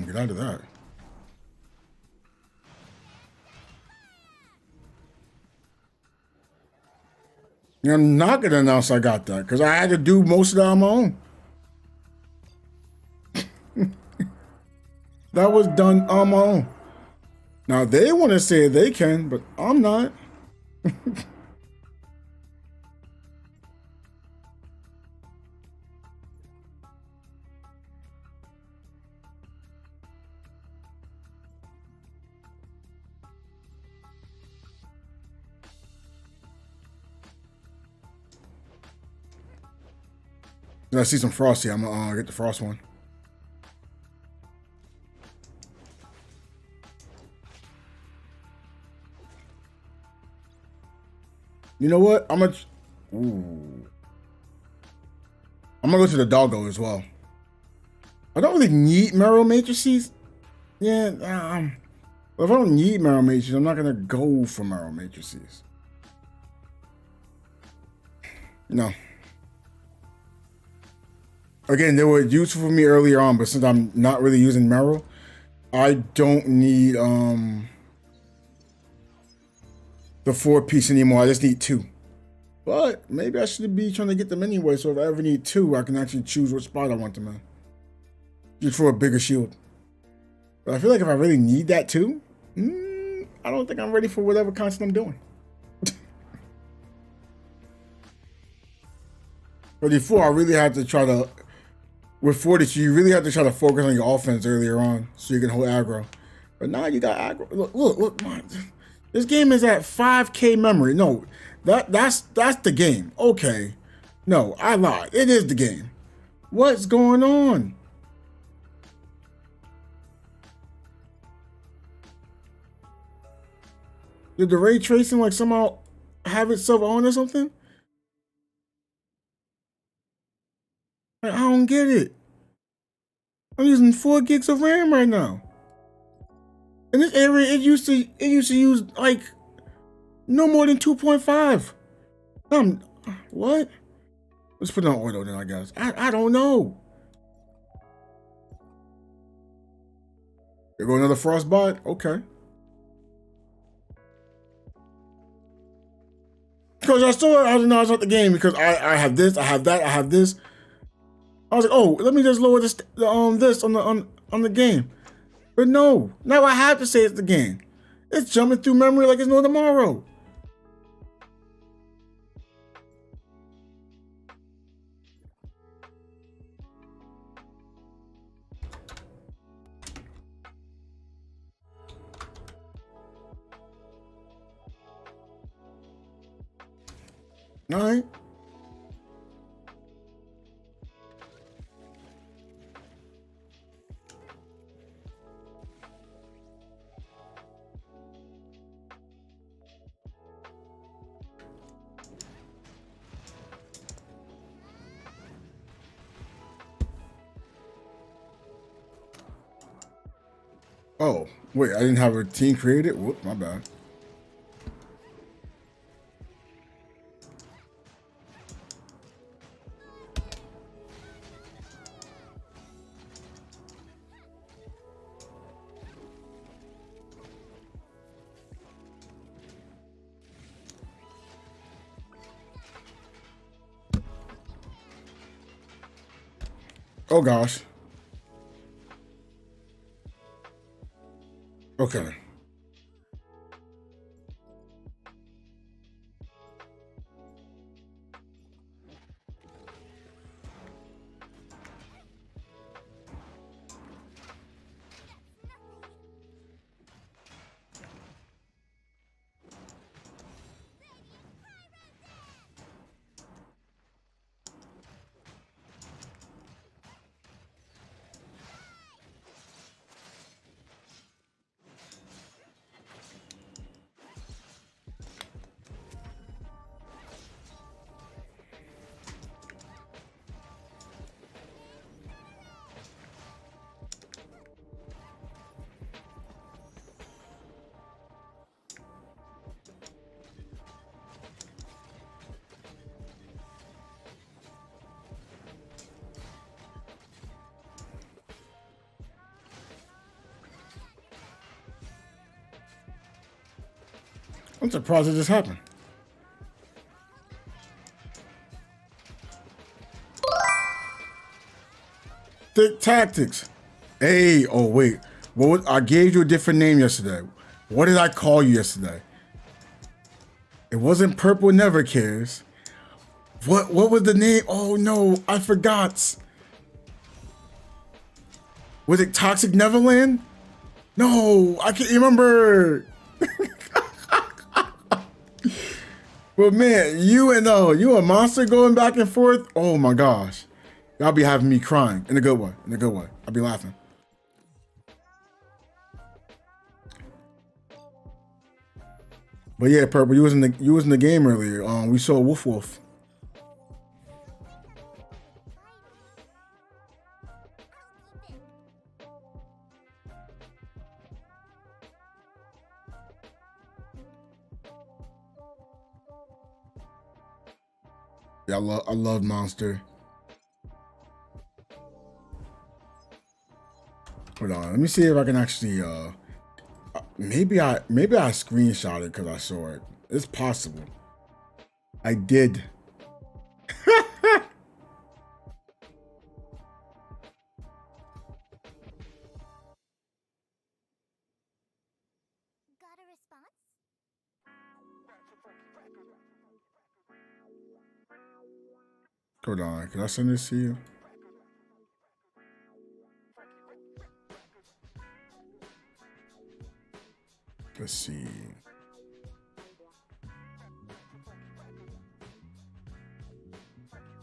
Get out of that. Yeah, I'm not gonna announce I got that because I had to do most of that on my own. That was done on my own. Now they want to say they can, but I'm not. I see some frost here. I'm gonna get the frost one. You know what? I'm gonna go to the doggo as well. I don't really need marrow matrices. Yeah, but if I don't need marrow matrices, I'm not gonna go for marrow matrices. No. Again, they were useful for me earlier on, but since I'm not really using marrow, I don't need the 4-piece anymore. I just need 2. But maybe I should be trying to get them anyway, so if I ever need 2, I can actually choose what spot I want them in. Just for a bigger shield. But I feel like if I really need that too, I don't think I'm ready for whatever content I'm doing. But before, I really had to try to, with Fortitude, you really have to try to focus on your offense earlier on so you can hold aggro. But now you got aggro. Look, man. This game is at 5K memory. No, that's the game. Okay. No, I lied. It is the game. What's going on? Did the ray tracing like somehow have itself on or something? I don't get it. I'm using 4 gigs of RAM right now. In this area, it used to use like no more than 2.5. What? Let's put it on auto then, I guess. I don't know. There go another frostbite? Okay. Because I saw it, I was not the game because I have this, I have that, I have this. I was like, oh, let me just lower this on the game. But no, now I have to say it's the game. It's jumping through memory like it's no tomorrow. All right. Oh, wait, I didn't have a team created? Whoop, my bad. Oh, gosh. Okay. I'm surprised it just happened. Thick Tactics. Hey, oh wait. What was, I gave you a different name yesterday. What did I call you yesterday? It wasn't Purple Never Cares. What was the name? Oh no, I forgot. Was it Toxic Neverland? No, I can't remember. But man, you and Monster going back and forth. Oh my gosh. Y'all be having me crying in a good way. In a good way. I'll be laughing. But yeah, Purple, you was in the game earlier. We saw Woof Woof. Yeah, I love Monster. Hold on, let me see if I can actually maybe I screenshot it because I saw it. It's possible. I did. Hold on, can I send this to you? Let's see.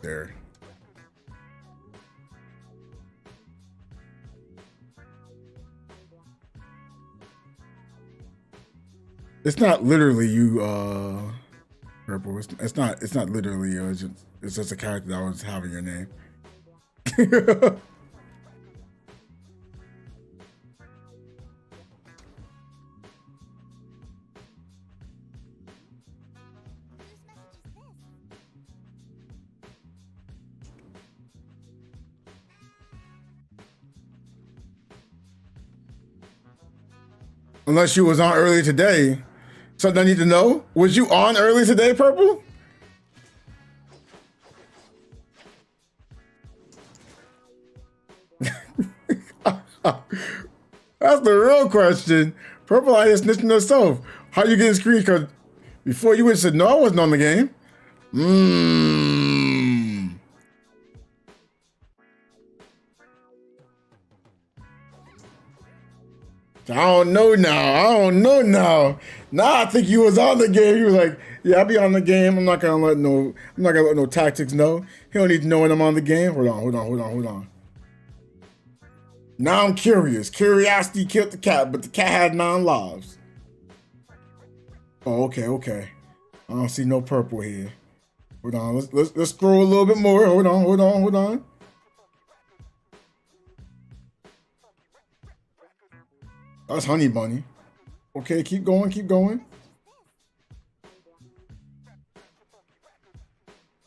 There. It's not literally you, Purple. It's not literally it's just a character that was having your name. Unless you was on early today. Something I need to know? Was you on early today, Purple? That's the real question. Purple I just snitching herself. How you getting screen? Because before you would said no, I wasn't on the game. I don't know now. Now I think you was on the game. You was like, Yeah, I'll be on the game. I'm not gonna let no tactics know. He don't need to know when I'm on the game. Hold on. Now I'm curious. Curiosity killed the cat, but the cat had 9 lives. Oh, okay. I don't see no purple here. Hold on, let's scroll a little bit more. Hold on. That's Honey Bunny. Okay, keep going.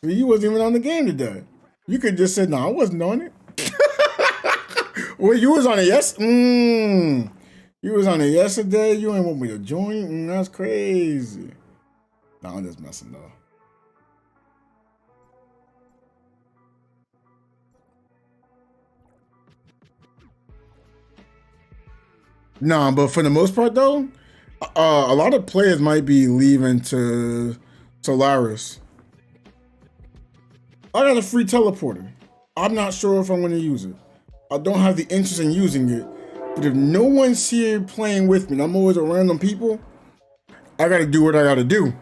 You wasn't even on the game today. You could just say, "No, I wasn't on it." Well, you was on it, yes? You was on it yesterday. You ain't want me to join? That's crazy. No, I'm just messing though. Nah, but for the most part though, a lot of players might be leaving to Solaris. I got a free teleporter. I'm not sure if I'm going to use it. I don't have the interest in using it. But if no one's here playing with me, and I'm always with random people, I got to do what I got to do.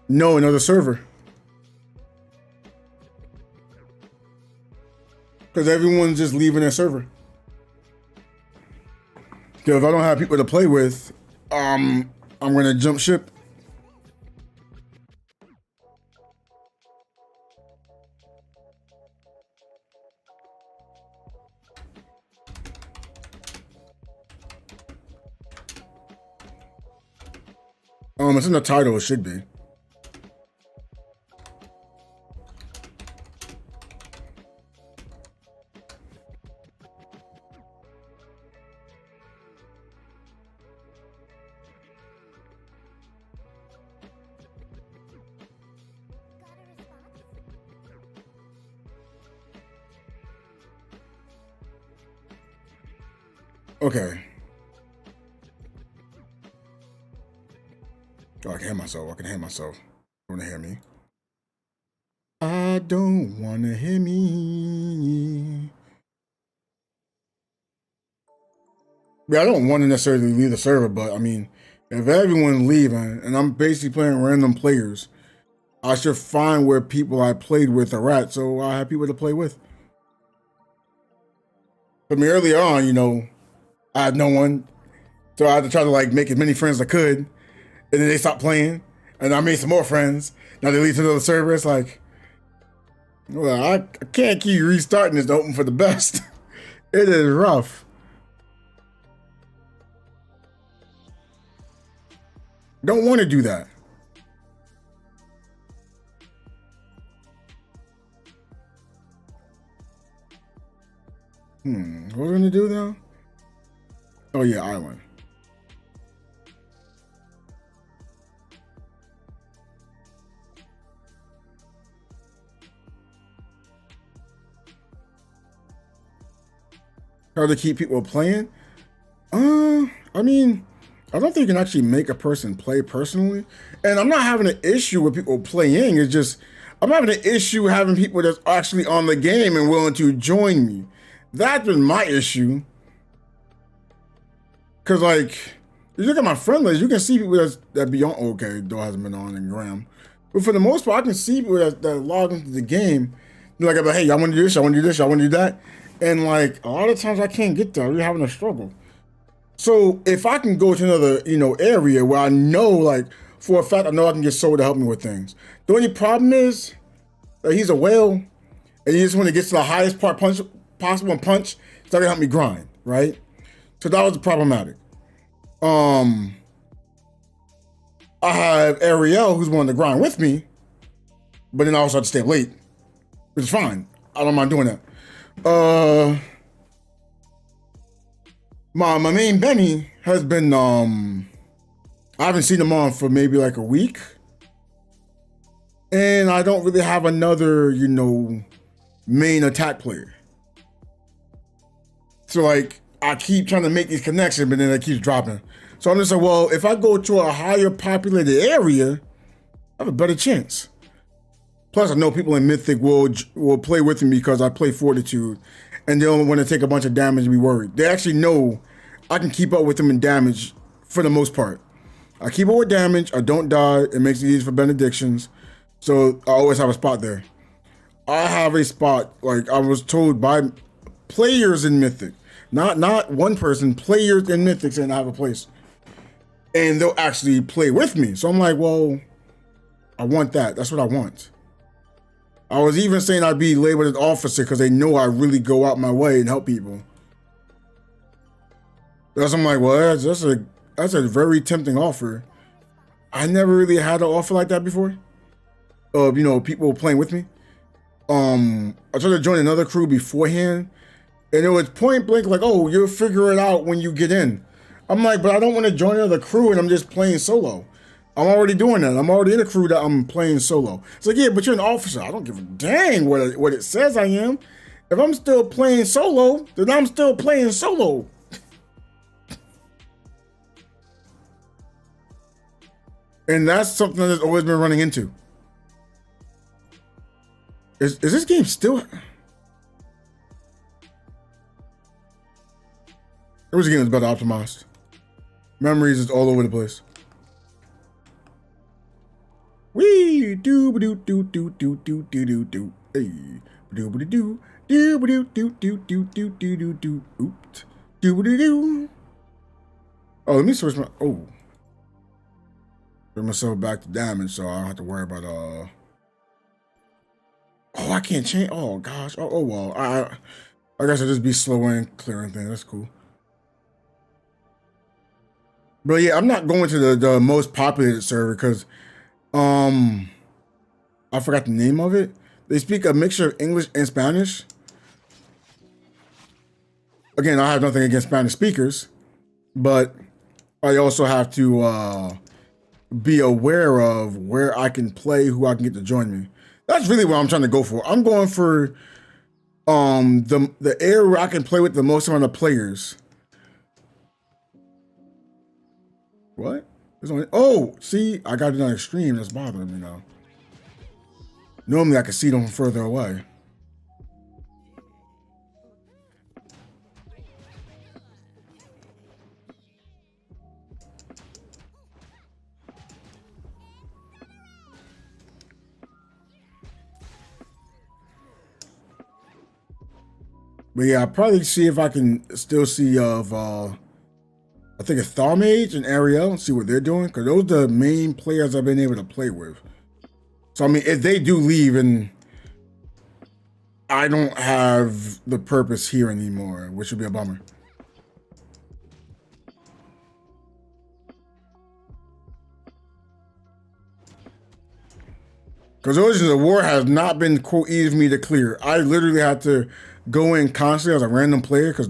No, another server. Because everyone's just leaving their server. Because if I don't have people to play with, I'm going to jump ship. It's in the title, it should be. Okay. Oh, I can hear myself. You want to hear me? I don't want to hear me. Yeah, I don't want to necessarily leave the server, but I mean, if everyone's leaving and I'm basically playing random players, I should find where people I played with are at, so I have people to play with. But me earlier on, I had no one, so I had to try to like make as many friends as I could, and then they stopped playing, and I made some more friends. Now they leave to another server. It's like, well, I can't keep restarting this to open for the best. It is rough. Don't want to do that. What are we gonna do now? Oh yeah, island. How to keep people playing? I mean, I don't think you can actually make a person play personally. And I'm not having an issue with people playing. It's just, I'm having an issue having people that's actually on the game and willing to join me. That's been my issue. Cause like, if you look at my friend list, you can see people that be on, okay, Door hasn't been on in Graham. But for the most part, I can see people that log into the game. Like, I'm like, hey, y'all wanna do this, y'all wanna do this, y'all wanna do that. And like, a lot of times I can't get there. We're having a struggle. So if I can go to another, area where I know, like, for a fact, I know I can get Soul to help me with things. The only problem is that he's a whale, and he just want to get to the highest part possible and punch, so that can help me grind, right? So that was problematic. I have Ariel, who's wanting to grind with me, but then I also have to stay late, which is fine. I don't mind doing that. My main Benny has been, I haven't seen him on for maybe like a week. And I don't really have another, main attack player. So like, I keep trying to make these connections, but then it keeps dropping. So I'm just like, well, if I go to a higher populated area, I have a better chance. Plus, I know people in Mythic will play with me because I play Fortitude, and they don't want to take a bunch of damage and be worried. They actually know I can keep up with them in damage for the most part. I keep up with damage, I don't die, it makes it easy for benedictions, so I always have a spot there. I have a spot, like I was told by players in Mythic, not one person, players in Mythic saying I have a place. And they'll actually play with me. So I'm like, well, I want that. That's what I want. I was even saying I'd be labeled as officer because they know I really go out my way and help people. That's I'm like, well, that's a very tempting offer. I never really had an offer like that before. Of, you know, people playing with me. I tried to join another crew beforehand, and it was point blank like, oh, you'll figure it out when you get in. I'm like, but I don't want to join another crew and I'm just playing solo. I'm already doing that. I'm already in a crew that I'm playing solo. It's like, yeah, but you're an officer. I don't give a dang what it says I am. If I'm still playing solo, then I'm still playing solo. And that's something that's always been running into. Is this game still? It was a game that's better optimized. Memories is all over the place. Wee do do do do do do do do do. Hey, do do do do do do do do do do do. Oops. Do do do. Oh, let me switch my. Oh. Bring myself back to damage, so I don't have to worry about Oh, I can't change. Oh gosh. Oh well. I guess I'll just be slow and clearing things. That's cool. But yeah, I'm not going to the most populated server because I forgot the name of it. They speak a mixture of English and Spanish. Again, I have nothing against Spanish speakers, but I also have to be aware of where I can play, who I can get to join me. That's really what I'm trying to go for. I'm going for the area where I can play with the most amount of players. What? Oh, see, I got it on extreme. That's bothering me now. Normally, I can see them from further away. But yeah, I'll probably see if I can still see of I think it's Towermade and Ariel and see what they're doing, because those are the main players I've been able to play with. So I mean, if they do leave and I don't have the purpose here anymore, which would be a bummer. Because Origins of War has not been quote easy for me to clear. I literally had to go in constantly as a random player because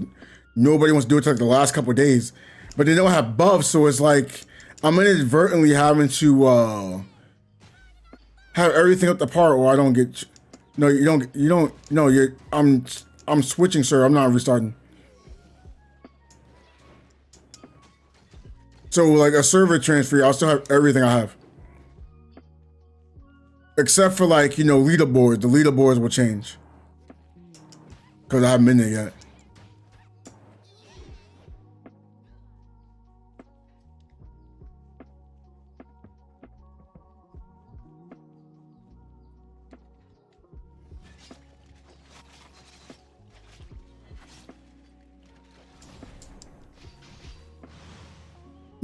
nobody wants to do it till like the last couple of days. But they don't have buffs, so it's like I'm inadvertently having to have everything up to par, or I don't get. No, you don't. No, you're. I'm switching, sir. I'm not restarting. So like a server transfer, I'll still have everything I have, except for like leaderboards. The leaderboards will change because I haven't been there yet.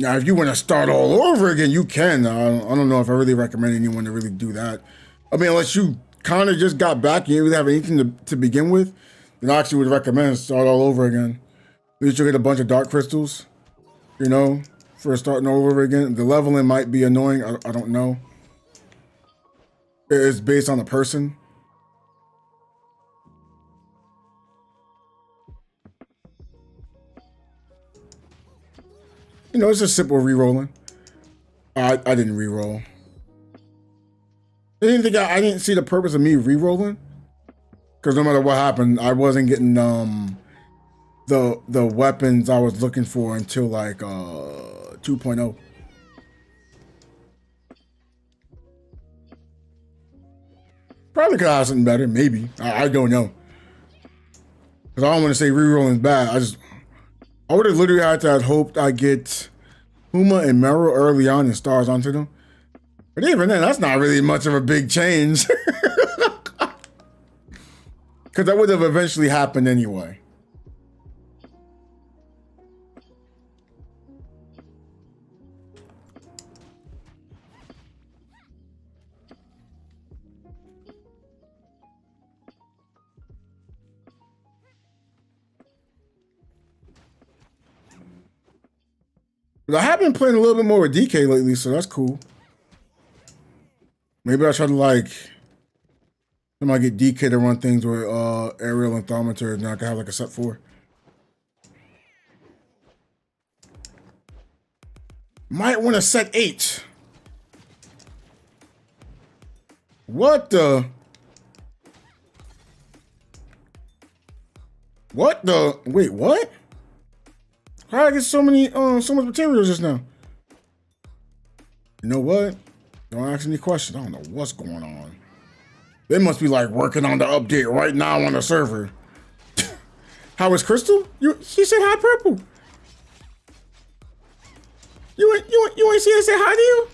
Now, if you want to start all over again, you can. I don't know if I really recommend anyone to really do that. I mean, unless you kind of just got back, you didn't really have anything to begin with, then I actually would recommend start all over again. At least you'll get a bunch of dark crystals, for starting all over again. The leveling might be annoying. I don't know. It's based on the person. It's just simple re-rolling. I didn't re-roll. I didn't see the purpose of me re-rolling. Because no matter what happened, I wasn't getting the weapons I was looking for until like 2.0. Probably could have something better, maybe. I don't know. Because I don't want to say rerolling is bad. I would have literally had to have hoped I get Huma and Meryl early on and stars onto them. But even then, that's not really much of a big change. Because that would have eventually happened anyway. But I have been playing a little bit more with DK lately, so that's cool. Maybe I'll try to like, I might get DK to run things with aerial and thermometer, and I can have like a set 4. Might want a set 8. What the? What the? Wait, what? How did I get so much materials just now? You know what? Don't ask any questions. I don't know what's going on. They must be like working on the update right now on the server. How is Crystal? She said hi, Purple. You ain't see her say hi to you?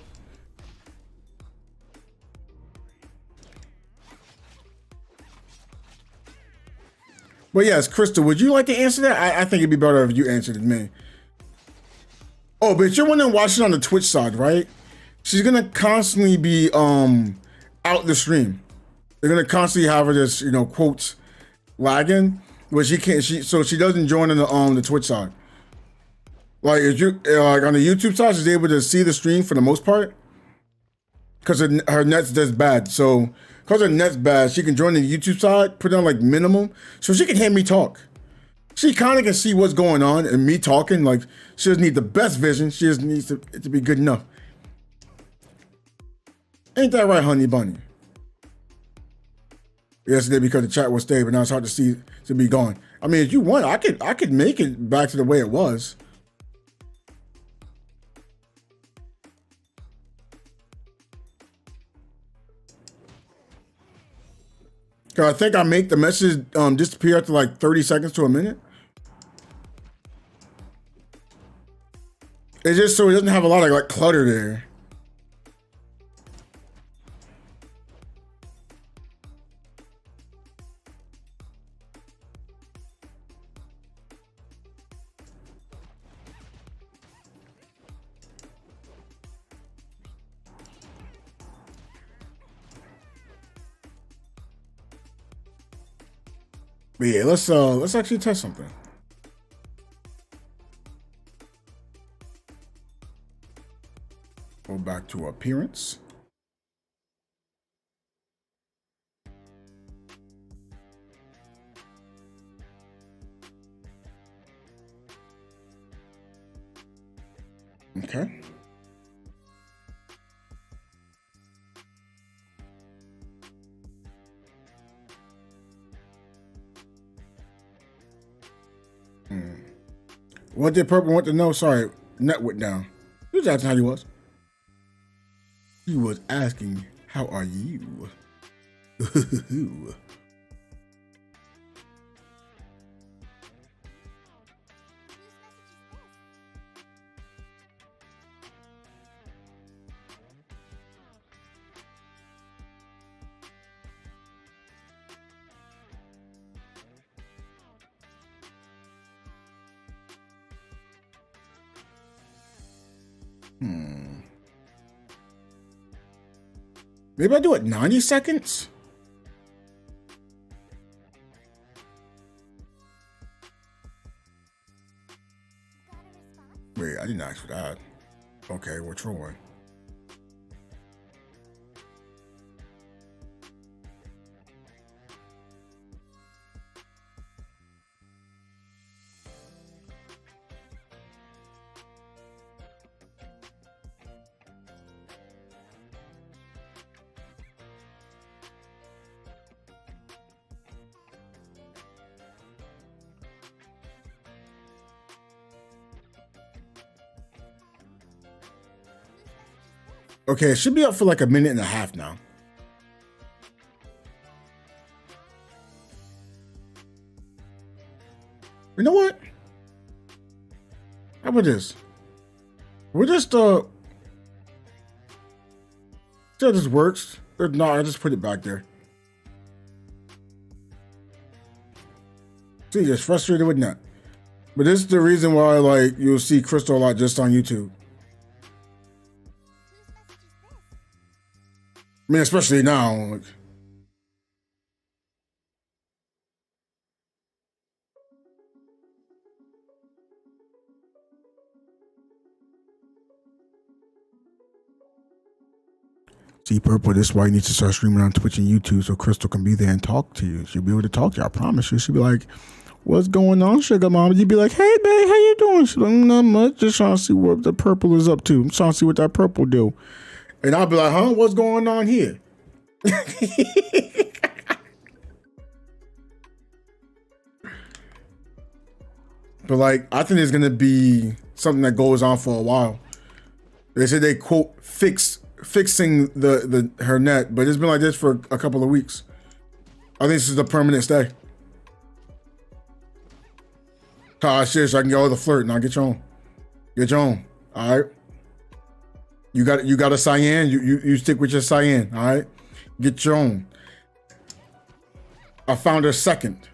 But yes, Crystal, would you like to answer that? I think it'd be better if you answered it than me. Oh, but you're one watching on the Twitch side, right? She's gonna constantly be out the stream. They're gonna constantly have her just, quotes lagging, but she can't. So she doesn't join on the Twitch side. Like if you like on the YouTube side, she's able to see the stream for the most part because her net's just bad. So because her net's bad, she can join the YouTube side, put on like minimum, so she can hear me talk. She kind of can see what's going on and me talking. Like she doesn't need the best vision. She just needs it to be good enough. Ain't that right, honey bunny? Yesterday because the chat was stable, but now it's hard to be gone. I mean, if you want, I could make it back to the way it was. Cause I think I make the message disappear after like 30 seconds to a minute. It's just so it doesn't have a lot of like clutter there. But yeah, let's actually test something. Go back to appearance. Okay. What did Purple want to know? Sorry, net went down. He was asking how he was. He was asking, how are you? Maybe I do it 90 seconds? Wait, I didn't ask for that. Okay, we're trolling. Okay, it should be up for like a minute and a half now. You know what? How about this? We're just see how this works. No, I just put it back there. See, just frustrated with that. But this is the reason why, like, you'll see Crystal a lot just on YouTube. I mean, especially now. Like, see, Purple, this is why you need to start streaming on Twitch and YouTube so Crystal can be there and talk to you. She'll be able to talk to you, I promise you. She'll be like, what's going on, sugar mama? You'd be like, hey, babe, how you doing? She's like, not much. Just trying to see what the Purple is up to. I'm trying to see what that Purple do. And I'll be like, huh? What's going on here? But, like, I think it's going to be something that goes on for a while. They said they, quote, fixing her net, but it's been like this for a couple of weeks. I think this is a permanent stay. Ah, shit, so I can get all the flirt. Now get your own. Get your own. All right. You got a cyan. You stick with your cyan. All right. Get your own. I found her second.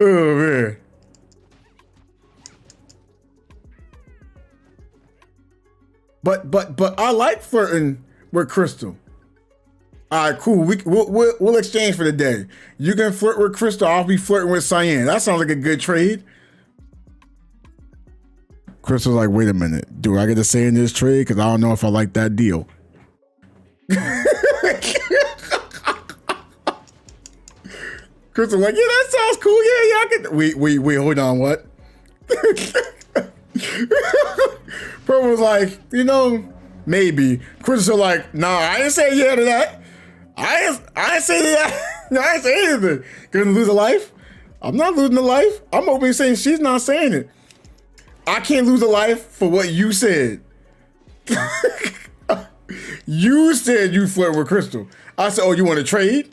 Oh man. But I like flirting with Crystal. All right, cool. We'll exchange for the day. You can flirt with Crystal. I'll be flirting with Cyan. That sounds like a good trade. Crystal's like, wait a minute. Do I get to say in this trade? Because I don't know if I like that deal. Crystal's like, yeah, that sounds cool. Yeah, I can. Wait, hold on. What? Purple was like, you know, maybe. Crystal like, nah, I didn't say yeah to that. I didn't say that. No, I didn't say anything. Gonna lose a life? I'm not losing a life. I'm openly saying she's not saying it. I can't lose a life for what you said. You said you flirt with Crystal. I said, oh, you want to trade?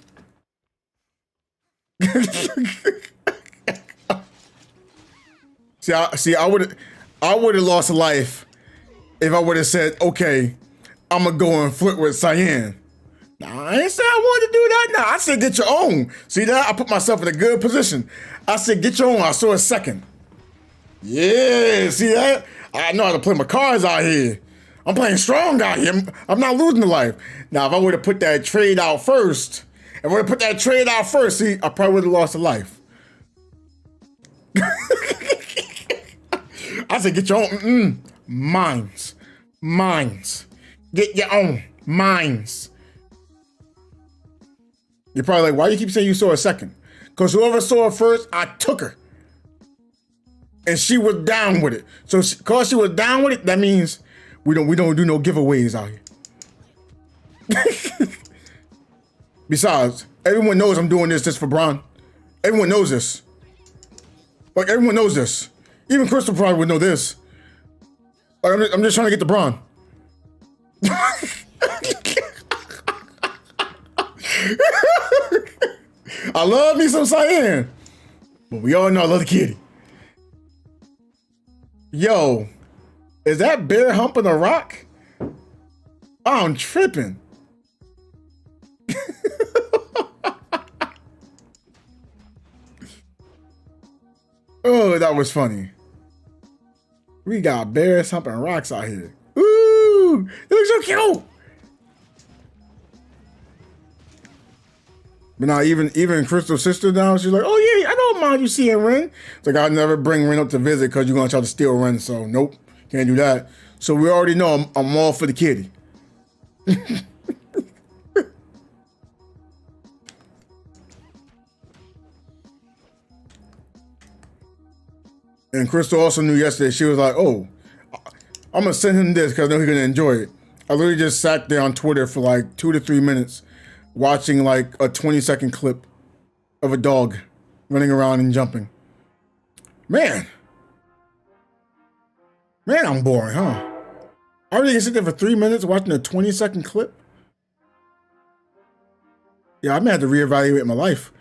I would have lost a life if I would have said, okay, I'm gonna go and flirt with Cyan. Nah, I ain't say I wanted to do that. Nah, I said get your own. See that? I put myself in a good position. I said get your own. I saw a second. Yeah, see that? I know how to play my cards out here. I'm playing strong out here. I'm not losing the life. Now, if I would have put that trade out first, see, I probably would have lost a life. I said, get your own. Mines. Get your own. Mines. You're probably like, why do you keep saying you saw a second? Because whoever saw it first, I took her. And she was down with it. So because she was down with it, that means we don't do no giveaways out here. Besides, everyone knows I'm doing this for Bron. Everyone knows this. Like, everyone knows this. Even Crystal probably would know this. Like, I'm just trying to get the Bron. I love me some Cyan. But we all know I love the kitty. Yo, is that bear humping a rock? I'm tripping. Oh, that was funny. We got bears humping rocks out here. Ooh, it looks so cute. But now even Crystal's sister now, she's like, oh yeah, I don't mind you seeing Ren. It's like, I'll never bring Ren up to visit because you're gonna try to steal Ren. So nope, can't do that. So we already know I'm all for the kitty. And Crystal also knew yesterday, she was like, oh, I'm gonna send him this because I know he's gonna enjoy it. I literally just sat there on Twitter for like 2 to 3 minutes watching like a 20-second clip of a dog running around and jumping. Man, I'm boring, huh? I really can sit there for 3 minutes watching a 20-second clip? Yeah, I may have to reevaluate my life.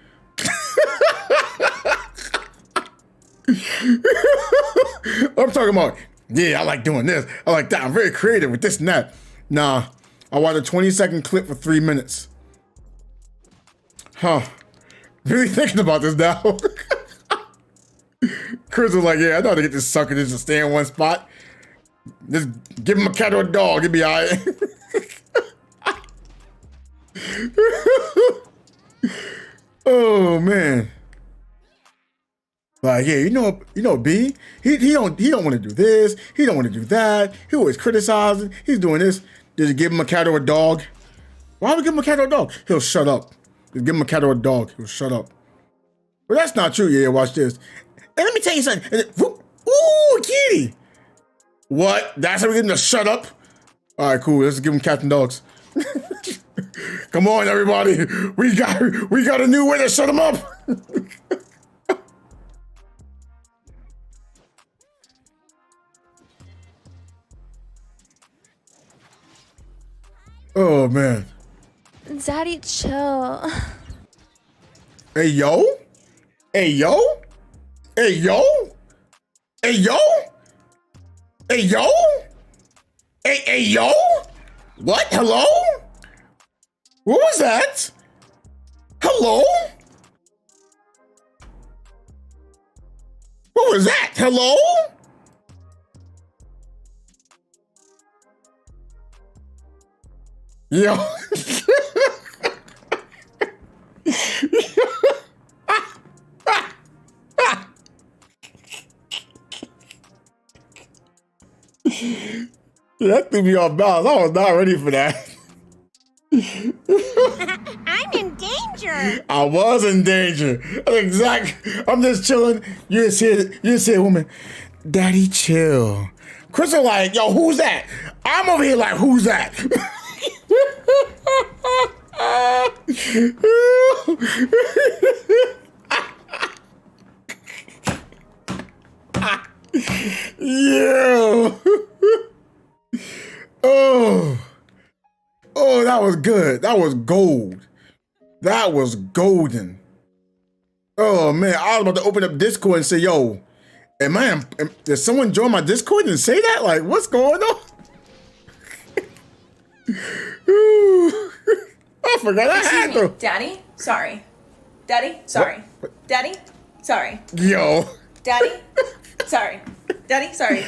I'm talking about, yeah, I like doing this. I like that. I'm very creative with this and that. Nah, I watched a 20-second clip for 3 minutes. Huh. Really thinking about this now. Chris was like, yeah, I know how to get this sucker just to stay in one spot. Just give him a cat or a dog, it'll be all right. Oh man. Like, yeah, you know, B, he don't want to do this, he don't want to do that, he always criticizing, he's doing this. Did you give him a cat or a dog? Why would we give him a cat or a dog? He'll shut up. Just give him a cat or a dog, he'll shut up. But that's not true. Yeah, watch this. And let me tell you something. And ooh, kitty. What? That's how we get him to shut up? All right, cool. Let's give him cats and dogs. Come on, everybody. We got a new way to shut him up. Oh man. Daddy, chill. Hey yo. Hey yo. Hey yo. Hey yo. Hey yo. Hey yo. What? Hello? What was that? Hello? What was that? Hello? Yo. That threw me off balance. I was not ready for that. I'm in danger. I was in danger. That's exactly. I'm just chilling. You just hear a woman, Daddy, chill. Chris is like, yo, who's that? I'm over here like, who's that? Yeah. Oh, that was good. That was gold. That was golden. Oh man, I was about to open up Discord and say, yo, did someone join my Discord and say that? Like, what's going on? I forgot I had to. Daddy, sorry. Daddy, sorry. What? Daddy, sorry. Yo. Daddy, sorry. Daddy, sorry.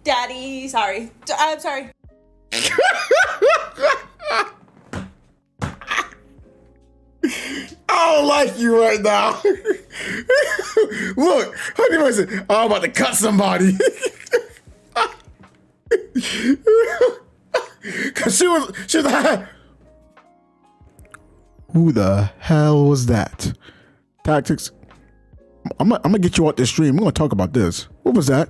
Daddy, sorry. I'm sorry. I don't like you right now. Look, honey said, I'm about to cut somebody. Cause she was like, who the hell was that? Tactics. I'm gonna get you out this stream. We're gonna talk about this. What was that?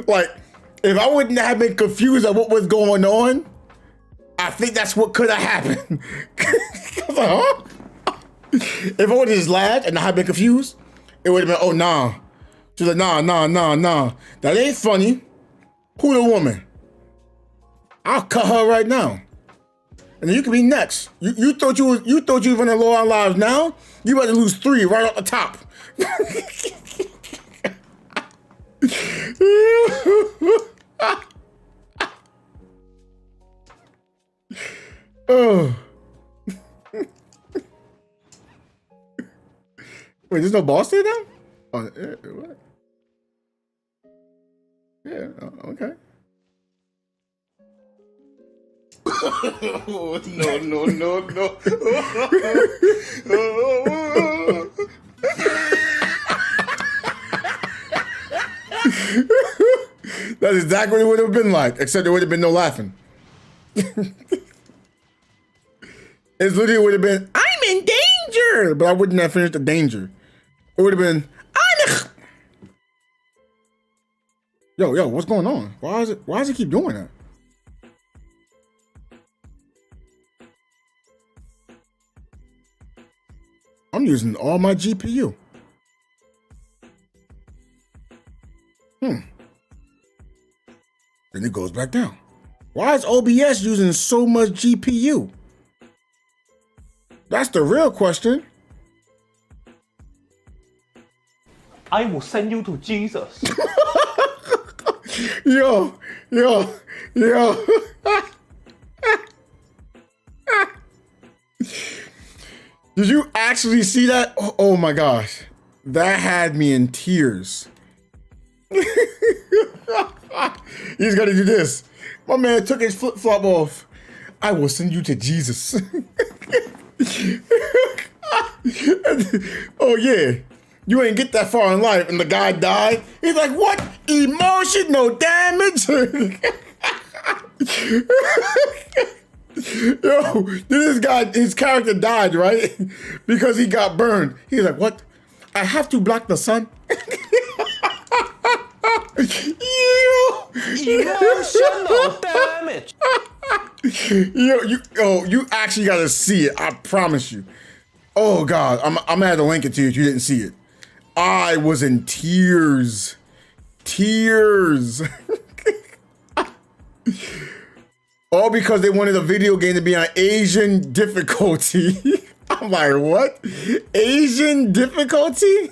Like, if I wouldn't have been confused at what was going on, I think that's what could have happened. I was like, huh? If I would have just laughed and not have been confused, it would have been, oh, nah. She's like, nah. That ain't funny. Who the woman? I'll cut her right now. And then you can be next. You thought you were running low on lives now? You about to lose 3 right off the top. Oh. Wait, there's no boss there now? Oh, what? Yeah, okay. Oh, no. That's exactly what it would have been like, except there would have been no laughing. It literally would have been, I'm in danger, but I wouldn't have finished the danger. It would have been, Yo, what's going on? Why does it keep doing that? using all my GPU. Then it goes back down. Why is OBS using so much GPU? That's the real question. I will send you to Jesus. Yo. Did you actually see that? Oh my gosh. That had me in tears. He's got to do this. My man took his flip-flop off. I will send you to Jesus. Oh yeah. You ain't get that far in life and the guy died. He's like, what? Emotional damage? Yo, this guy, his character died, right? Because he got burned. He's like, what? I have to block the sun? Emotional damage. You actually gotta see it. I promise you. Oh God, I'm gonna have to link it to you if you didn't see it. I was in tears. All because they wanted a video game to be on Asian difficulty. I'm like, what? Asian difficulty?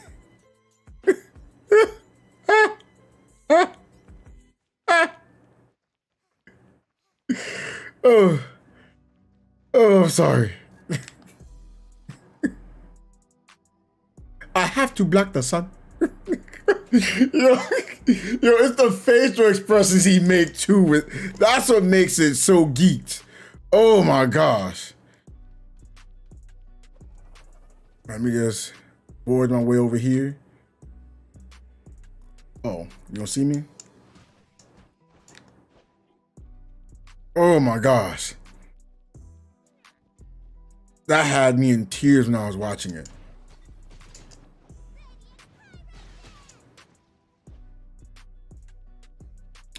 Oh, sorry. I have to block the sun. Yo, it's the facial expressions he make too. That's what makes it so geeked. Oh my gosh. Let me just board my way over here. Oh, you don't see me? Oh my gosh. That had me in tears when I was watching it.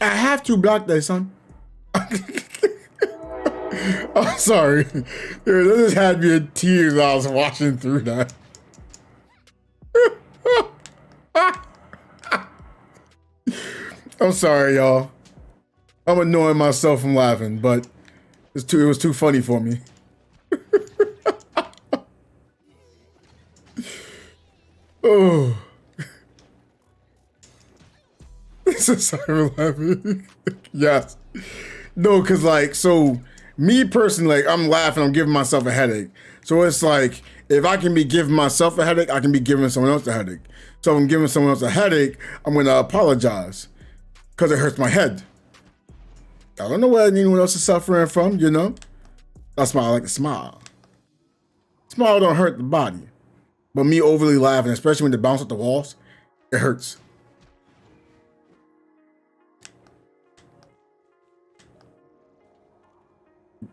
I have to block that, son. I'm sorry. Dude, that just had me in tears when I was watching through that. I'm sorry, y'all. I'm annoying myself from laughing, but it was too funny for me. Oh. Sorry for laughing. Yes. No, because like, so me personally, like, I'm laughing, I'm giving myself a headache. So it's like, if I can be giving myself a headache, I can be giving someone else a headache. So if I'm giving someone else a headache, I'm going to apologize because it hurts my head. I don't know what anyone else is suffering from, you know? That's why I like to smile. Smile don't hurt the body. But me overly laughing, especially when they bounce off the walls, it hurts.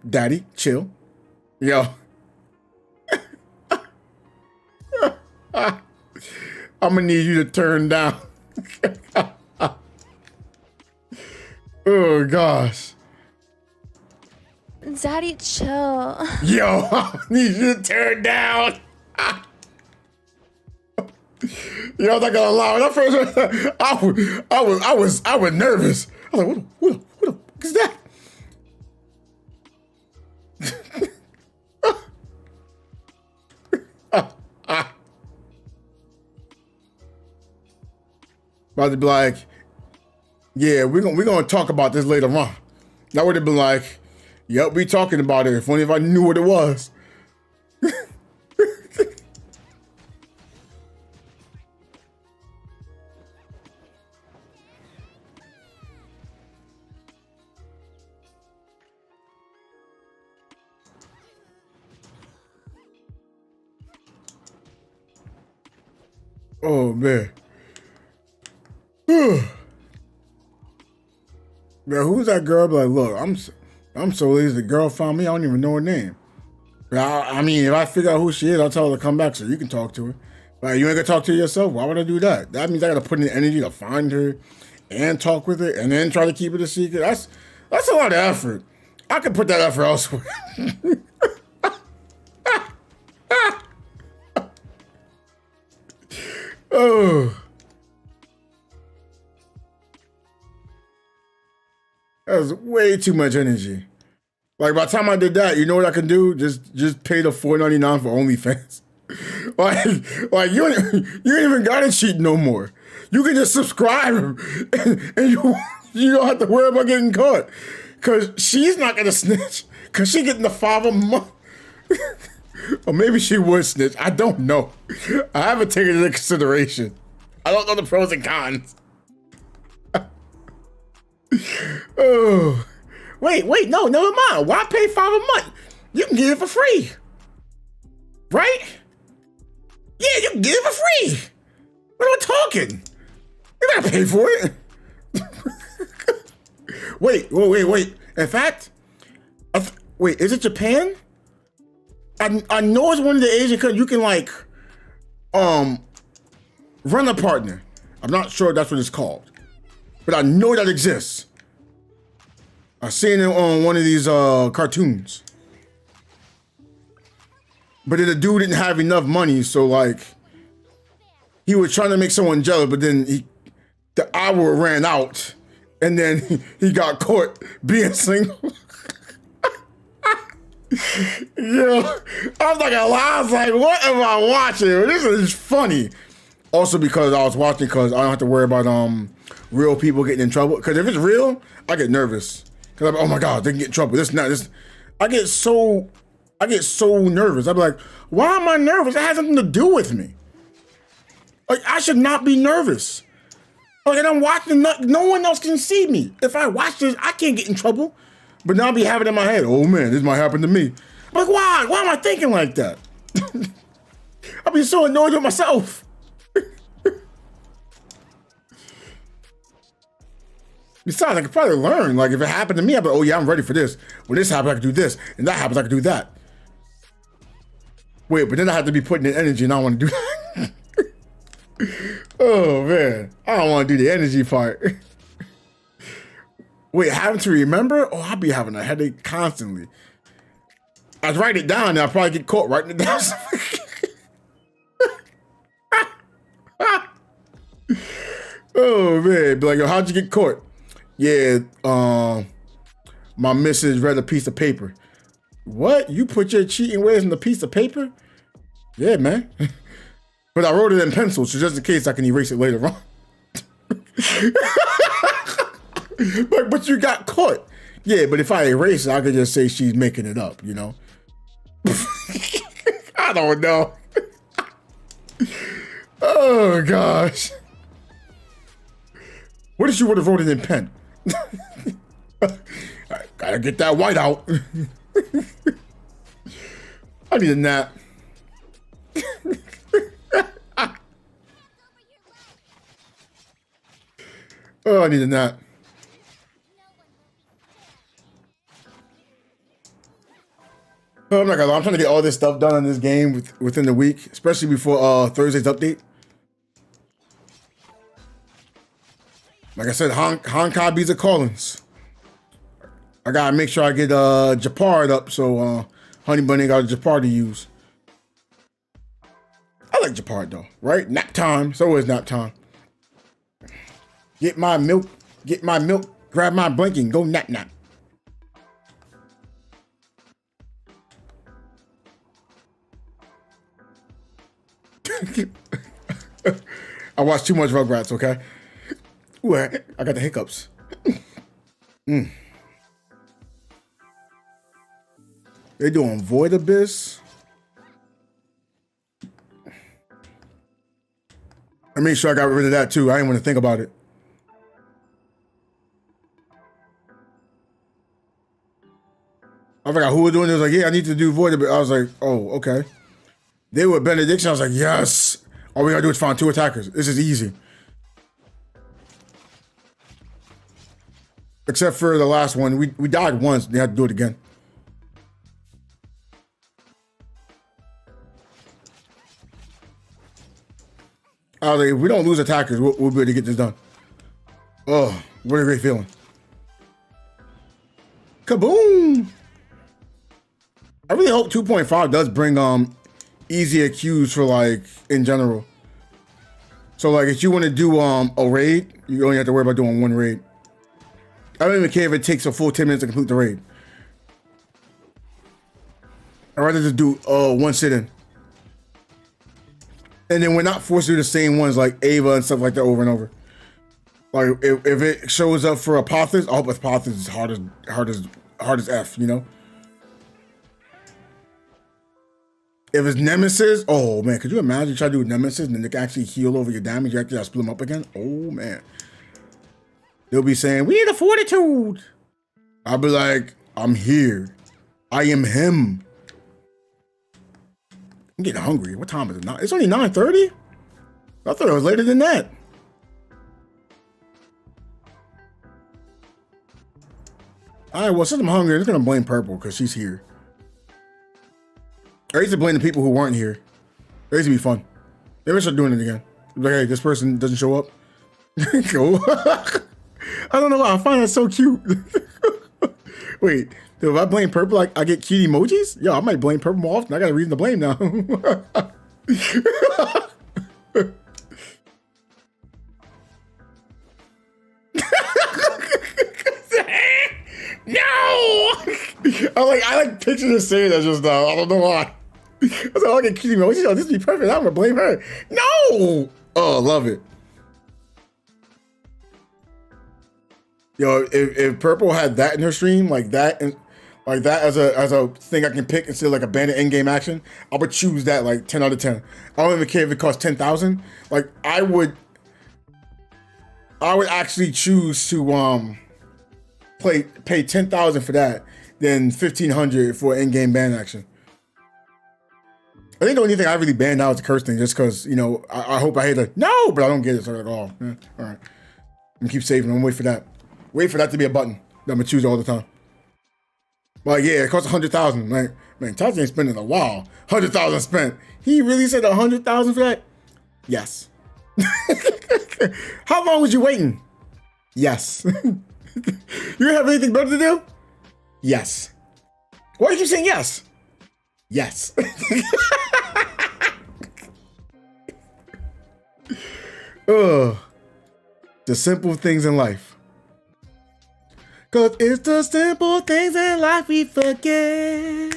Daddy, chill. Yo. I'm gonna need you to turn down. Oh gosh. Daddy, chill. Yo, I need you to turn down. You know, I'm not gonna lie. When I first heard that, I was nervous. I was like, what the fuck is that? About to be like, yeah, we're gonna talk about this later on. That would have been like, yep, we talking about it. If only if I knew what it was. Oh man. Now who's that girl? Be like, look, I'm so lazy. The girl found me. I don't even know her name. But I mean, if I figure out who she is, I'll tell her to come back so you can talk to her. Like, you ain't gonna talk to her yourself. Why would I do that? That means I gotta put in the energy to find her and talk with her and then try to keep it a secret. That's a lot of effort. I could put that effort elsewhere. That's way too much energy. Like by the time I did that, you know what I can do? Just pay the $4.99 for OnlyFans. like you ain't even gotta cheat no more. You can just subscribe and you don't have to worry about getting caught. Cause she's not gonna snitch. Cause she getting the $5 a month. Or maybe she would snitch. I don't know. I haven't taken it into consideration. I don't know the pros and cons. Oh. Wait, no, never mind. Why pay $5 a month? You can get it for free. Right? Yeah, you can get it for free. What am I talking? You gotta pay for it. Wait. In fact, wait, is it Japan? I know it's one of the Asian countries you can like run a partner. I'm not sure that's what it's called, but I know that exists. I've seen it on one of these cartoons. But then the dude didn't have enough money, so like he was trying to make someone jealous, but then the hour ran out, and then he got caught being single. Yeah, I was like, what am I watching? This is funny. Also because I was watching because I don't have to worry about real people getting in trouble. Because if it's real, I get nervous. Because I'm like, oh my God, they can get in trouble. This. I get so nervous. I'm like, why am I nervous? It has something to do with me. Like I should not be nervous. Like and I'm watching, no one else can see me. If I watch this, I can't get in trouble. But now I'll be having it in my head, oh man, this might happen to me. I'm like, why? Why am I thinking like that? I'll be so annoyed with myself. Besides, I could probably learn. Like, if it happened to me, I'd be like, oh yeah, I'm ready for this. When this happens, I can do this. And that happens, I can do that. Wait, but then I have to be putting in energy and I don't want to do that. Oh man, I don't want to do the energy part. Wait, having to remember? Oh, I'll be having a headache constantly. I'd write it down and I'll probably get caught writing it down. Oh man, be like, yo, how'd you get caught? Yeah, my missus read a piece of paper. What? You put your cheating ways in the piece of paper? Yeah, man. But I wrote it in pencil, so just in case I can erase it later on. But you got caught. Yeah, but if I erase it, I could just say she's making it up, you know? I don't know. Oh, gosh. What if you would have wrote it in pen? I gotta get that white out. I need a nap. Oh, I need a nap. Oh, I'm not gonna lie, I'm trying to get all this stuff done on this game within the week, especially before Thursday's update. Like I said, Honkai beats the Collins. I gotta make sure I get Japard up so Honey Bunny got a Japard to use. I like Japard though, right? Nap time, it's always nap time. Get my milk, grab my blanket and go nap. I watch too much Rugrats, okay? Ooh, I got the hiccups. They doing Void Abyss. I made sure I got rid of that too. I didn't want to think about it. I forgot who was doing it. It was like, yeah, I need to do Void Abyss. I was like, oh, okay. They were Benediction. I was like, yes. All we gotta do is find 2 attackers. This is easy. Except for the last one. We died once. They had to do it again. I was like, if we don't lose attackers, we'll be able to get this done. Oh, what a great feeling. Kaboom! I really hope 2.5 does bring easier queues for like in general. So like if you want to do a raid, you only have to worry about doing 1 raid. I don't even care if it takes a full 10 minutes to complete the raid. I'd rather just do one sit-in. And then we're not forced to do the same ones like Ava and stuff like that over and over. Like if it shows up for Apothis, I hope Apothis is hard as F, you know? If it's Nemesis, oh man, could you imagine you try to do Nemesis and then they can actually heal over your damage? You actually have to split them up again? Oh man. They'll be saying, we need a fortitude. I'll be like, I'm here. I am him. I'm getting hungry. What time is it now? It's only 9:30? I thought it was later than that. All right, well, since I'm hungry, I'm just gonna blame Purple because she's here. I used to blame the people who weren't here. It used to be fun. Maybe I start doing it again. Like, hey, this person doesn't show up. Go. I don't know why. I find that so cute. Wait, if I blame Purple, like I get cute emojis? Yo, I might blame Purple more often. I got a reason to blame now. No! I like picturing her saying that just now. I don't know why. I was like, I get cute emojis. Oh, this would be perfect. I'm gonna blame her. No! Oh, love it. Yo, if Purple had that in her stream, like that as a thing I can pick instead of like a bandit in-game action, I would choose that like 10 out of 10. I don't even care if it costs 10,000. Like I would actually choose to pay 10,000 for that than 1,500 for in-game band action. I think the only thing I really banned now is the curse thing, just because, you know, I hope I hate it. No, but I don't get it. So I'm like, oh, yeah, all right. I'm gonna keep saving. I'm gonna wait for that. Wait for that to be a button that I'm gonna choose all the time. But yeah, it costs 100,000. Like, man, Taz ain't spending a while. 100,000 spent. He really said 100,000 for that? Yes. How long was you waiting? Yes. You have anything better to do? Yes. Why did you say yes? Yes. Ugh. The simple things in life. Cause it's the simple things in life we forget.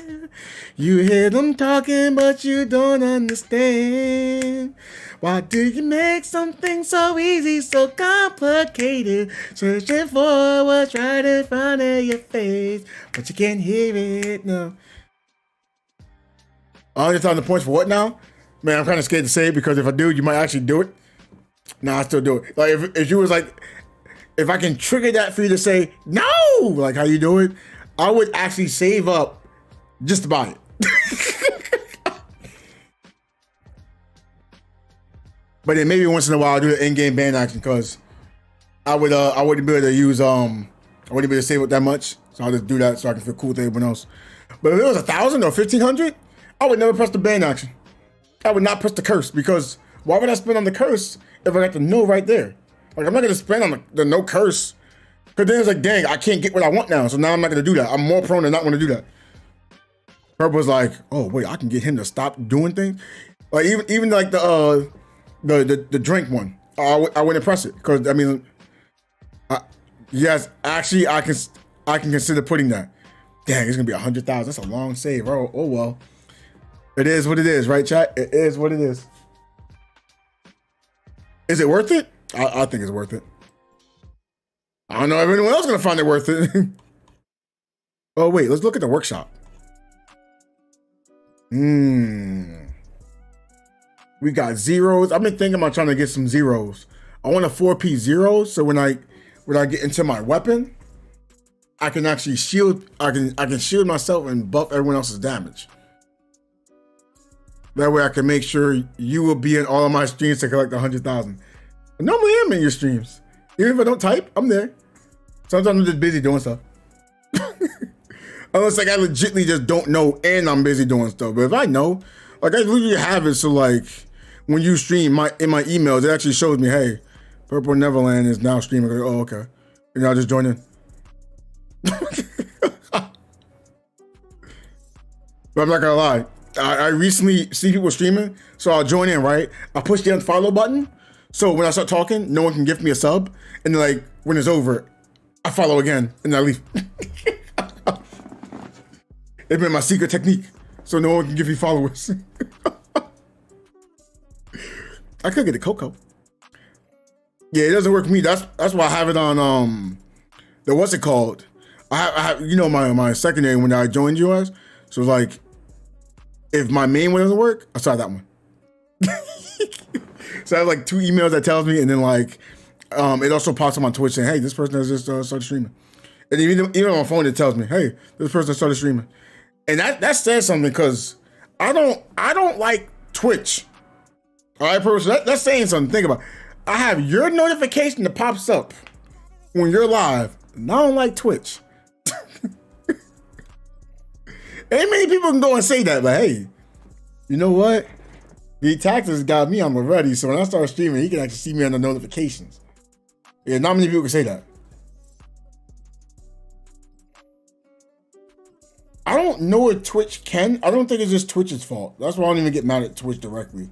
You hear them talking, but you don't understand. Why do you make something so easy, so complicated? Searching for what's right in front of your face, but you can't hear it, no. 100,000 points for what now? Man, I'm kind of scared to say it because if I do, you might actually do it. Nah, I still do it. Like if you was like, if I can trigger that for you to say no, like how you do it, I would actually save up just to buy it. But then maybe once in a while I'll do the in-game band action because I wouldn't be able to use I wouldn't be able to save up that much, so I'll just do that so I can feel cool with everyone else. But if it was 1,000 or 1,500, I would never press the band action. I would not press the curse because why would I spend on the curse if I got the no right there? Like I'm not gonna spend on the no curse because then it's like, dang, I can't get what I want now, so now I'm not gonna do that. I'm more prone to not want to do that. Purple was like, oh wait, I can get him to stop doing things. Like even like the drink one, I wouldn't press it because I mean, yes, actually I can consider putting that. Dang, it's gonna be 100,000. That's a long save. Oh well, it is what it is, right, chat? It is what it is. Is it worth it? I think it's worth it. I don't know if anyone else is gonna find it worth it. Oh wait, let's look at the workshop. We got zeros. I've been thinking about trying to get some zeros. I want a 4P zero, so when I get into my weapon, I can actually shield. I can shield myself and buff everyone else's damage. That way, I can make sure you will be in all of my streams to collect 100,000. Normally, I'm in your streams. Even if I don't type, I'm there. Sometimes I'm just busy doing stuff. Unless like I legitimately just don't know and I'm busy doing stuff. But if I know, like I literally have it so like when you stream in my emails, it actually shows me, hey, Purple Neverland is now streaming. I go, oh, okay. And I'll just join in. But I'm not gonna lie. I recently see people streaming, so I'll join in, right? I push the unfollow button, so when I start talking, no one can give me a sub. And then like when it's over, I follow again, and I leave. It's been my secret technique, so no one can give you followers. I could get the cocoa. Yeah, it doesn't work for me. That's why I have it on the what's it called? I have you know my secondary when I joined US. So it's like if my main one doesn't work, I try that one. So I have like 2 emails that tells me, and then like it also pops up on Twitch saying, hey, this person has just started streaming. And even on my phone it tells me, hey, this person started streaming. And that says something because I don't like Twitch. All right, person, that's saying something. Think about it. I have your notification that pops up when you're live, and I don't like Twitch. Ain't many people can go and say that, but hey, you know what? BTactics got me on already, so when I start streaming, he can actually see me on the notifications. Yeah, not many people can say that. I don't know what Twitch can. I don't think it's just Twitch's fault. That's why I don't even get mad at Twitch directly.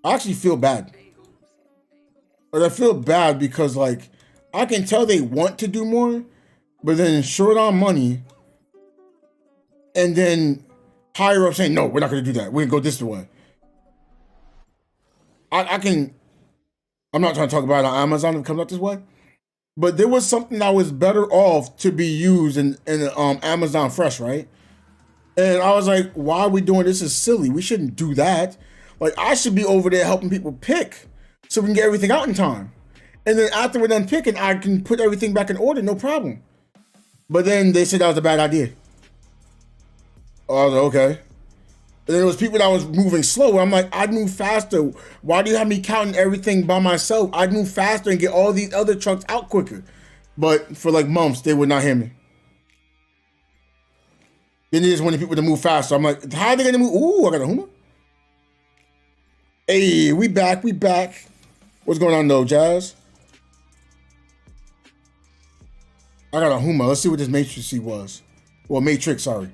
I actually feel bad. But I feel bad because like I can tell they want to do more, but then short on money, and then higher up saying, no, we're not gonna do that. We're gonna go this way. I'm not trying to talk about it on Amazon if it comes out this way. But there was something that was better off to be used in Amazon Fresh, right? And I was like, why are we doing this? Is silly. We shouldn't do that. Like, I should be over there helping people pick so we can get everything out in time. And then after we're done picking, I can put everything back in order, no problem. But then they said that was a bad idea. I was like, okay. And then there was people that was moving slow. I'm like, I'd move faster. Why do you have me counting everything by myself? I'd move faster and get all these other trucks out quicker. But for like months, they would not hear me. Then they just wanted people to move faster. I'm like, how are they gonna move? Ooh, I got a Huma. Hey, we back. What's going on though, Jazz? I got a Huma. Let's see what this Matrix was. Well, Matrix, sorry.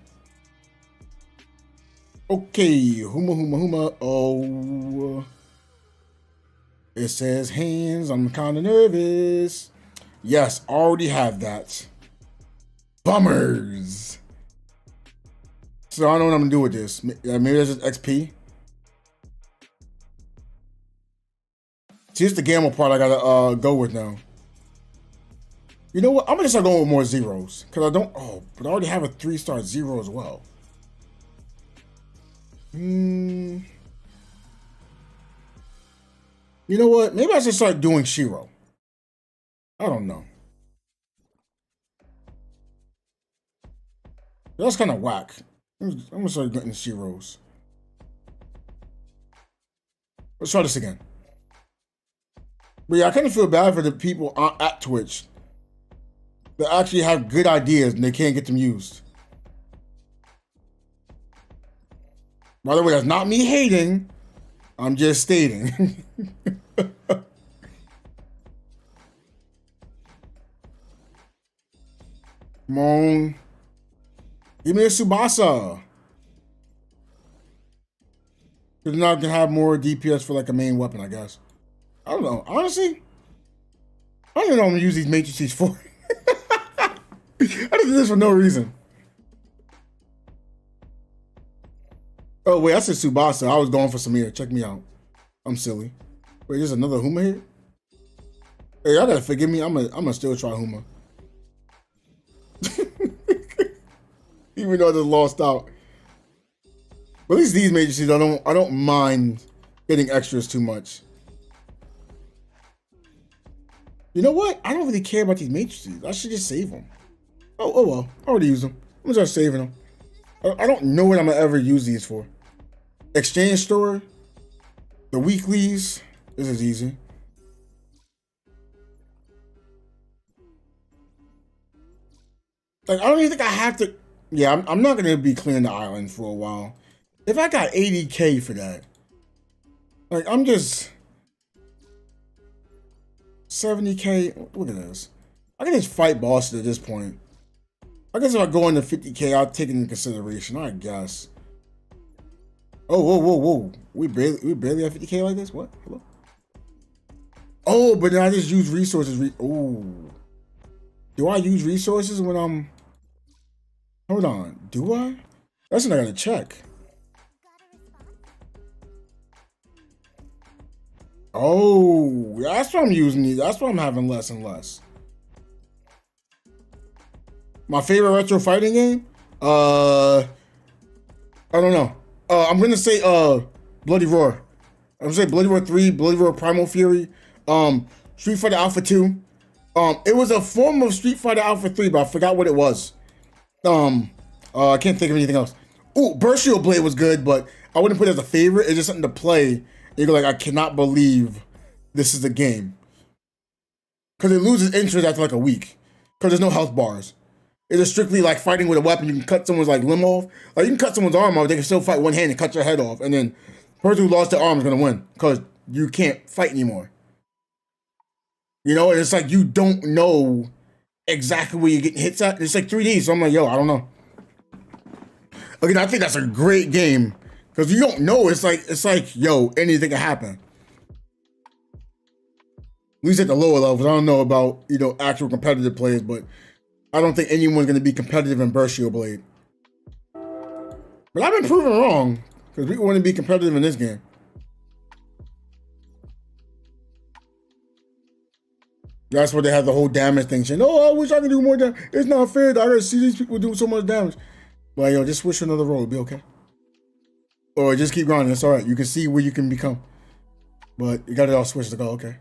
Okay, Huma. Oh, it says hands. I'm kind of nervous. Yes, already have that. Bummers. So I don't know what I'm gonna do with this. Maybe that's just XP. See, it's the gamble part I gotta go with now. You know what? I'm gonna start going with more zeros because I don't. Oh, but I already have a 3-star zero as well. You know what? Maybe I should start doing Shiro. I don't know. That's kind of whack. I'm gonna start getting Shiros. Let's try this again. But yeah, I kind of feel bad for the people at Twitch that actually have good ideas and they can't get them used. By the way, that's not me hating. I'm just stating. Come on. Give me a Tsubasa. Because now I can have more DPS for like a main weapon, I guess. I don't know. Honestly, I don't even know what I'm going to use these matrices for. I just did this for no reason. Oh, wait, I said Tsubasa. I was going for Samir. Check me out. I'm silly. Wait, there's another Huma here? Hey, y'all gotta forgive me. I'm gonna still try Huma. Even though I just lost out. But at least these matrices, I don't mind getting extras too much. You know what? I don't really care about these matrices. I should just save them. Oh well. I already use them. I'm gonna start saving them. I don't know what I'm gonna ever use these for. Exchange store, the weeklies. This is easy. Like I don't even think I have to. Yeah, I'm not gonna be clearing the island for a while. If I got 80K for that, like I'm just 70K. Look at this. I can just fight bosses at this point. I guess if I go into 50K, I'll take it into consideration, I guess. Oh, whoa. We barely have 50K like this? What? Hello? Oh, but then I just use resources. Oh. Do I use resources when I'm... Hold on. Do I? That's what I gotta check. Oh, that's why I'm using these. That's why I'm having less and less. My favorite retro fighting game? I don't know. I'm gonna say Bloody Roar. I'm gonna say Bloody Roar 3, Bloody Roar Primal Fury, Street Fighter Alpha 2. It was a form of Street Fighter Alpha 3, but I forgot what it was. I can't think of anything else. Ooh, Burst Blade was good, but I wouldn't put it as a favorite. It's just something to play. You go like, I cannot believe this is a game. Because it loses interest after like a week. Because there's no health bars. It's just strictly like fighting with a weapon. You can cut someone's like limb off. Like you can cut someone's arm off. They can still fight one hand and cut your head off. And then the person who lost their arm is going to win. Because you can't fight anymore. You know, and it's like you don't know exactly where you're getting hits at. It's like 3D. So I'm like, yo, I don't know. Again, I think that's a great game. Because you don't know. It's like, yo, anything can happen. At least at the lower levels. I don't know about, you know, actual competitive players, but I don't think anyone's going to be competitive in Burst Blade. But I've been proven wrong, because people want to be competitive in this game. That's where they have the whole damage thing saying, oh, I wish I could do more damage. It's not fair that I gotta see these people doing so much damage. But, yo, just switch another role, it'll be okay. Or just keep grinding, it's all right. You can see where you can become. But you got it all switched to go, okay.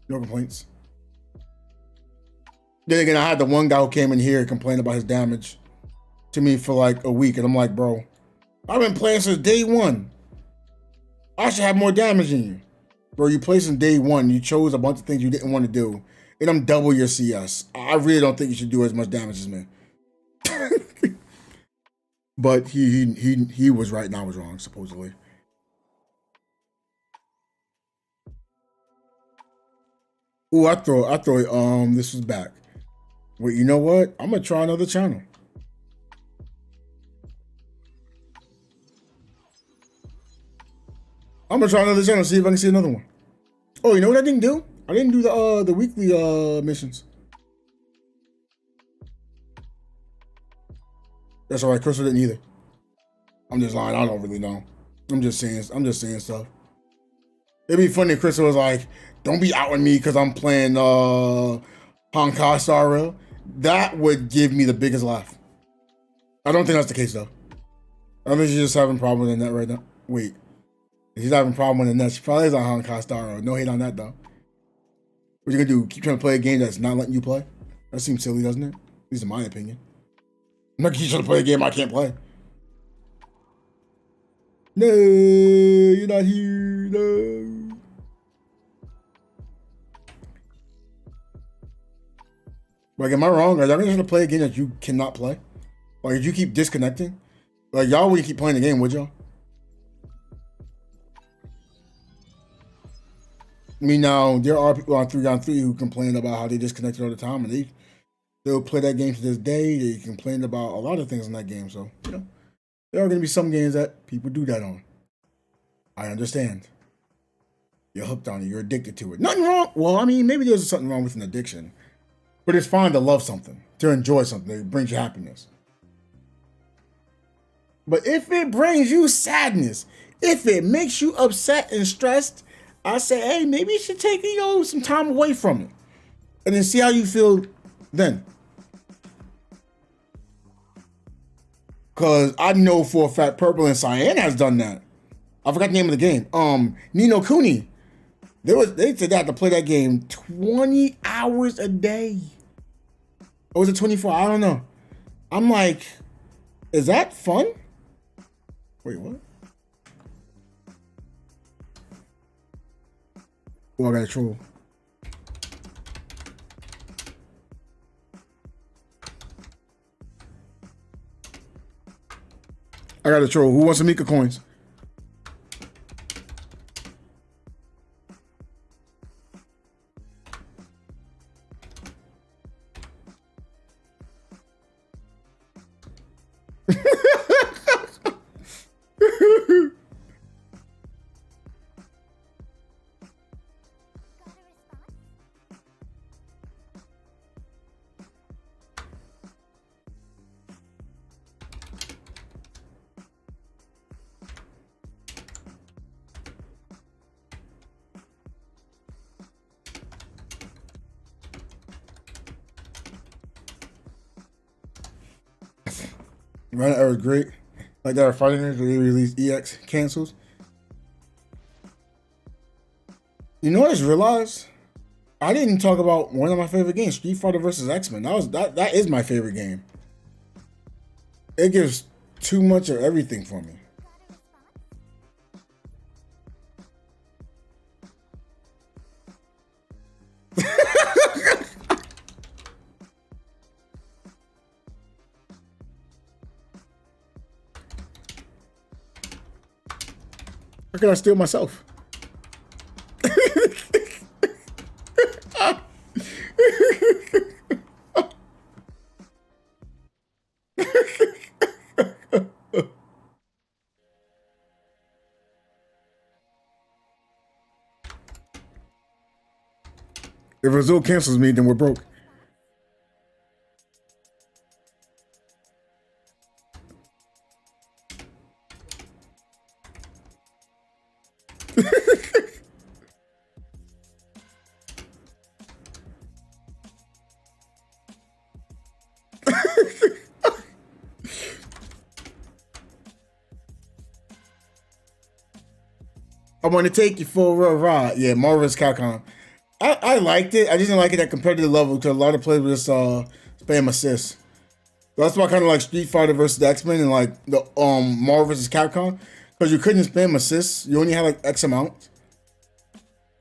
No complaints. Then again, I had the one guy who came in here and complained about his damage to me for like a week. And I'm like, bro, I've been playing since day one. I should have more damage in you. Bro, you played since day one. You chose a bunch of things you didn't want to do. And I'm double your CS. I really don't think you should do as much damage as me. But he was right and I was wrong, supposedly. Ooh, I throw it, this was back. Wait, you know what? I'm gonna try another channel. I'm gonna try another channel, see if I can see another one. Oh, you know what I didn't do? I didn't do the weekly missions. That's all right, Crystal didn't either. I'm just lying, I don't really know. I'm just saying stuff. It'd be funny if Crystal was like, don't be outing me because I'm playing Honkai Star Rail. That would give me the biggest laugh. I don't think that's the case though. I think she's just having a problem with the net right now. Wait. If she's having a problem with the net, she probably is on Honkai Star Rail. No hate on that though. What you gonna do? Keep trying to play a game that's not letting you play? That seems silly, doesn't it? At least in my opinion. I'm not keep trying to play a game I can't play. No, you're not here. No. Like, am I wrong? Are y'all gonna try to play a game that you cannot play? Like, if you keep disconnecting? Like, y'all wouldn't keep playing the game, would y'all? I mean, now, there are people on 3-on-3 who complain about how they disconnected all the time, and they'll play that game to this day. They complain about a lot of things in that game, so, you know. There are going to be some games that people do that on. I understand. You're hooked on it. You're addicted to it. Nothing wrong. Well, I mean, maybe there's something wrong with an addiction. But it's fine to love something, to enjoy something that brings you happiness. But if it brings you sadness, if it makes you upset and stressed, I say, hey, maybe you should take, you know, some time away from it. And then see how you feel then. Because I know for a fact Purple and Cyan has done that. I forgot the name of the game. Nino Kuni. They said they had to play that game 20 hours a day. Or was it 24? I don't know. I'm like, is that fun? Wait, what? Oh, I got a troll. I got a troll. Who wants some Mika coins? Right, that was great. Like that, our fighting games, they released EX cancels. You know what I just realized? I didn't talk about one of my favorite games, Street Fighter versus X-Men. That is my favorite game. It gives too much of everything for me. How can I steal myself? If Azul cancels me, then we're broke. I want to take you for a ride. Yeah, Marvel's Capcom. I liked it. I just didn't like it at competitive level because a lot of players just spam assists. That's why I kind of like Street Fighter versus X-Men and like the Marvel vs. Capcom, because you couldn't spam assists. You only had like X amount.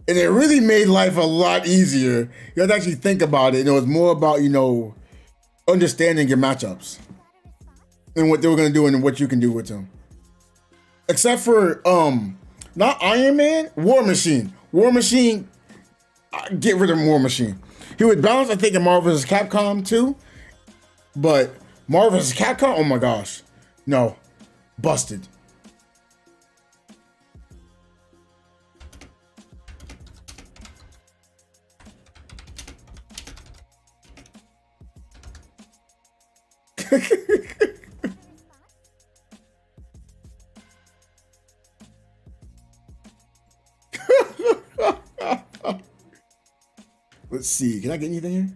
And it really made life a lot easier. You had to actually think about it. And it was more about, you know, understanding your matchups and what they were going to do and what you can do with them. Except for, not Iron Man, War Machine. War Machine, get rid of War Machine. He would balance, I think, in Marvel vs. Capcom too. But Marvel vs. Capcom, oh my gosh. No. Busted. Let's see. Can I get anything here?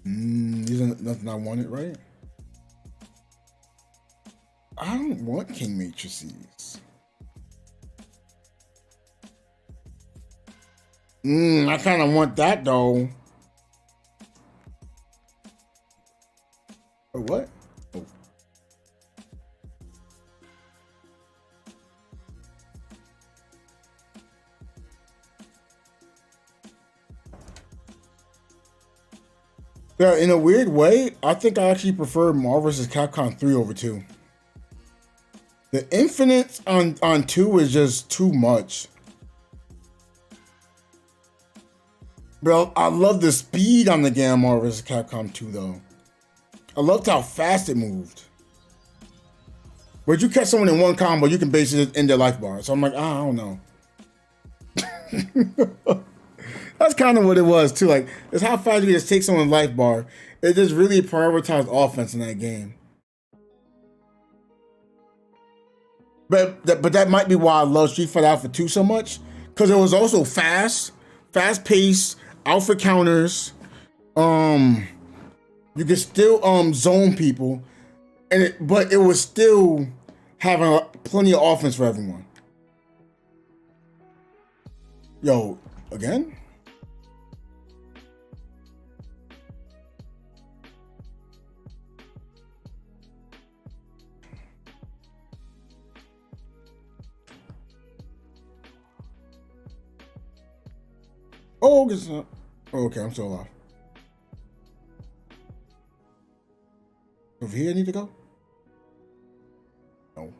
These are nothing I wanted, right? I don't want king matrices. I kind of want that though. Oh, what? Oh. Yeah, in a weird way, I think I actually prefer Marvel vs. Capcom 3 over 2. The Infinite on 2 is just too much. Bro, I love the speed on the game Marvel vs. Capcom 2 though. I loved how fast it moved. But you catch someone in one combo, you can basically end their life bar. So I'm like, I don't know. That's kind of what it was too. Like, it's how fast you can just take someone's life bar. It just really prioritized offense in that game. But that might be why I love Street Fighter Alpha 2 so much, because it was also fast paced, alpha counters. You could still zone people, but it was still having plenty of offense for everyone. Yo, again? Oh, okay, I'm still alive. Over here I need to go? No.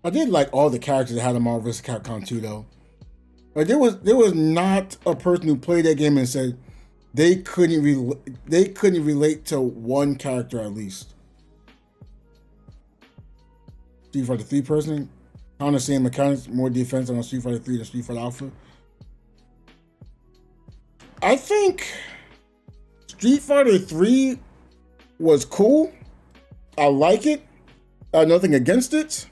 I did like all the characters that had a Marvel vs. Capcom 2 though. Like there was not a person who played that game and said they couldn't relate to one character at least. Street Fighter 3 person, kind of same mechanics, more defense on Street Fighter 3 than Street Fighter Alpha. I think Street Fighter 3 was cool, I like it. Nothing against it.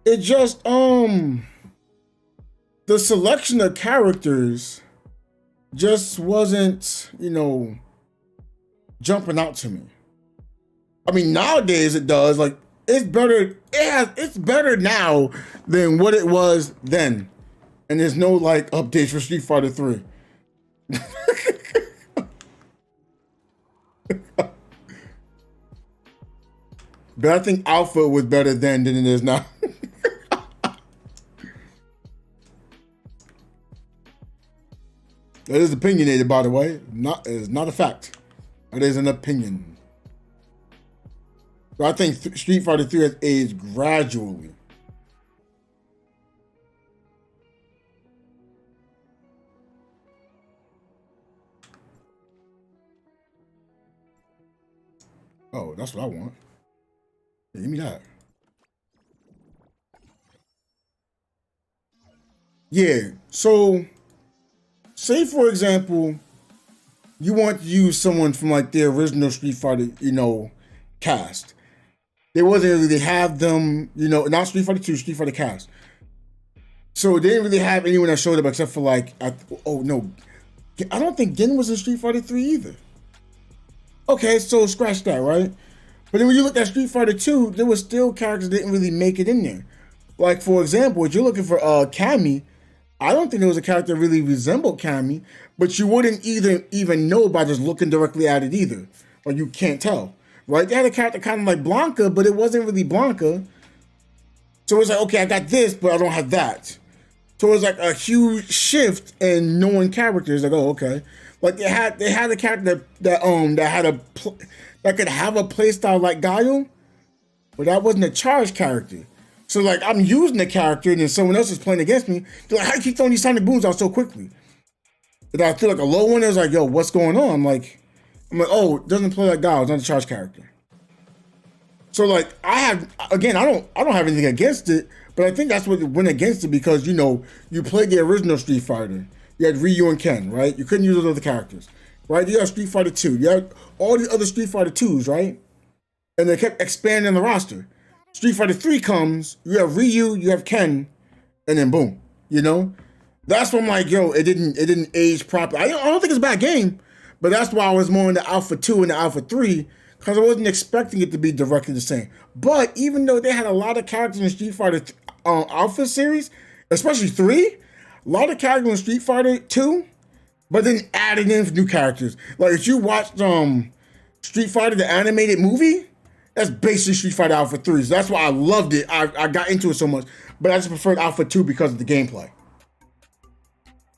It just the selection of characters just wasn't, you know, jumping out to me. I mean, nowadays it does. Like, it's better. It's better now than what it was then. And there's no like updates for Street Fighter 3. But I think Alpha was better then than it is now. That is opinionated, by the way. It is not a fact. It is an opinion. So I think Street Fighter 3 has aged gradually. Oh, that's what I want. Yeah, give me that. Yeah, so say for example, you want to use someone from like the original Street Fighter, you know, cast. They wasn't really have them, you know, not Street Fighter 2, Street Fighter cast. So they didn't really have anyone that showed up except for like, oh no, I don't think Gin was in Street Fighter 3 either. Okay, so scratch that, right? But then when you look at Street Fighter 2, there was still characters that didn't really make it in there. Like, for example, if you're looking for Cammy, I don't think there was a character that really resembled Cammy, but you wouldn't even know by just looking directly at it either. Or you can't tell, right? They had a character kind of like Blanca, but it wasn't really Blanca. So it's like, okay, I got this, but I don't have that. So it was like a huge shift in knowing characters. Like, oh, okay. Like they had a character that could have a playstyle like Guile, but that wasn't a charged character. So like I'm using the character and then someone else is playing against me. They're like, how do you keep throwing these sonic booms out so quickly? And I feel like a low one. It was like, yo, what's going on? I'm like, oh, it doesn't play like Guile. It's not a charged character. So like I don't have anything against it, but I think that's what went against it because, you know, you played the original Street Fighter. You had Ryu and Ken, right? You couldn't use those other characters, right? You had Street Fighter 2. You had all these other Street Fighter 2s, right? And they kept expanding the roster. Street Fighter 3 comes, you have Ryu, you have Ken, and then boom, you know? That's when I'm like, yo, it didn't age properly. I don't think it's a bad game, but that's why I was more in the Alpha 2 and the Alpha 3, because I wasn't expecting it to be directly the same. But even though they had a lot of characters in Street Fighter Alpha series, especially 3, a lot of characters in Street Fighter 2, but then added in new characters. Like if you watched Street Fighter, the animated movie, that's basically Street Fighter Alpha 3. So that's why I loved it. I got into it so much. But I just preferred Alpha 2 because of the gameplay.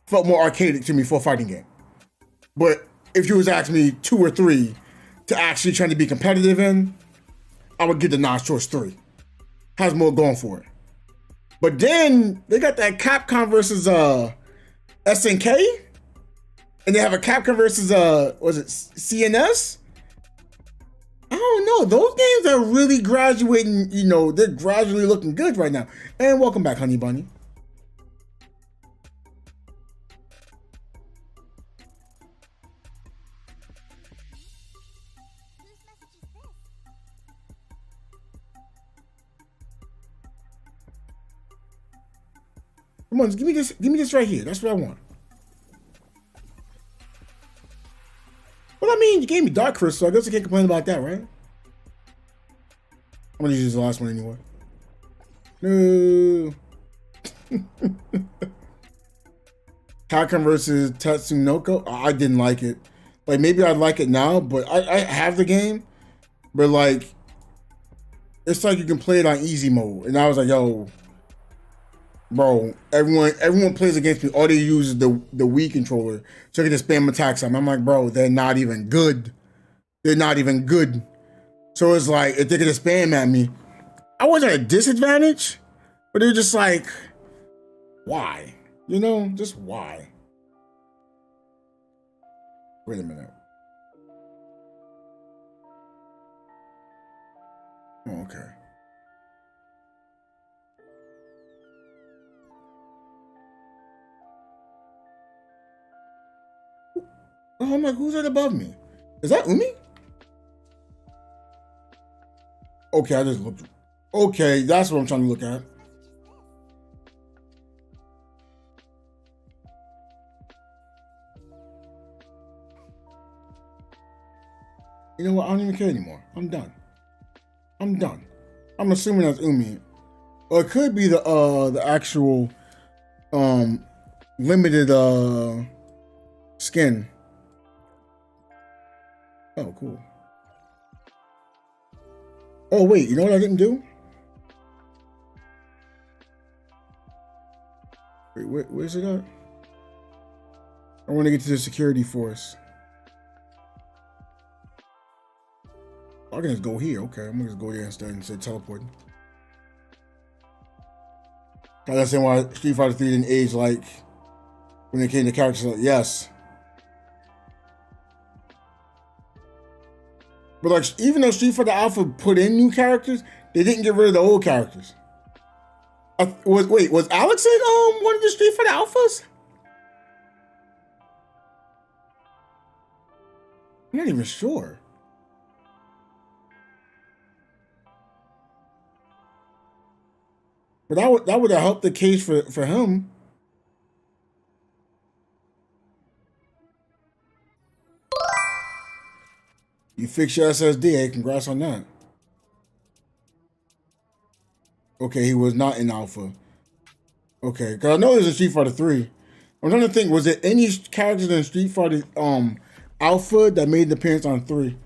Felt more arcadic to me for a fighting game. But if you was asking me 2 or 3 to actually trying to be competitive in, I would get the non-choice 3. Has more going for it. But then they got that Capcom versus SNK, and they have a Capcom versus was it CNS? I don't know. Those games are really graduating. You know, they're gradually looking good right now. And welcome back, Honey Bunny. Come on, give me this. Give me this right here. That's what I want. Well, I mean, you gave me Dark Crystal, so I guess I can't complain about that, right? I'm gonna use the last one anyway. No. Capcom versus Tatsunoko. I didn't like it. Like maybe I'd like it now, but I have the game, but like it's like you can play it on easy mode, and I was like, yo. Bro, everyone plays against me. All they use is the Wii controller, so they can just spam attacks on them. I'm like, bro, they're not even good. They're not even good. So it's like, if they're gonna spam at me, I wasn't at a disadvantage, but they're just like, why? You know, just why? Wait a minute. Oh, okay. Oh, I'm like, who's that above me? Is that Umi? Okay, I just looked. Okay, that's what I'm trying to look at. You know what? I don't even care anymore. I'm done. I'm done. I'm assuming that's Umi. Or it could be the actual limited skin. Oh, cool. Oh wait, you know what I didn't do? Wait, where's it at? I want to get to the security force. I can just go here. Okay, I'm gonna just go there instead and say teleporting. I understand why Street Fighter 3 didn't age like when it came to characters. Like, yes. But like, even though Street Fighter Alpha put in new characters, they didn't get rid of the old characters. Was Alex in one of the Street Fighter Alphas? I'm not even sure. But that would have helped the case for him. You fix your SSD, hey, congrats on that. Okay, he was not in Alpha. Okay, because I know there's a Street Fighter 3. I'm trying to think, was there any characters in Street Fighter Alpha that made an appearance on 3?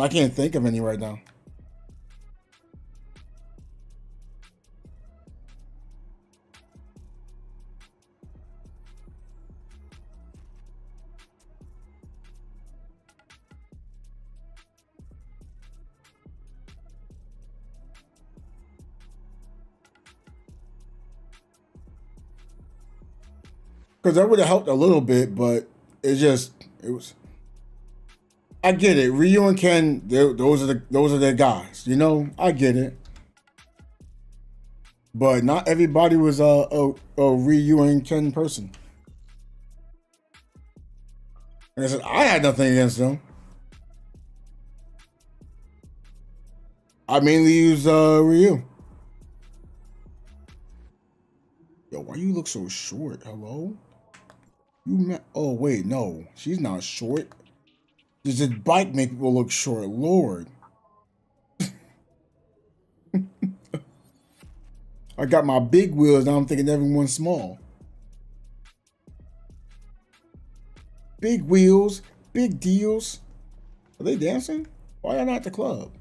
I can't think of any right now. Because that would have helped a little bit, but it was. I get it. Ryu and Ken, those are their guys. You know, I get it. But not everybody was a Ryu and Ken person. And I said I had nothing against them. I mainly use Ryu. Yo, why you look so short? Hello? Oh wait, no, she's not short. Does this bike make people look short? Lord. I got my big wheels, now I'm thinking everyone's small. Big wheels, big deals. Are they dancing? Why are they not at the club?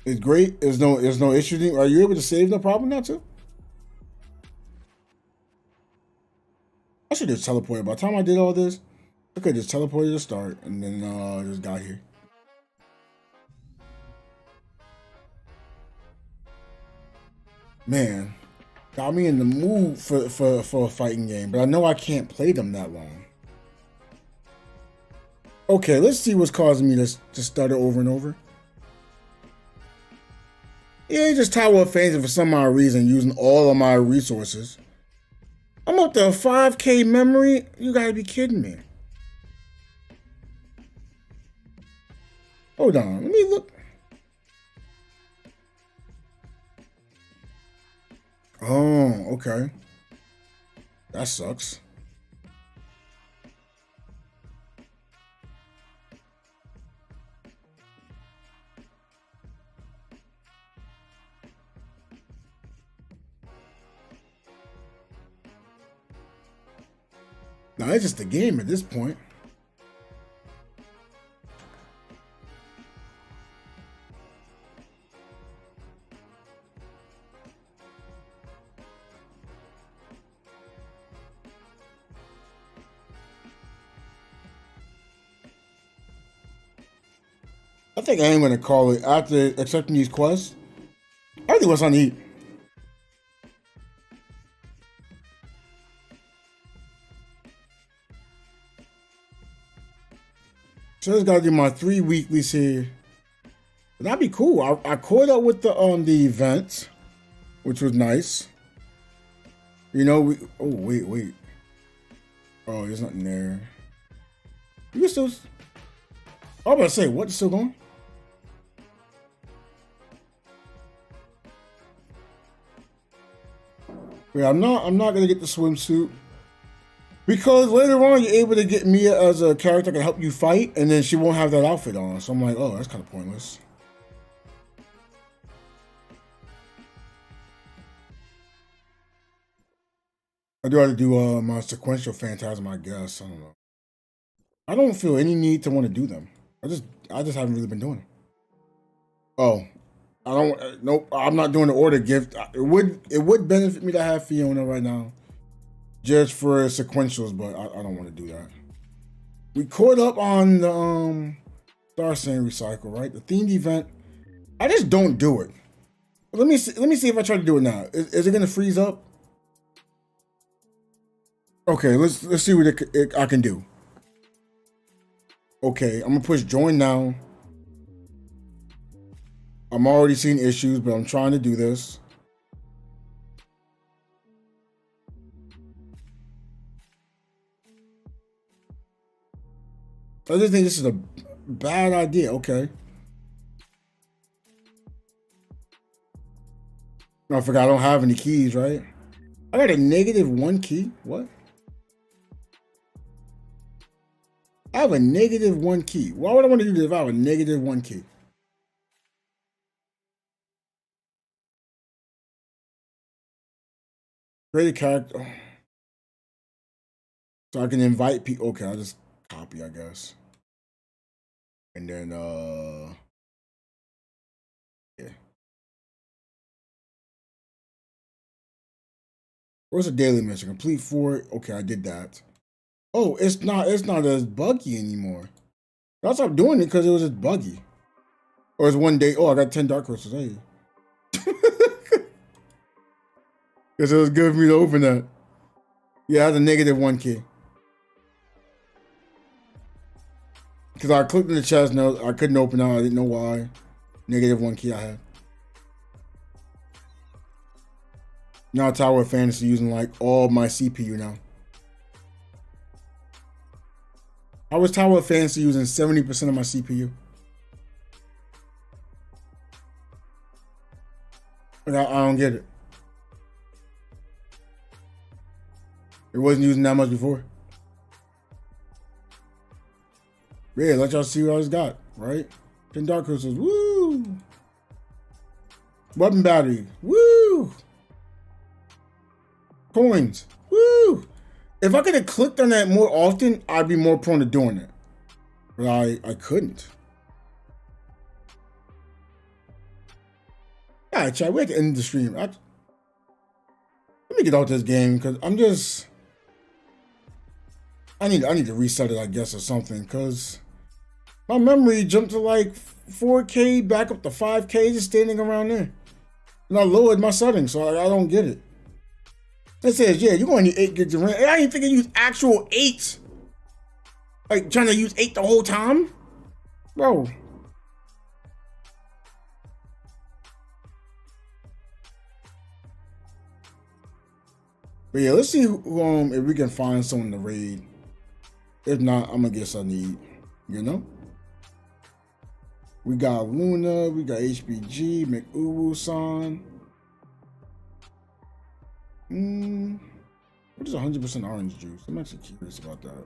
It's great. There's no issue. Are you able to save no problem now too? I should just teleported. By the time I did all this, I could just teleported to start and then just got here. Man, got me in the mood for a fighting game, but I know I can't play them that long. Okay, let's see what's causing me to start it over and over. Yeah, just Tower of Fantasy for some odd reason, using all of my resources. I'm up to 5K memory? You gotta be kidding me. Hold on, let me look. Oh, okay. That sucks. Now, it's just a game at this point. I think I am going to call it after accepting these quests. I think what's on the eat. So I just gotta do my 3 weeklies here. But that'd be cool. I caught up with the events, which was nice. You know, we. Oh wait. Oh, there's nothing there. You can still. I was about to say, what's still going? Yeah, I'm not gonna get the swimsuit because later on you're able to get Mia as a character that can help you fight, and then she won't have that outfit on. So I'm like, oh, that's kind of pointless. I do have to do my sequential phantasm, I guess. I don't know. I don't feel any need to want to do them. I just haven't really been doing it. Oh, I don't. Nope. I'm not doing the order gift. It would benefit me to have Fiona right now, just for sequentials, but I don't want to do that. We caught up on the Star Sand Recycle, right? The themed event. I just don't do it. Let me see if I try to do it now. Is it gonna freeze up? Okay, let's see what I can do. Okay, I'm gonna push join now. I'm already seeing issues, but I'm trying to do this. I just think this is a bad idea. Okay. I forgot I don't have any keys, right? I got a -1 key. What? I have a -1 key. Why would I want to do this if I have a -1 key? Create a character. So I can invite people. Okay, I'll just copy, I guess. And then, yeah. What's a daily mission? Complete 4. Okay, I did that. Oh, it's not as buggy anymore. I stopped doing it because it was just buggy. Or it's one day. Oh, I got 10 dark crystals. Hey. Because it was good for me to open that. Yeah, I had a -1 key. Because I clicked in the chest, no, I couldn't open out. I didn't know why. -1 key I had. Now Tower of Fantasy using like all my CPU now. I was Tower of Fantasy using 70% of my CPU. I don't get it. It wasn't using that much before. Yeah, let y'all see what I just got, right? 10 dark crystals, woo! Weapon battery, woo! Coins, woo! If I could have clicked on that more often, I'd be more prone to doing it. But I couldn't. Alright, chat, we're at the end of the stream. Let me get out this game because I'm just... I need to reset it, I guess, or something, because my memory jumped to like 4K, back up to 5K, just standing around there. And I lowered my settings, so I don't get it. It says, yeah, you're going to need 8 gigs of RAM. I didn't think I used actual 8. Like, trying to use 8 the whole time? Bro. But yeah, let's see if we can find someone to raid. If not, I'm gonna guess I need, you know? We got Luna, we got HBG, McUwu-san. What is 100% orange juice? I'm actually curious about that.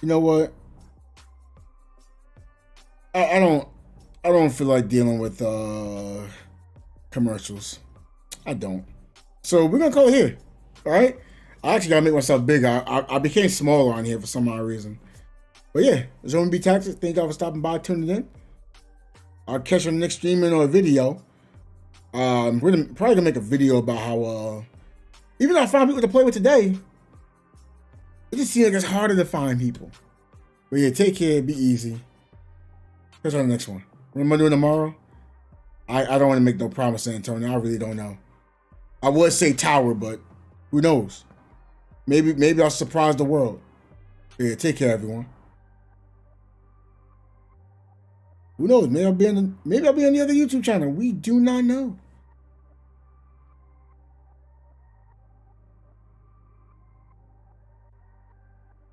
You know what? I don't feel like dealing with commercials. I don't. So we're gonna call it here. All right. I actually gotta make myself bigger. I became smaller on here for some odd reason. But yeah, it's only BTactics. Thank y'all for stopping by, tuning in. I'll catch you on the next streaming or video. We're probably gonna make a video about how even though I found people to play with today, it just seems like it's harder to find people. But yeah, take care, be easy. Catch you on the next one. What am I doing tomorrow? I don't want to make no promise, Antonio. I really don't know. I would say tower, but who knows? Maybe I'll surprise the world. Yeah, take care, everyone. Who knows? Maybe I'll be on the other YouTube channel. We do not know.